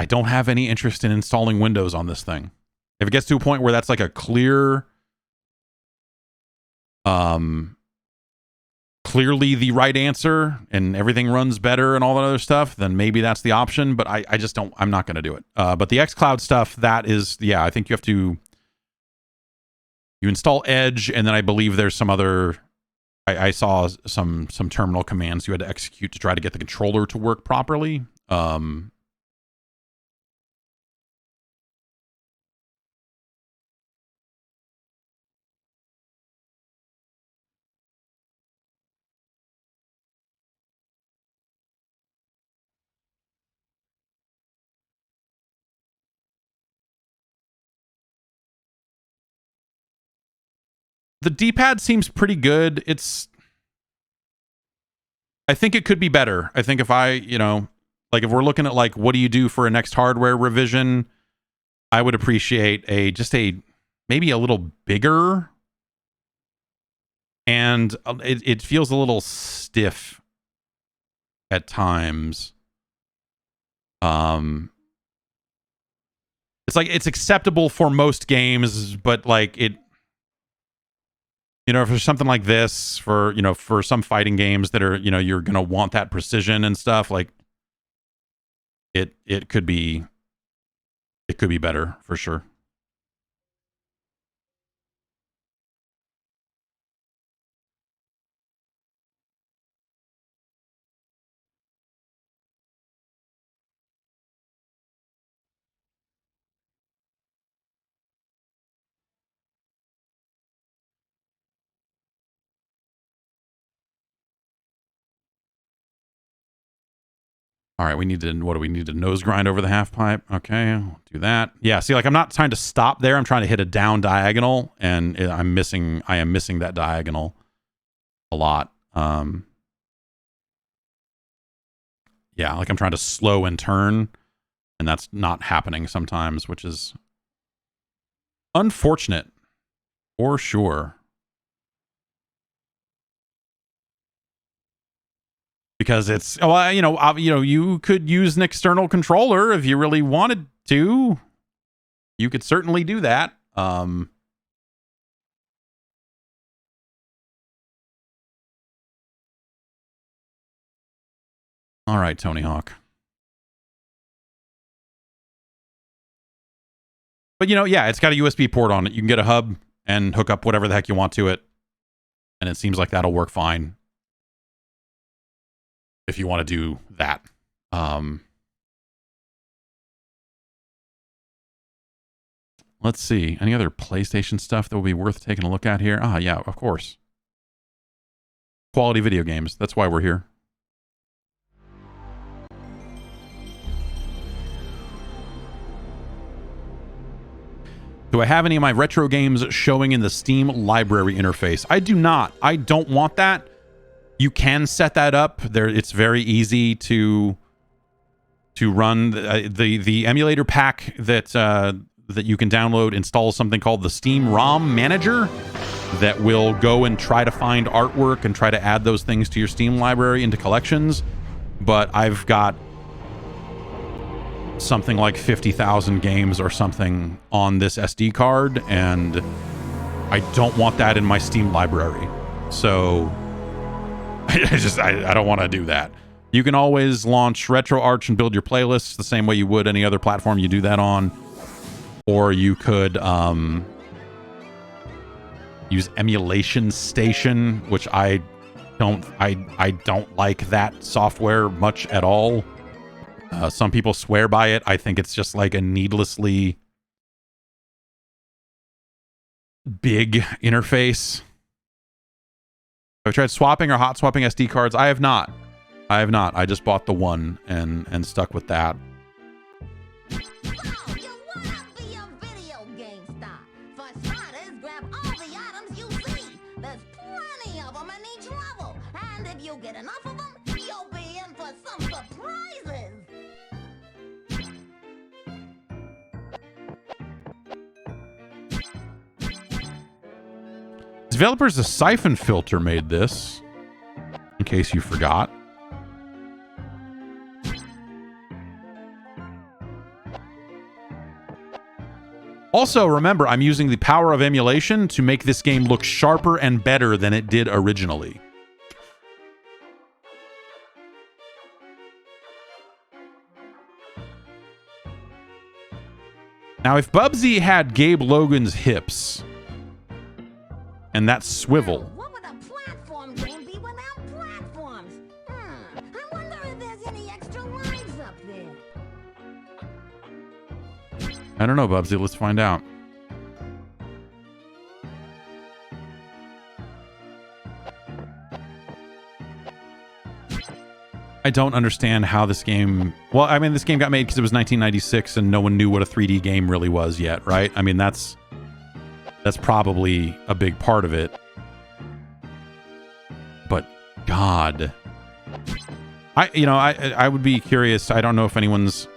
Speaker 1: don't have any interest in installing Windows on this thing. If it gets to a point where that's like a clearly the right answer and everything runs better and all that other stuff, then maybe that's the option. But I'm not going to do it. But the xCloud stuff, that is, yeah, I think you install Edge, and then I believe there's some other, I saw some terminal commands you had to execute to try to get the controller to work properly. The D-pad seems pretty good. I think it could be better. I think if I Like if we're looking at like what do you do for a next hardware revision, I would appreciate maybe a little bigger, and it feels a little stiff at times. It's like it's acceptable for most games, but like it, you know, for something like this, for, you know, for some fighting games that are, you know, you're gonna want that precision and stuff, like it could be better for sure. All right, we need to, what do we need to nose grind over the half pipe? Okay, we'll do that. Yeah, see, like I'm not trying to stop there. I'm trying to hit a down diagonal, and I am missing that diagonal a lot. Yeah, like I'm trying to slow and turn, and that's not happening sometimes, which is unfortunate for sure. Because it's, well, you know, you could use an external controller if you really wanted to. You could certainly do that. All right, Tony Hawk. But, you know, yeah, it's got a USB port on it. You can get a hub and hook up whatever the heck you want to it. And it seems like that'll work fine if you want to do that. Let's see. Any other PlayStation stuff that will be worth taking a look at here? Ah, yeah, of course. Quality video games. That's why we're here. Do I have any of my retro games showing in the Steam library interface? I do not. I don't want that. You can set that up. There, it's very easy to run. The emulator pack that you can download installs something called the Steam Rom Manager that will go and try to find artwork and try to add those things to your Steam library into collections. But I've got something like 50,000 games or something on this SD card, and I don't want that in my Steam library. So I don't want to do that. You can always launch RetroArch and build your playlists the same way you would any other platform you do that on. Or you could use Emulation Station, which I don't like that software much at all. Some people swear by it. I think it's just like a needlessly big interface. Have I tried swapping or hot swapping SD cards? I have not. I just bought the one and stuck with that. Developers of Siphon Filter made this, in case you forgot. Also, remember, I'm using the power of emulation to make this game look sharper and better than it did originally. Now, if Bubsy had Gabe Logan's hips and that swivel,
Speaker 13: what would a platform game be without platforms? I wonder if there's any extra lives up there.
Speaker 1: I don't know, Bubsy. Let's find out. I don't understand how this game... Well, I mean, this game got made because it was 1996 and no one knew what a 3D game really was yet, right? I mean, that's probably a big part of it. But, God. I would be curious. I don't know if anyone's,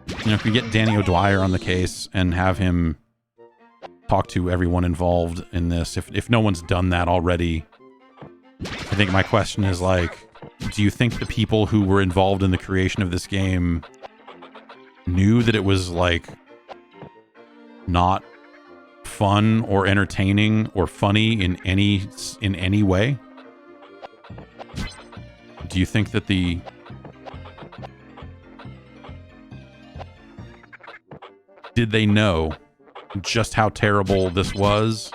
Speaker 1: if we get Danny O'Dwyer on the case and have him talk to everyone involved in this, if no one's done that already. I think my question is like, do you think the people who were involved in the creation of this game knew that it was like not fun or entertaining or funny in any way? Do you think that did they know just how terrible this was?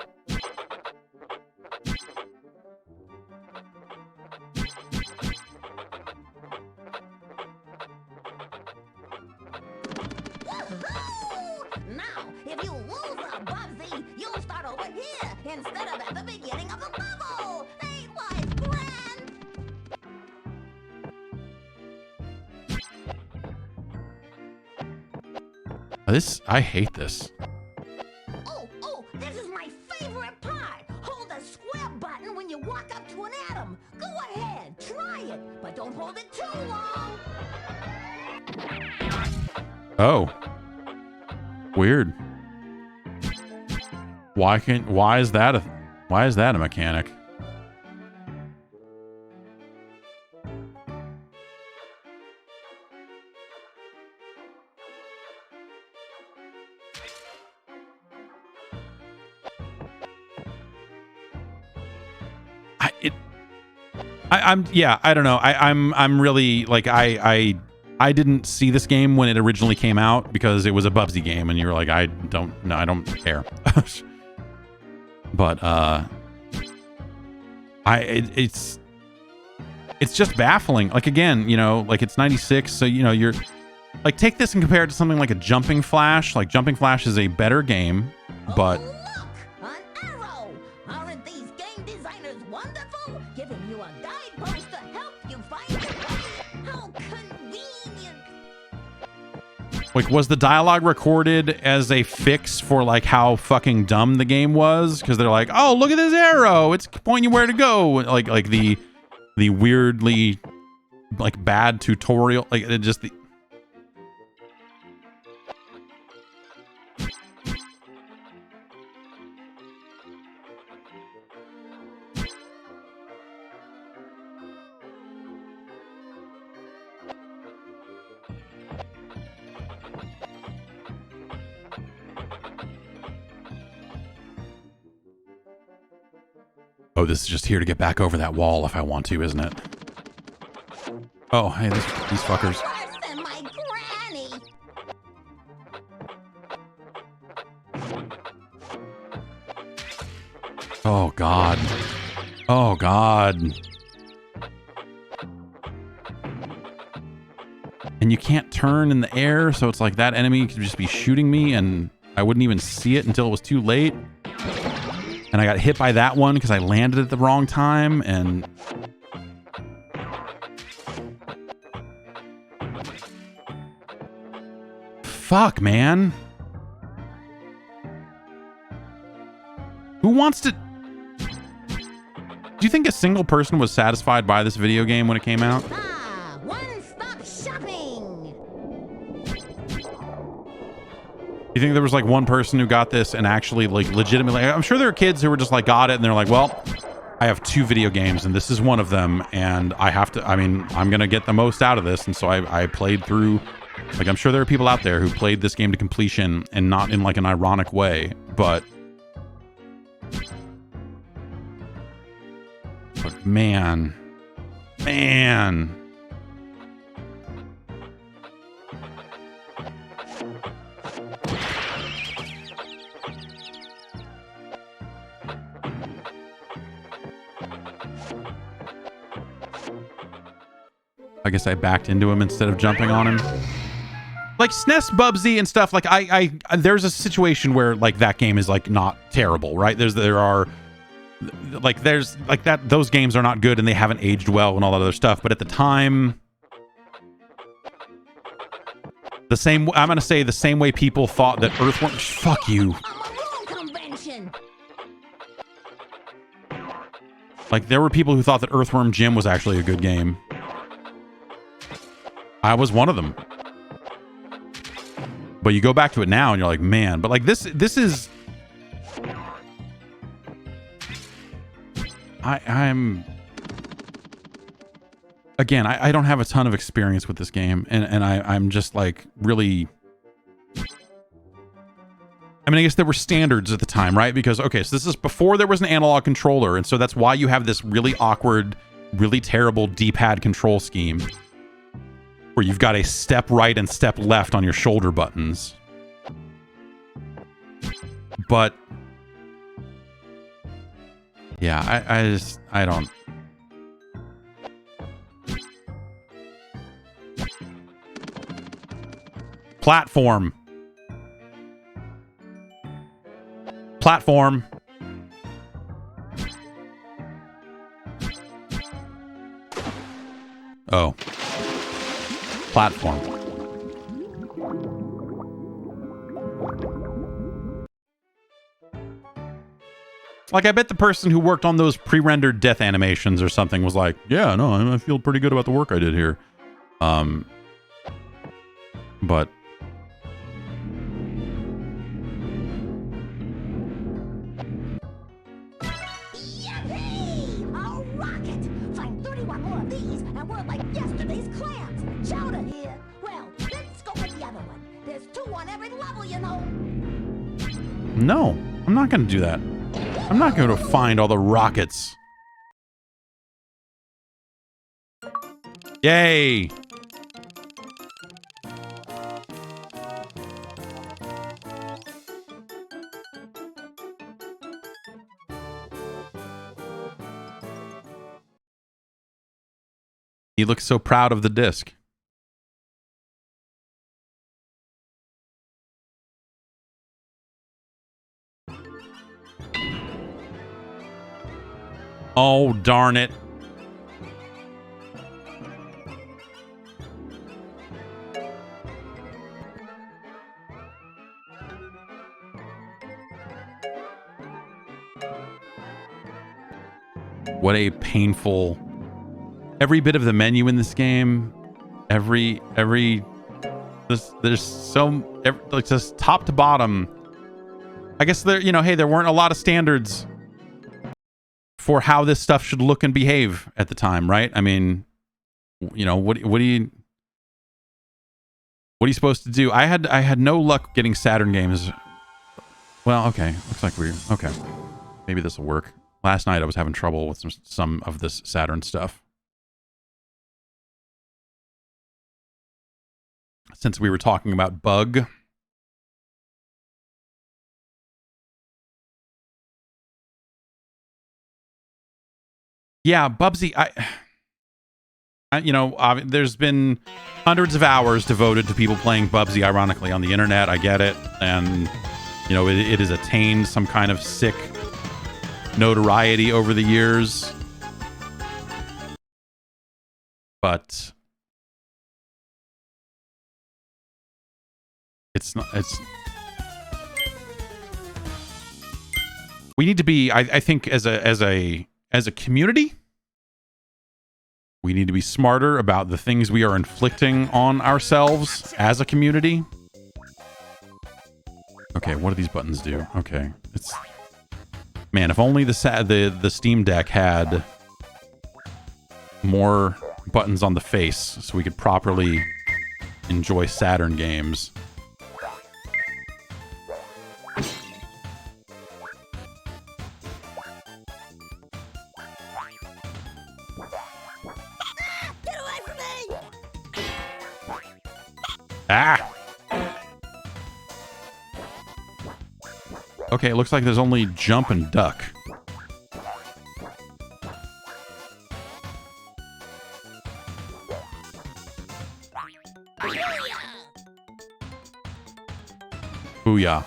Speaker 13: Now, if you lose a Bubsy, you'll start over here instead of at the beginning of the level. Ain't life grand?
Speaker 1: I hate this.
Speaker 13: Oh, this is my favorite part. Hold the square button when you walk up to an atom. Go ahead, try it, but don't hold it too long.
Speaker 1: Oh. Weird. Why is that a mechanic? I don't know. I'm really like I didn't see this game when it originally came out because it was a Bubsy game, and you were like, I don't care. But it's just baffling. Like, again, like it's 96, so you're like, take this and compare it to something like a Jumping Flash. Like, Jumping Flash is a better game, but like, was the dialogue recorded as a fix for like how fucking dumb the game was? Because they're like, oh, look at this arrow, it's pointing you where to go. Like the weirdly like bad tutorial, like it just the. Oh, this is just here to get back over that wall if I want to, isn't it? Oh, hey, these fuckers. Oh, God. Oh, God. And you can't turn in the air, so it's like that enemy could just be shooting me, and I wouldn't even see it until it was too late. And I got hit by that one because I landed at the wrong time, and fuck, man. Who wants to... Do you think a single person was satisfied by this video game when it came out?
Speaker 13: One-stop shopping.
Speaker 1: You think there was like one person who got this and actually like legitimately... I'm sure there are kids who were just like got it and they're like, well, I have 2 video games and this is one of them, and I have to... I mean, I'm going to get the most out of this, and so I played through... Like, I'm sure there are people out there who played this game to completion, and not in like an ironic way, but man. I guess I backed into him instead of jumping on him. Like SNES Bubsy and stuff, like I there's a situation where like that game is like not terrible, right? There's like that, those games are not good and they haven't aged well and all that other stuff. But at the time, I'm gonna say the same way people thought that Earthworm... Fuck you. Like, there were people who thought that Earthworm Jim was actually a good game. I was one of them. But you go back to it now and you're like, man, but like this is I'm again, I don't have a ton of experience with this game, and I'm just like really, I mean, I guess there were standards at the time, right? Because, okay, so this is before there was an analog controller, and so that's why you have this really awkward, really terrible D-pad control scheme where you've got a step right and step left on your shoulder buttons. But yeah, I don't. Platform. Oh. Platform. Like, I bet the person who worked on those pre-rendered death animations or something was like, yeah, no, I feel pretty good about the work I did here. But
Speaker 13: Yippee! A rocket! Find 31 more of these, and we're like yesterday's clams. Chowder here. Well, let's go with the other one. There's 2 on every level, you know.
Speaker 1: no, I'm not going to do that. I'm not going to find all the rockets. Yay! He looks so proud of the disc. Oh, darn it. What a painful... Every bit of the menu in this game, there's so, like, just top to bottom. I guess there, hey, there weren't a lot of standards for how this stuff should look and behave at the time, right? I mean, what are you supposed to do? I had no luck getting Saturn games. Well, okay, looks like okay. Maybe this will work. Last night I was having trouble with some of this Saturn stuff. Since we were talking about bug. Yeah, Bubsy, there's been hundreds of hours devoted to people playing Bubsy, ironically, on the internet. I get it. And, it has attained some kind of sick notoriety over the years. But it's we need to be, I think, as a community, we need to be smarter about the things we are inflicting on ourselves as a community. Okay, what do these buttons do? Okay, man, if only the Steam Deck had more buttons on the face so we could properly enjoy Saturn games. Ah! Okay, it looks like there's only jump and duck. Booyah.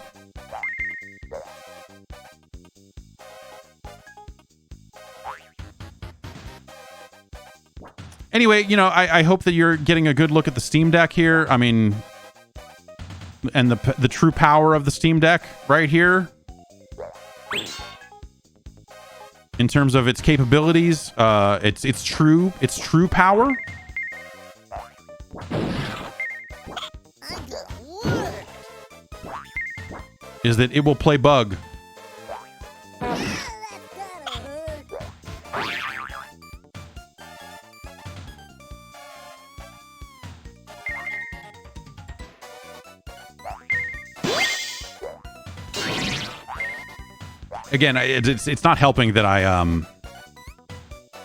Speaker 1: Anyway, I hope that you're getting a good look at the Steam Deck here. I mean, and the true power of the Steam Deck right here. In terms of its capabilities, its true power. is that it will play Bug. Again, it's not helping that I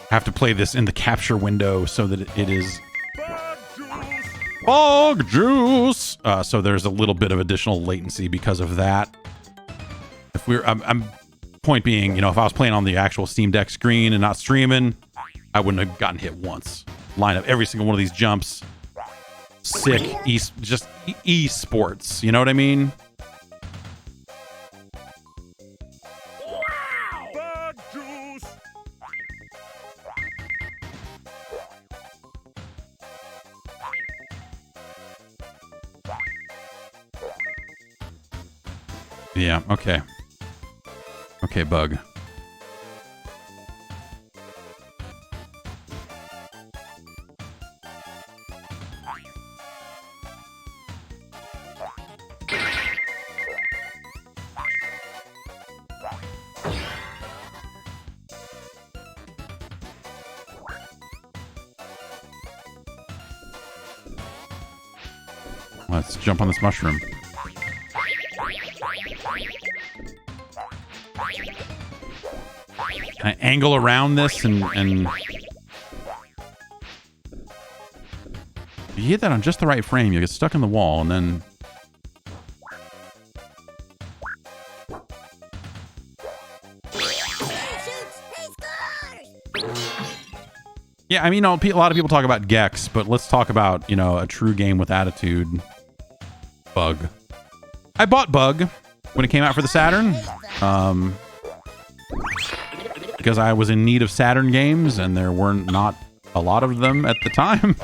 Speaker 1: have to play this in the capture window so that it is Bug Juice. So there's a little bit of additional latency because of that. If I'm point being, you know, if I was playing on the actual Steam Deck screen and not streaming, I wouldn't have gotten hit once. Line up every single one of these jumps. Sick, just esports. You know what I mean? Yeah, okay. Okay, Bug. Let's jump on this mushroom. Can I angle around this and if you hit that on just the right frame, you get stuck in the wall and then yeah, I mean, a lot of people talk about Gex, but let's talk about, you know, a true game with attitude. Bug. I bought Bug when it came out for the Saturn. Because I was in need of Saturn games, and there were not a lot of them at the time.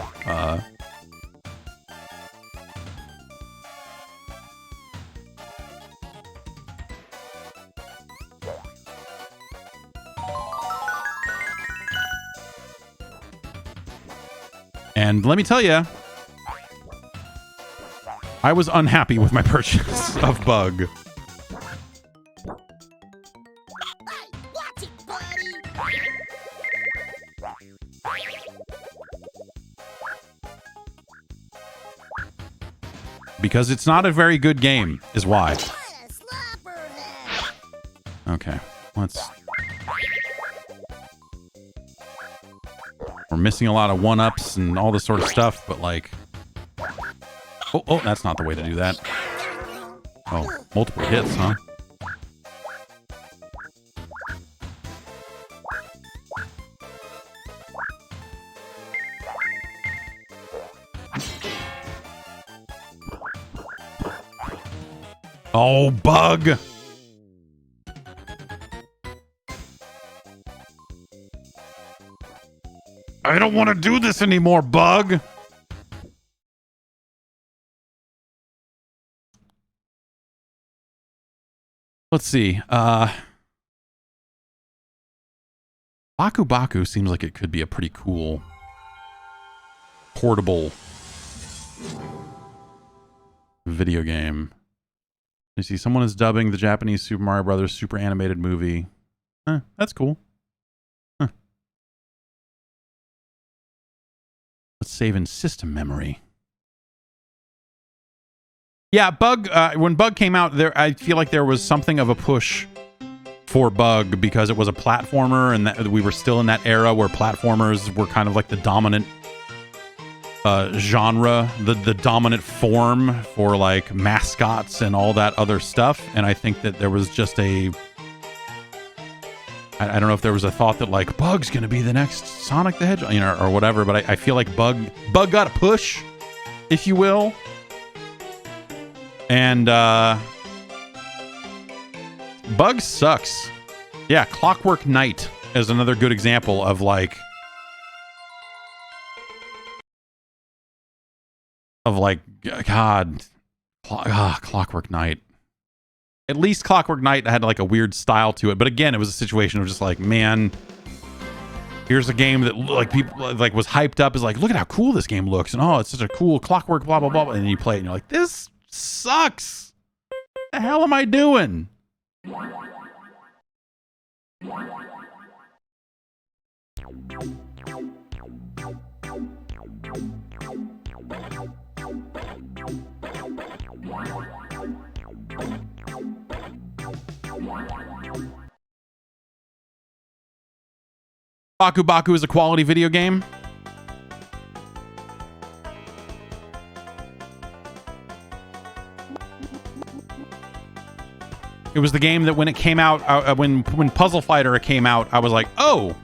Speaker 1: And let me tell you, I was unhappy with my purchase of Bug. Because it's not a very good game, is why. Okay, let's... We're missing a lot of one-ups and all this sort of stuff, but like... Oh, that's not the way to do that. Oh, multiple hits, huh? Oh, Bug! I don't want to do this anymore, Bug! Let's see. Baku Baku seems like it could be a pretty cool portable video game. You see, someone is dubbing the Japanese Super Mario Brothers super animated movie. That's cool. Huh. Let's save in system memory. Yeah, Bug, when Bug came out, I feel like there was something of a push for Bug because it was a platformer, and that we were still in that era where platformers were kind of like the dominant genre, the dominant form for like mascots and all that other stuff. And I think that there was just I don't know if there was a thought that like Bug's gonna be the next Sonic the Hedgehog, you know, or whatever, but I feel like Bug got a push, if you will. And Bug sucks. Yeah, Clockwork Knight is another good example of like God, Clockwork Knight. At least Clockwork Knight had like a weird style to it, but again, it was a situation of just like, man, here's a game that like people like was hyped up as like, look at how cool this game looks, and oh, it's such a cool clockwork, blah blah blah, and then you play it and you're like, this sucks. What the hell am I doing? Baku Baku is a quality video game. It was the game that when it came out, when Puzzle Fighter came out, I was like, oh.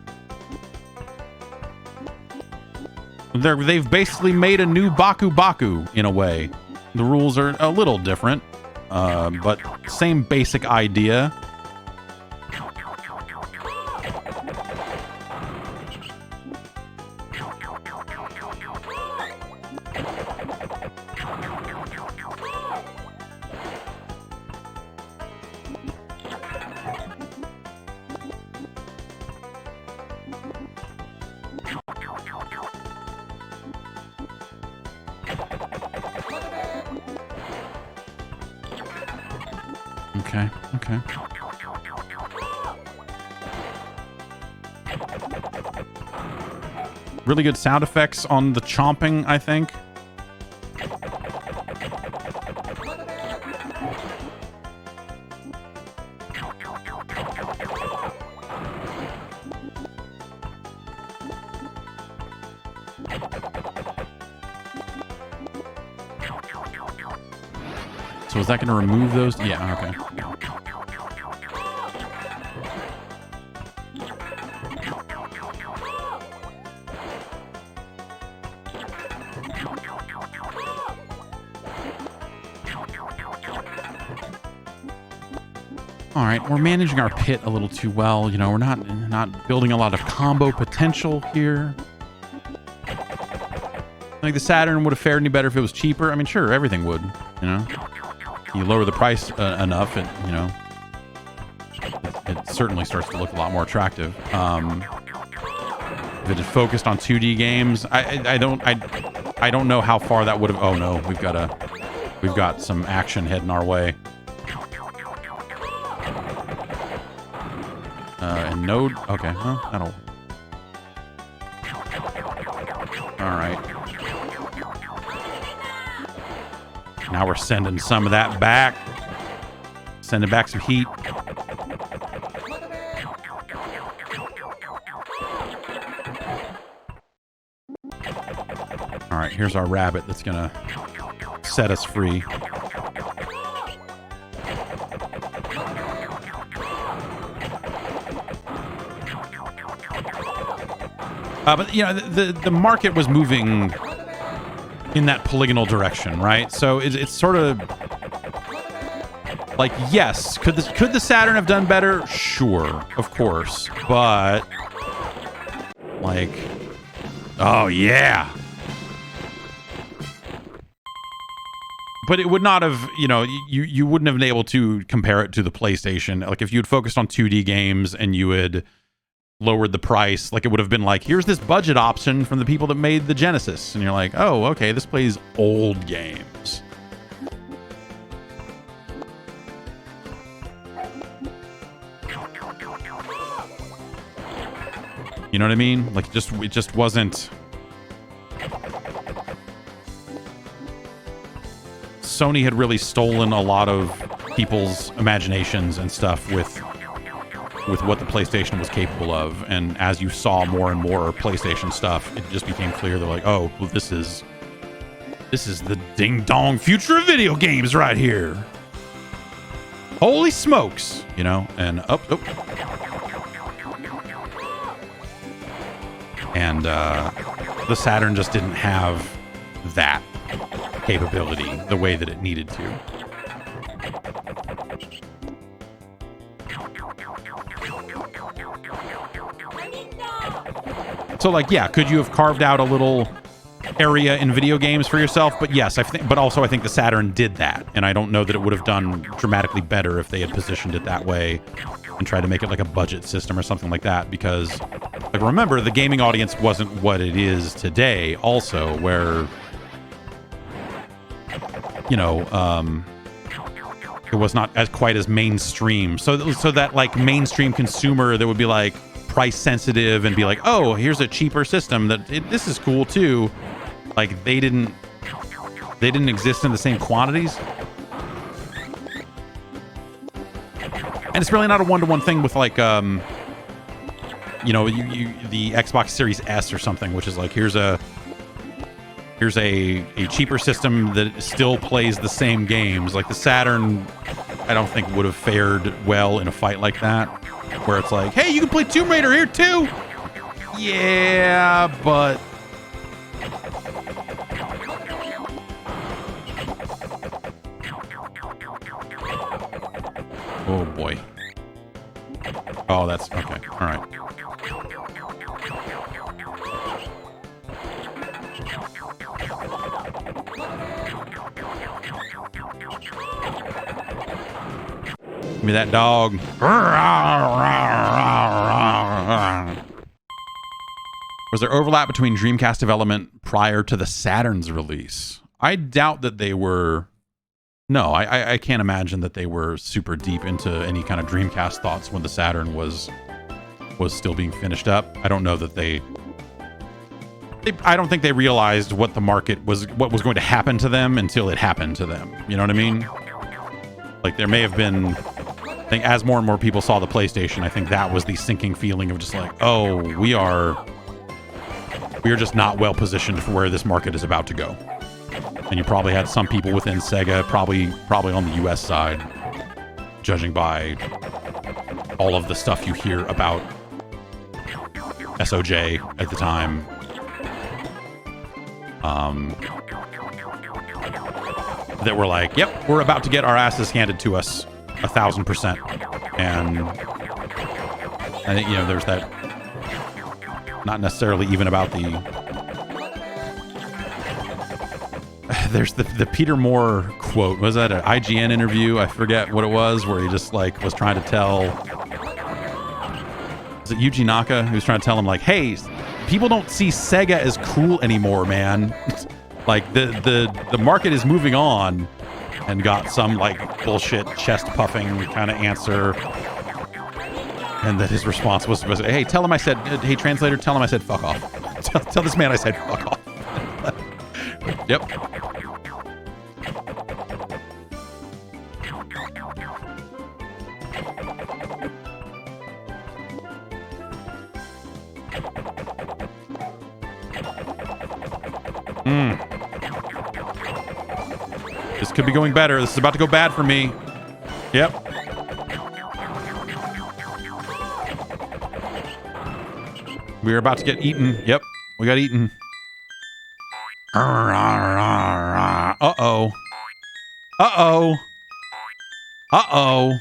Speaker 1: They've basically made a new Baku Baku in a way. The rules are a little different, but same basic idea. Okay. Really good sound effects on the chomping, I think. So is that going to remove those? Yeah, okay. All right, we're managing our pit a little too well. You know, we're not building a lot of combo potential here. Like the Saturn would have fared any better if it was cheaper. I mean, sure, everything would. You know, you lower the price enough, and you know, it certainly starts to look a lot more attractive. If it had focused on 2D games, I don't know how far that would have. Oh no, we've got some action heading our way. And node. Okay, well, that'll. All right. Now we're sending some of that back. Sending back some heat. All right, here's our rabbit that's gonna set us free. But you know, the market was moving in that polygonal direction, right? So it's sort of like, yes, could the Saturn have done better? Sure, of course, but like, oh yeah. But it would not have, you know, you wouldn't have been able to compare it to the PlayStation. Like if you'd focused on 2D games and you had lowered the price, like it would have been like, here's this budget option from the people that made the Genesis, and you're like, oh, okay, this plays old games. You know what I mean? Like it just wasn't. Sony had really stolen a lot of people's imaginations and stuff with what the PlayStation was capable of, and as you saw more and more PlayStation stuff, it just became clear they're like, oh, well, this is the ding-dong future of video games right here. Holy smokes, you know, and up. And the Saturn just didn't have that capability the way that it needed to. So, like, yeah, could you have carved out a little area in video games for yourself? But yes, but also I think the Saturn did that, and I don't know that it would have done dramatically better if they had positioned it that way and tried to make it like a budget system or something like that, because like remember, the gaming audience wasn't what it is today also, where you know, it was not as quite as mainstream. So that like mainstream consumer that would be like price sensitive and be like, oh, here's a cheaper system this is cool too. Like they didn't exist in the same quantities. And it's really not a one-to-one thing with like, you know, the Xbox Series S or something, which is like, here's a cheaper system that still plays the same games. Like the Saturn, I don't think would have fared well in a fight like that, where it's like, hey, you can play Tomb Raider here too. Yeah, but oh boy. Oh, that's okay. All right. Give me that dog. Was there overlap between Dreamcast development prior to the Saturn's release? I doubt that they were. No, I can't imagine that they were super deep into any kind of Dreamcast thoughts when the Saturn was still being finished up. I don't know that I don't think they realized what the market was, what was going to happen to them until it happened to them. You know what I mean? Like there may have been, I think as more and more people saw the PlayStation, I think that was the sinking feeling of just like, oh, we are just not well positioned for where this market is about to go. And you probably had some people within Sega, probably on the US side, judging by all of the stuff you hear about SOJ at the time. That were like, yep, we're about to get our asses handed to us 1,000%. And I think, you know, there's that, not necessarily even about there's the Peter Moore quote. Was that an IGN interview? I forget what it was, where he just like was trying to tell, was it Yuji Naka who was trying to tell him like, hey, people don't see Sega as cool anymore, man. Like the market is moving on, and got some like bullshit chest puffing kind of answer, and that his response was, hey, tell him I said, hey translator, tell him I said fuck off. Tell this man I said fuck off. Yep. This could be going better. This is about to go bad for me. Yep. We're about to get eaten. Yep. We got eaten. Uh-oh. Uh-oh. Uh-oh.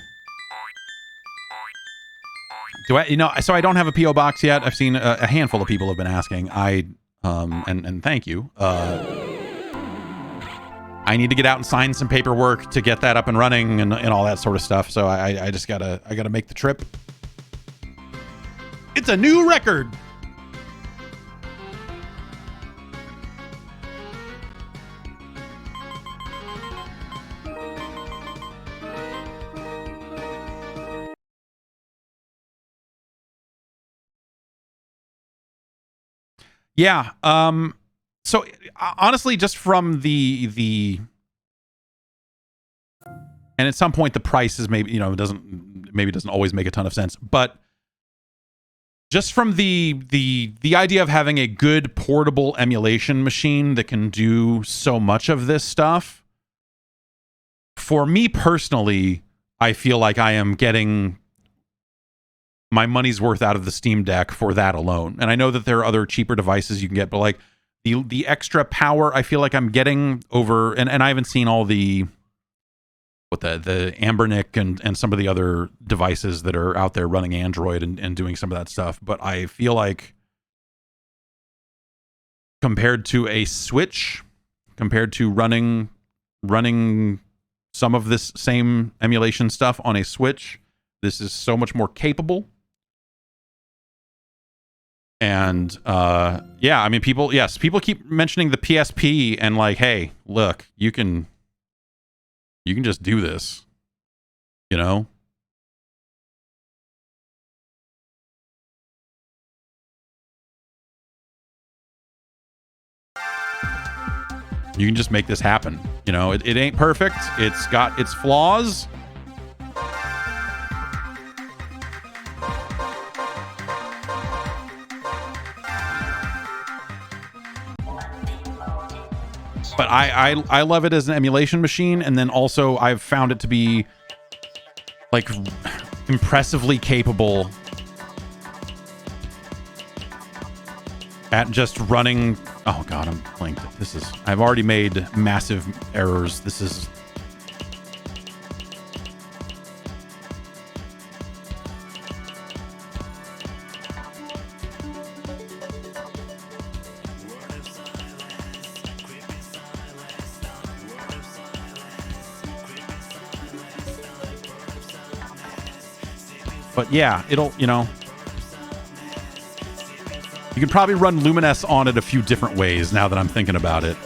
Speaker 1: Do I, you know, so I don't have a P.O. box yet. I've seen a handful of people have been asking. And thank you. I need to get out and sign some paperwork to get that up and running and all that sort of stuff. So I just gotta make the trip. It's a new record. Yeah. So honestly, just from the and at some point the price is maybe, you know, doesn't always make a ton of sense, but just from the idea of having a good portable emulation machine that can do so much of this stuff, for me personally, I feel like I am getting my money's worth out of the Steam Deck for that alone. And I know that there are other cheaper devices you can get, but like the extra power I feel like I'm getting over, and I haven't seen all the Ambernic and some of the other devices that are out there running Android and doing some of that stuff, but I feel like compared to a Switch, compared to running some of this same emulation stuff on a Switch, This is so much more capable. And yeah, I mean, people keep mentioning the PSP and like, hey, look, you can just do this, you know? You can just make this happen. You know, it ain't perfect. It's got its flaws. But I love it as an emulation machine, and then also I've found it to be like impressively capable at just running. Oh god, I'm blinked. I've already made massive errors. This is but yeah, it'll, you know, you can probably run Lumines on it a few different ways now that I'm thinking about it.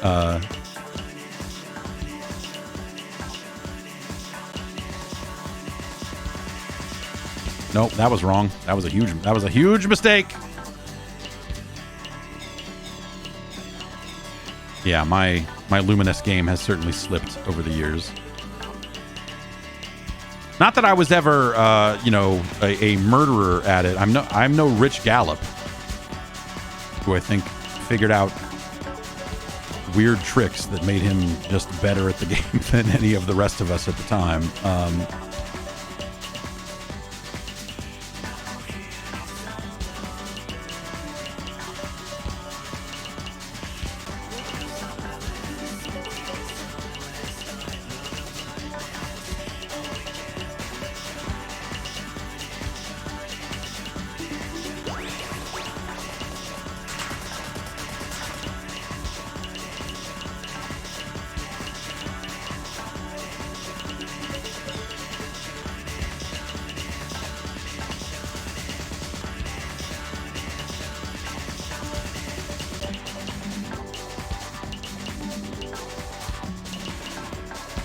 Speaker 1: Nope, that was wrong. That was a huge mistake. Yeah, my Lumines game has certainly slipped over the years. Not that I was ever, you know, a murderer at it. I'm no Rich Gallup, who I think figured out weird tricks that made him just better at the game than any of the rest of us at the time.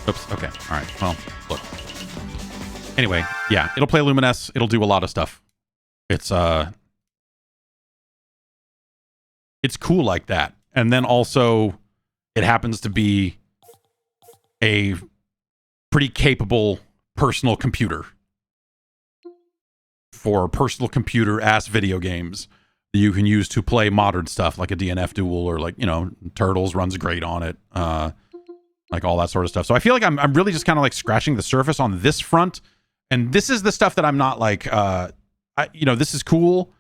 Speaker 1: Oops. Okay. All right. Well, look. Anyway, yeah, it'll play Lumines. It'll do a lot of stuff. It's cool like that. And then also, it happens to be a pretty capable personal computer for personal computer-ass video games that you can use to play modern stuff like a DNF Duel or like, you know, Turtles runs great on it. Like all that sort of stuff. So I feel like I'm really just kind of like scratching the surface on this front. And this is the stuff that I'm not like, you know, this is cool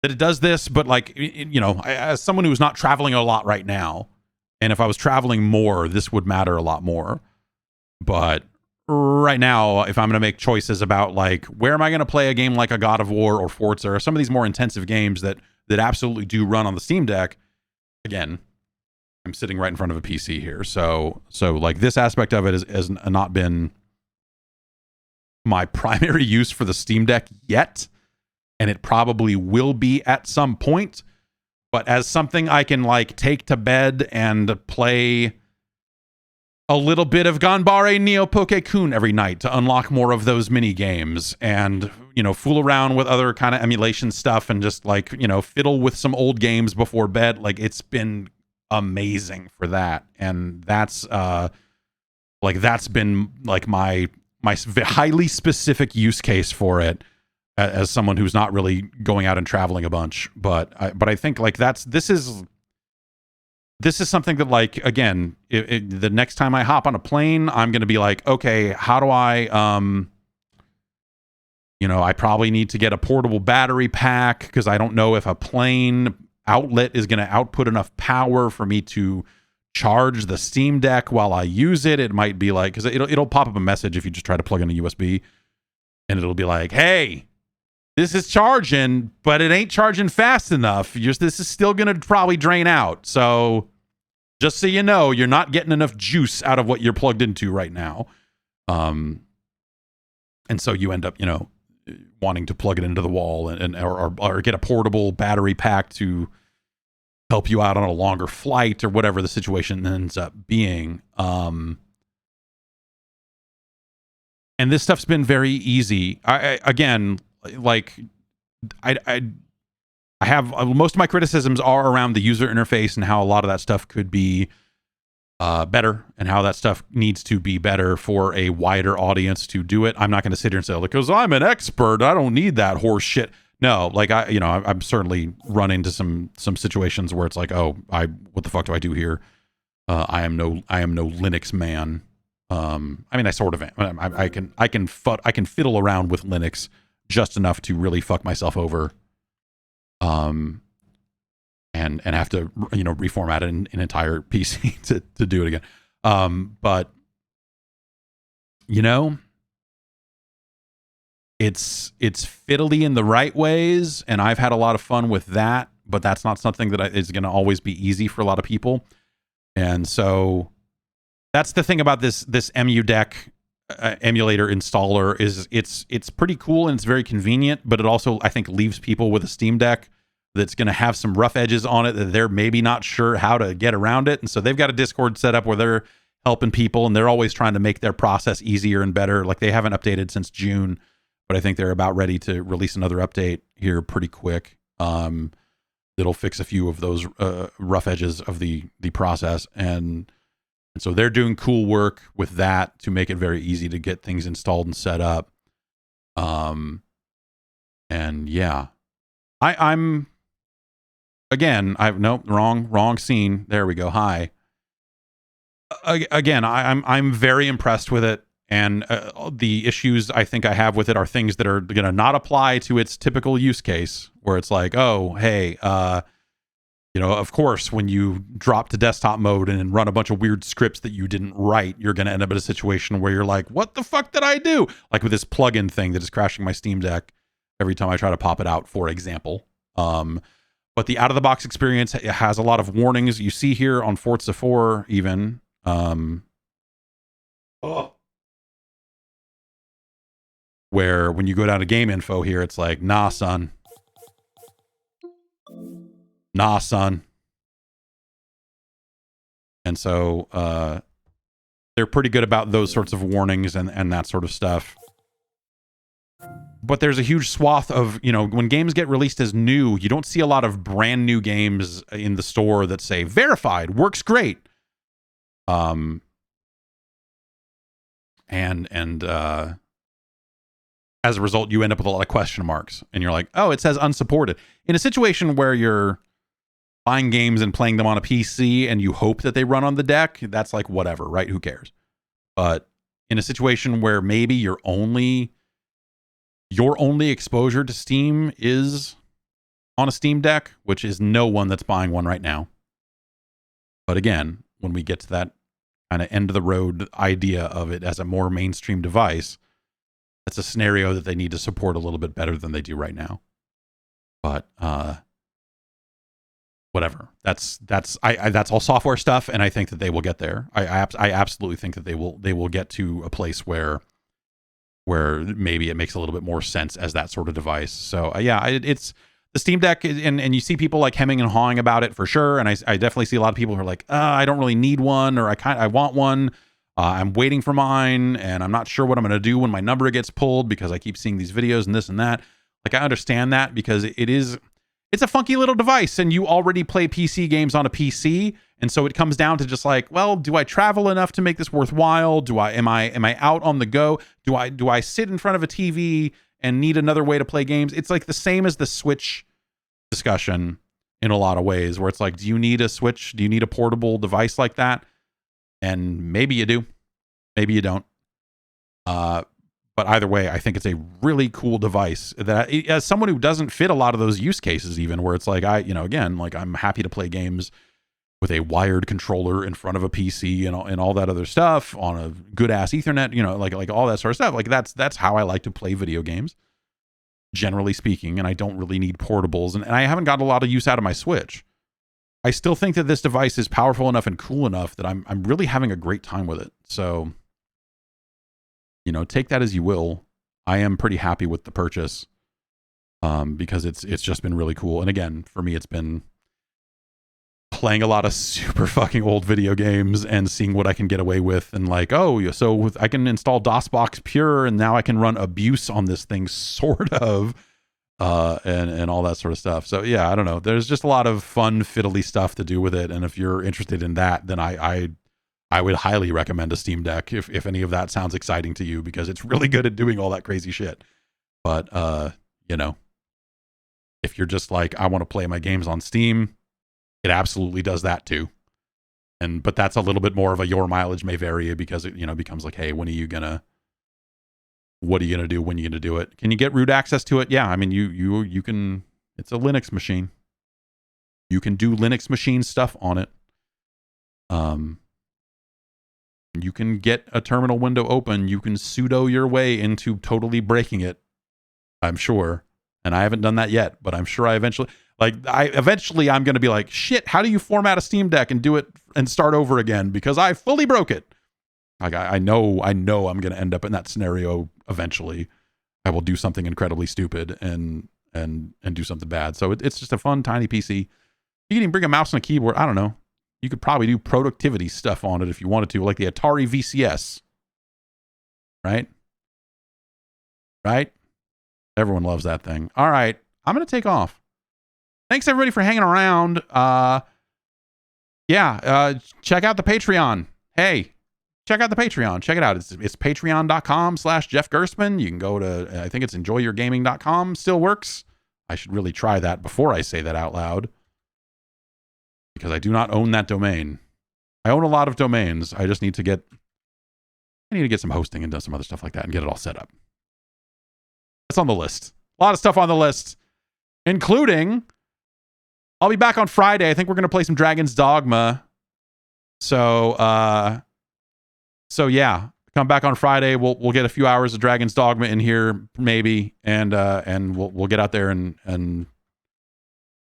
Speaker 1: that it does this, but like, you know, as someone who's not traveling a lot right now, and if I was traveling more, this would matter a lot more. But right now, if I'm going to make choices about like, where am I going to play a game like a God of War or Forza or some of these more intensive games that absolutely do run on the Steam Deck, again, I'm sitting right in front of a PC here. So like this aspect of it has not been my primary use for the Steam Deck yet. And it probably will be at some point. But as something I can like take to bed and play a little bit of Ganbare Neo Poke-kun every night to unlock more of those mini games and, you know, fool around with other kind of emulation stuff and just like, you know, fiddle with some old games before bed. Like it's been amazing for that. And that's been like my highly specific use case for it as someone who's not really going out and traveling a bunch. But I think like this is something that like, again, the next time I hop on a plane, I'm going to be like, okay, how do I, you know, I probably need to get a portable battery pack because I don't know if a plane outlet is going to output enough power for me to charge the Steam Deck while I use it. It might be like, because it'll pop up a message if you just try to plug in a USB, and it'll be like, hey, this is charging, but it ain't charging fast enough. This is still going to probably drain out. So just so you know, you're not getting enough juice out of what you're plugged into right now. And so you end up, wanting to plug it into the wall or get a portable battery pack to help you out on a longer flight or whatever the situation ends up being. And this stuff's been very easy. I have most of my criticisms are around the user interface and how a lot of that stuff could be better, and how that stuff needs to be better for a wider audience to do it. I'm not going to sit here and say, because I'm an expert, I don't need that horse shit. No, like I'm certainly run into some situations where it's like, what the fuck do I do here? I am no Linux man. I mean, I sort of am. I can fiddle around with Linux just enough to really fuck myself over. And have to, reformat an entire PC to do it again. But it's fiddly in the right ways, and I've had a lot of fun with that, but that's not something that is going to always be easy for a lot of people. And so that's the thing about this Emu Deck emulator installer is it's pretty cool and it's very convenient, but it also, I think, leaves people with a Steam Deck that's going to have some rough edges on it that they're maybe not sure how to get around it. And so they've got a Discord set up where they're helping people, and they're always trying to make their process easier and better. Like, they haven't updated since June, but I think they're about ready to release another update here pretty quick. That'll fix a few of those rough edges of the process. And so they're doing cool work with that to make it very easy to get things installed and set up. And yeah, I'm again, wrong scene. There we go. Hi. Again, I'm very impressed with it. And the issues I think I have with it are things that are going to not apply to its typical use case, where it's like, oh, hey, of course, when you drop to desktop mode and run a bunch of weird scripts that you didn't write, you're going to end up in a situation where you're like, what the fuck did I do? Like with this plugin thing that is crashing my Steam Deck every time I try to pop it out, for example. But the out-of-the-box experience, it has a lot of warnings. You see here on Forza 4 even. Where when you go down to game info here, it's like, nah, son. And so they're pretty good about those sorts of warnings and that sort of stuff. But there's a huge swath of, when games get released as new, you don't see a lot of brand new games in the store that say verified, works great. And as a result, you end up with a lot of question marks, and you're like, oh, it says unsupported. In a situation where you're buying games and playing them on a PC and you hope that they run on the deck, that's like, whatever, right? Who cares? But in a situation where maybe your only exposure to Steam is on a Steam Deck, which is no one that's buying one right now. But again, when we get to that kind of end of the road idea of it as a more mainstream device, that's a scenario that they need to support a little bit better than they do right now. But whatever. That's all software stuff, and I think that they will get there. I absolutely think that they will get to a place where maybe it makes a little bit more sense as that sort of device. So yeah, it's the Steam Deck, and you see people like hemming and hawing about it for sure. And I definitely see a lot of people who are like, I don't really need one, or I want one. I'm waiting for mine, and I'm not sure what I'm going to do when my number gets pulled because I keep seeing these videos and this and that. Like, I understand that because it's a funky little device, and you already play PC games on a PC. And so it comes down to just like, well, do I travel enough to make this worthwhile? Am I out on the go? Do I sit in front of a TV and need another way to play games? It's like the same as the Switch discussion in a lot of ways, where it's like, do you need a Switch? Do you need a portable device like that? And maybe you do, maybe you don't. But either way, I think it's a really cool device that, as someone who doesn't fit a lot of those use cases, even where it's like, again, like, I'm happy to play games with a wired controller in front of a PC and all that other stuff on a good ass Ethernet, like all that sort of stuff. Like, that's how I like to play video games, generally speaking. And I don't really need portables, and I haven't got a lot of use out of my Switch. I still think that this device is powerful enough and cool enough that I'm really having a great time with it. So, take that as you will. I am pretty happy with the purchase, because it's just been really cool. And again, for me, it's been playing a lot of super fucking old video games and seeing what I can get away with. And like, oh, so I can install DOSBox Pure and now I can run Abuse on this thing, sort of, and all that sort of stuff. So yeah, I don't know. There's just a lot of fun, fiddly stuff to do with it. And if you're interested in that, then I would highly recommend a Steam Deck if any of that sounds exciting to you, because it's really good at doing all that crazy shit. But, you know, if you're just like, I want to play my games on Steam, it absolutely does that too. But that's a little bit more of a your mileage may vary, because it, you know, becomes like, hey, what are you gonna do when you're gonna do it? Can you get root access to it? Yeah, I mean, you can. It's a Linux machine. You can do Linux machine stuff on it. You can get a terminal window open. You can sudo your way into totally breaking it, I'm sure. And I haven't done that yet, but I'm sure I eventually, I'm going to be like, shit, how do you format a Steam Deck and do it and start over again? Because I fully broke it. Like, I know I'm going to end up in that scenario eventually. I will do something incredibly stupid and do something bad. So it's just a fun, tiny PC. You can even bring a mouse and a keyboard. I don't know. You could probably do productivity stuff on it if you wanted to, like the Atari VCS. Right? Right? Everyone loves that thing. All right. I'm going to take off. Thanks, everybody, for hanging around. Check out the Patreon. Hey, check out the Patreon. Check it out. It's patreon.com/Jeff Gerstmann. You can go to, I think it's enjoyyourgaming.com. Still works. I should really try that before I say that out loud, because I do not own that domain. I own a lot of domains. I just need to get some hosting and do some other stuff like that and get it all set up. That's on the list. A lot of stuff on the list, including I'll be back on Friday. I think we're going to play some Dragon's Dogma. So yeah, come back on Friday. We'll get a few hours of Dragon's Dogma in here, maybe, and we'll get out there and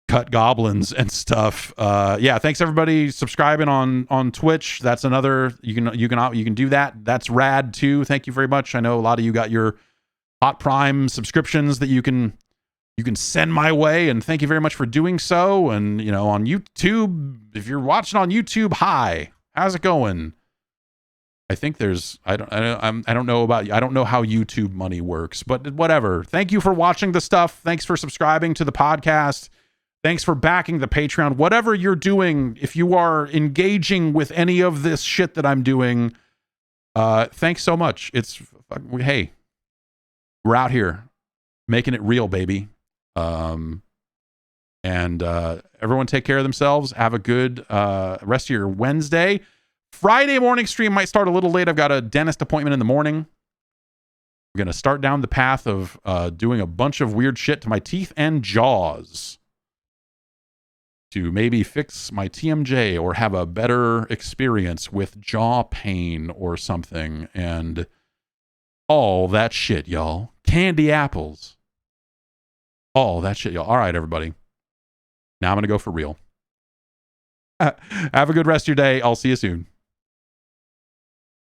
Speaker 1: cut goblins and stuff. Yeah, thanks everybody subscribing on Twitch. That's another, you can do that. That's rad too. Thank you very much. I know a lot of you got your Hot Prime subscriptions that you can send my way, and thank you very much for doing so. And you know, on YouTube, if you're watching on YouTube, hi, how's it going? I think there's I don't know about, I don't know how YouTube money works, but whatever. Thank you for watching the stuff. Thanks for subscribing to the podcast. Thanks for backing the Patreon. Whatever you're doing, if you are engaging with any of this shit that I'm doing, thanks so much. Hey, we're out here making it real, baby. And everyone take care of themselves. Have a good rest of your Wednesday. Friday morning stream might start a little late. I've got a dentist appointment in the morning. We're going to start down the path of doing a bunch of weird shit to my teeth and jaws to maybe fix my TMJ or have a better experience with jaw pain or something. And all that shit, y'all. Candy apples. All that shit, y'all. All right, everybody. Now I'm going to go for real. Have a good rest of your day. I'll see you soon.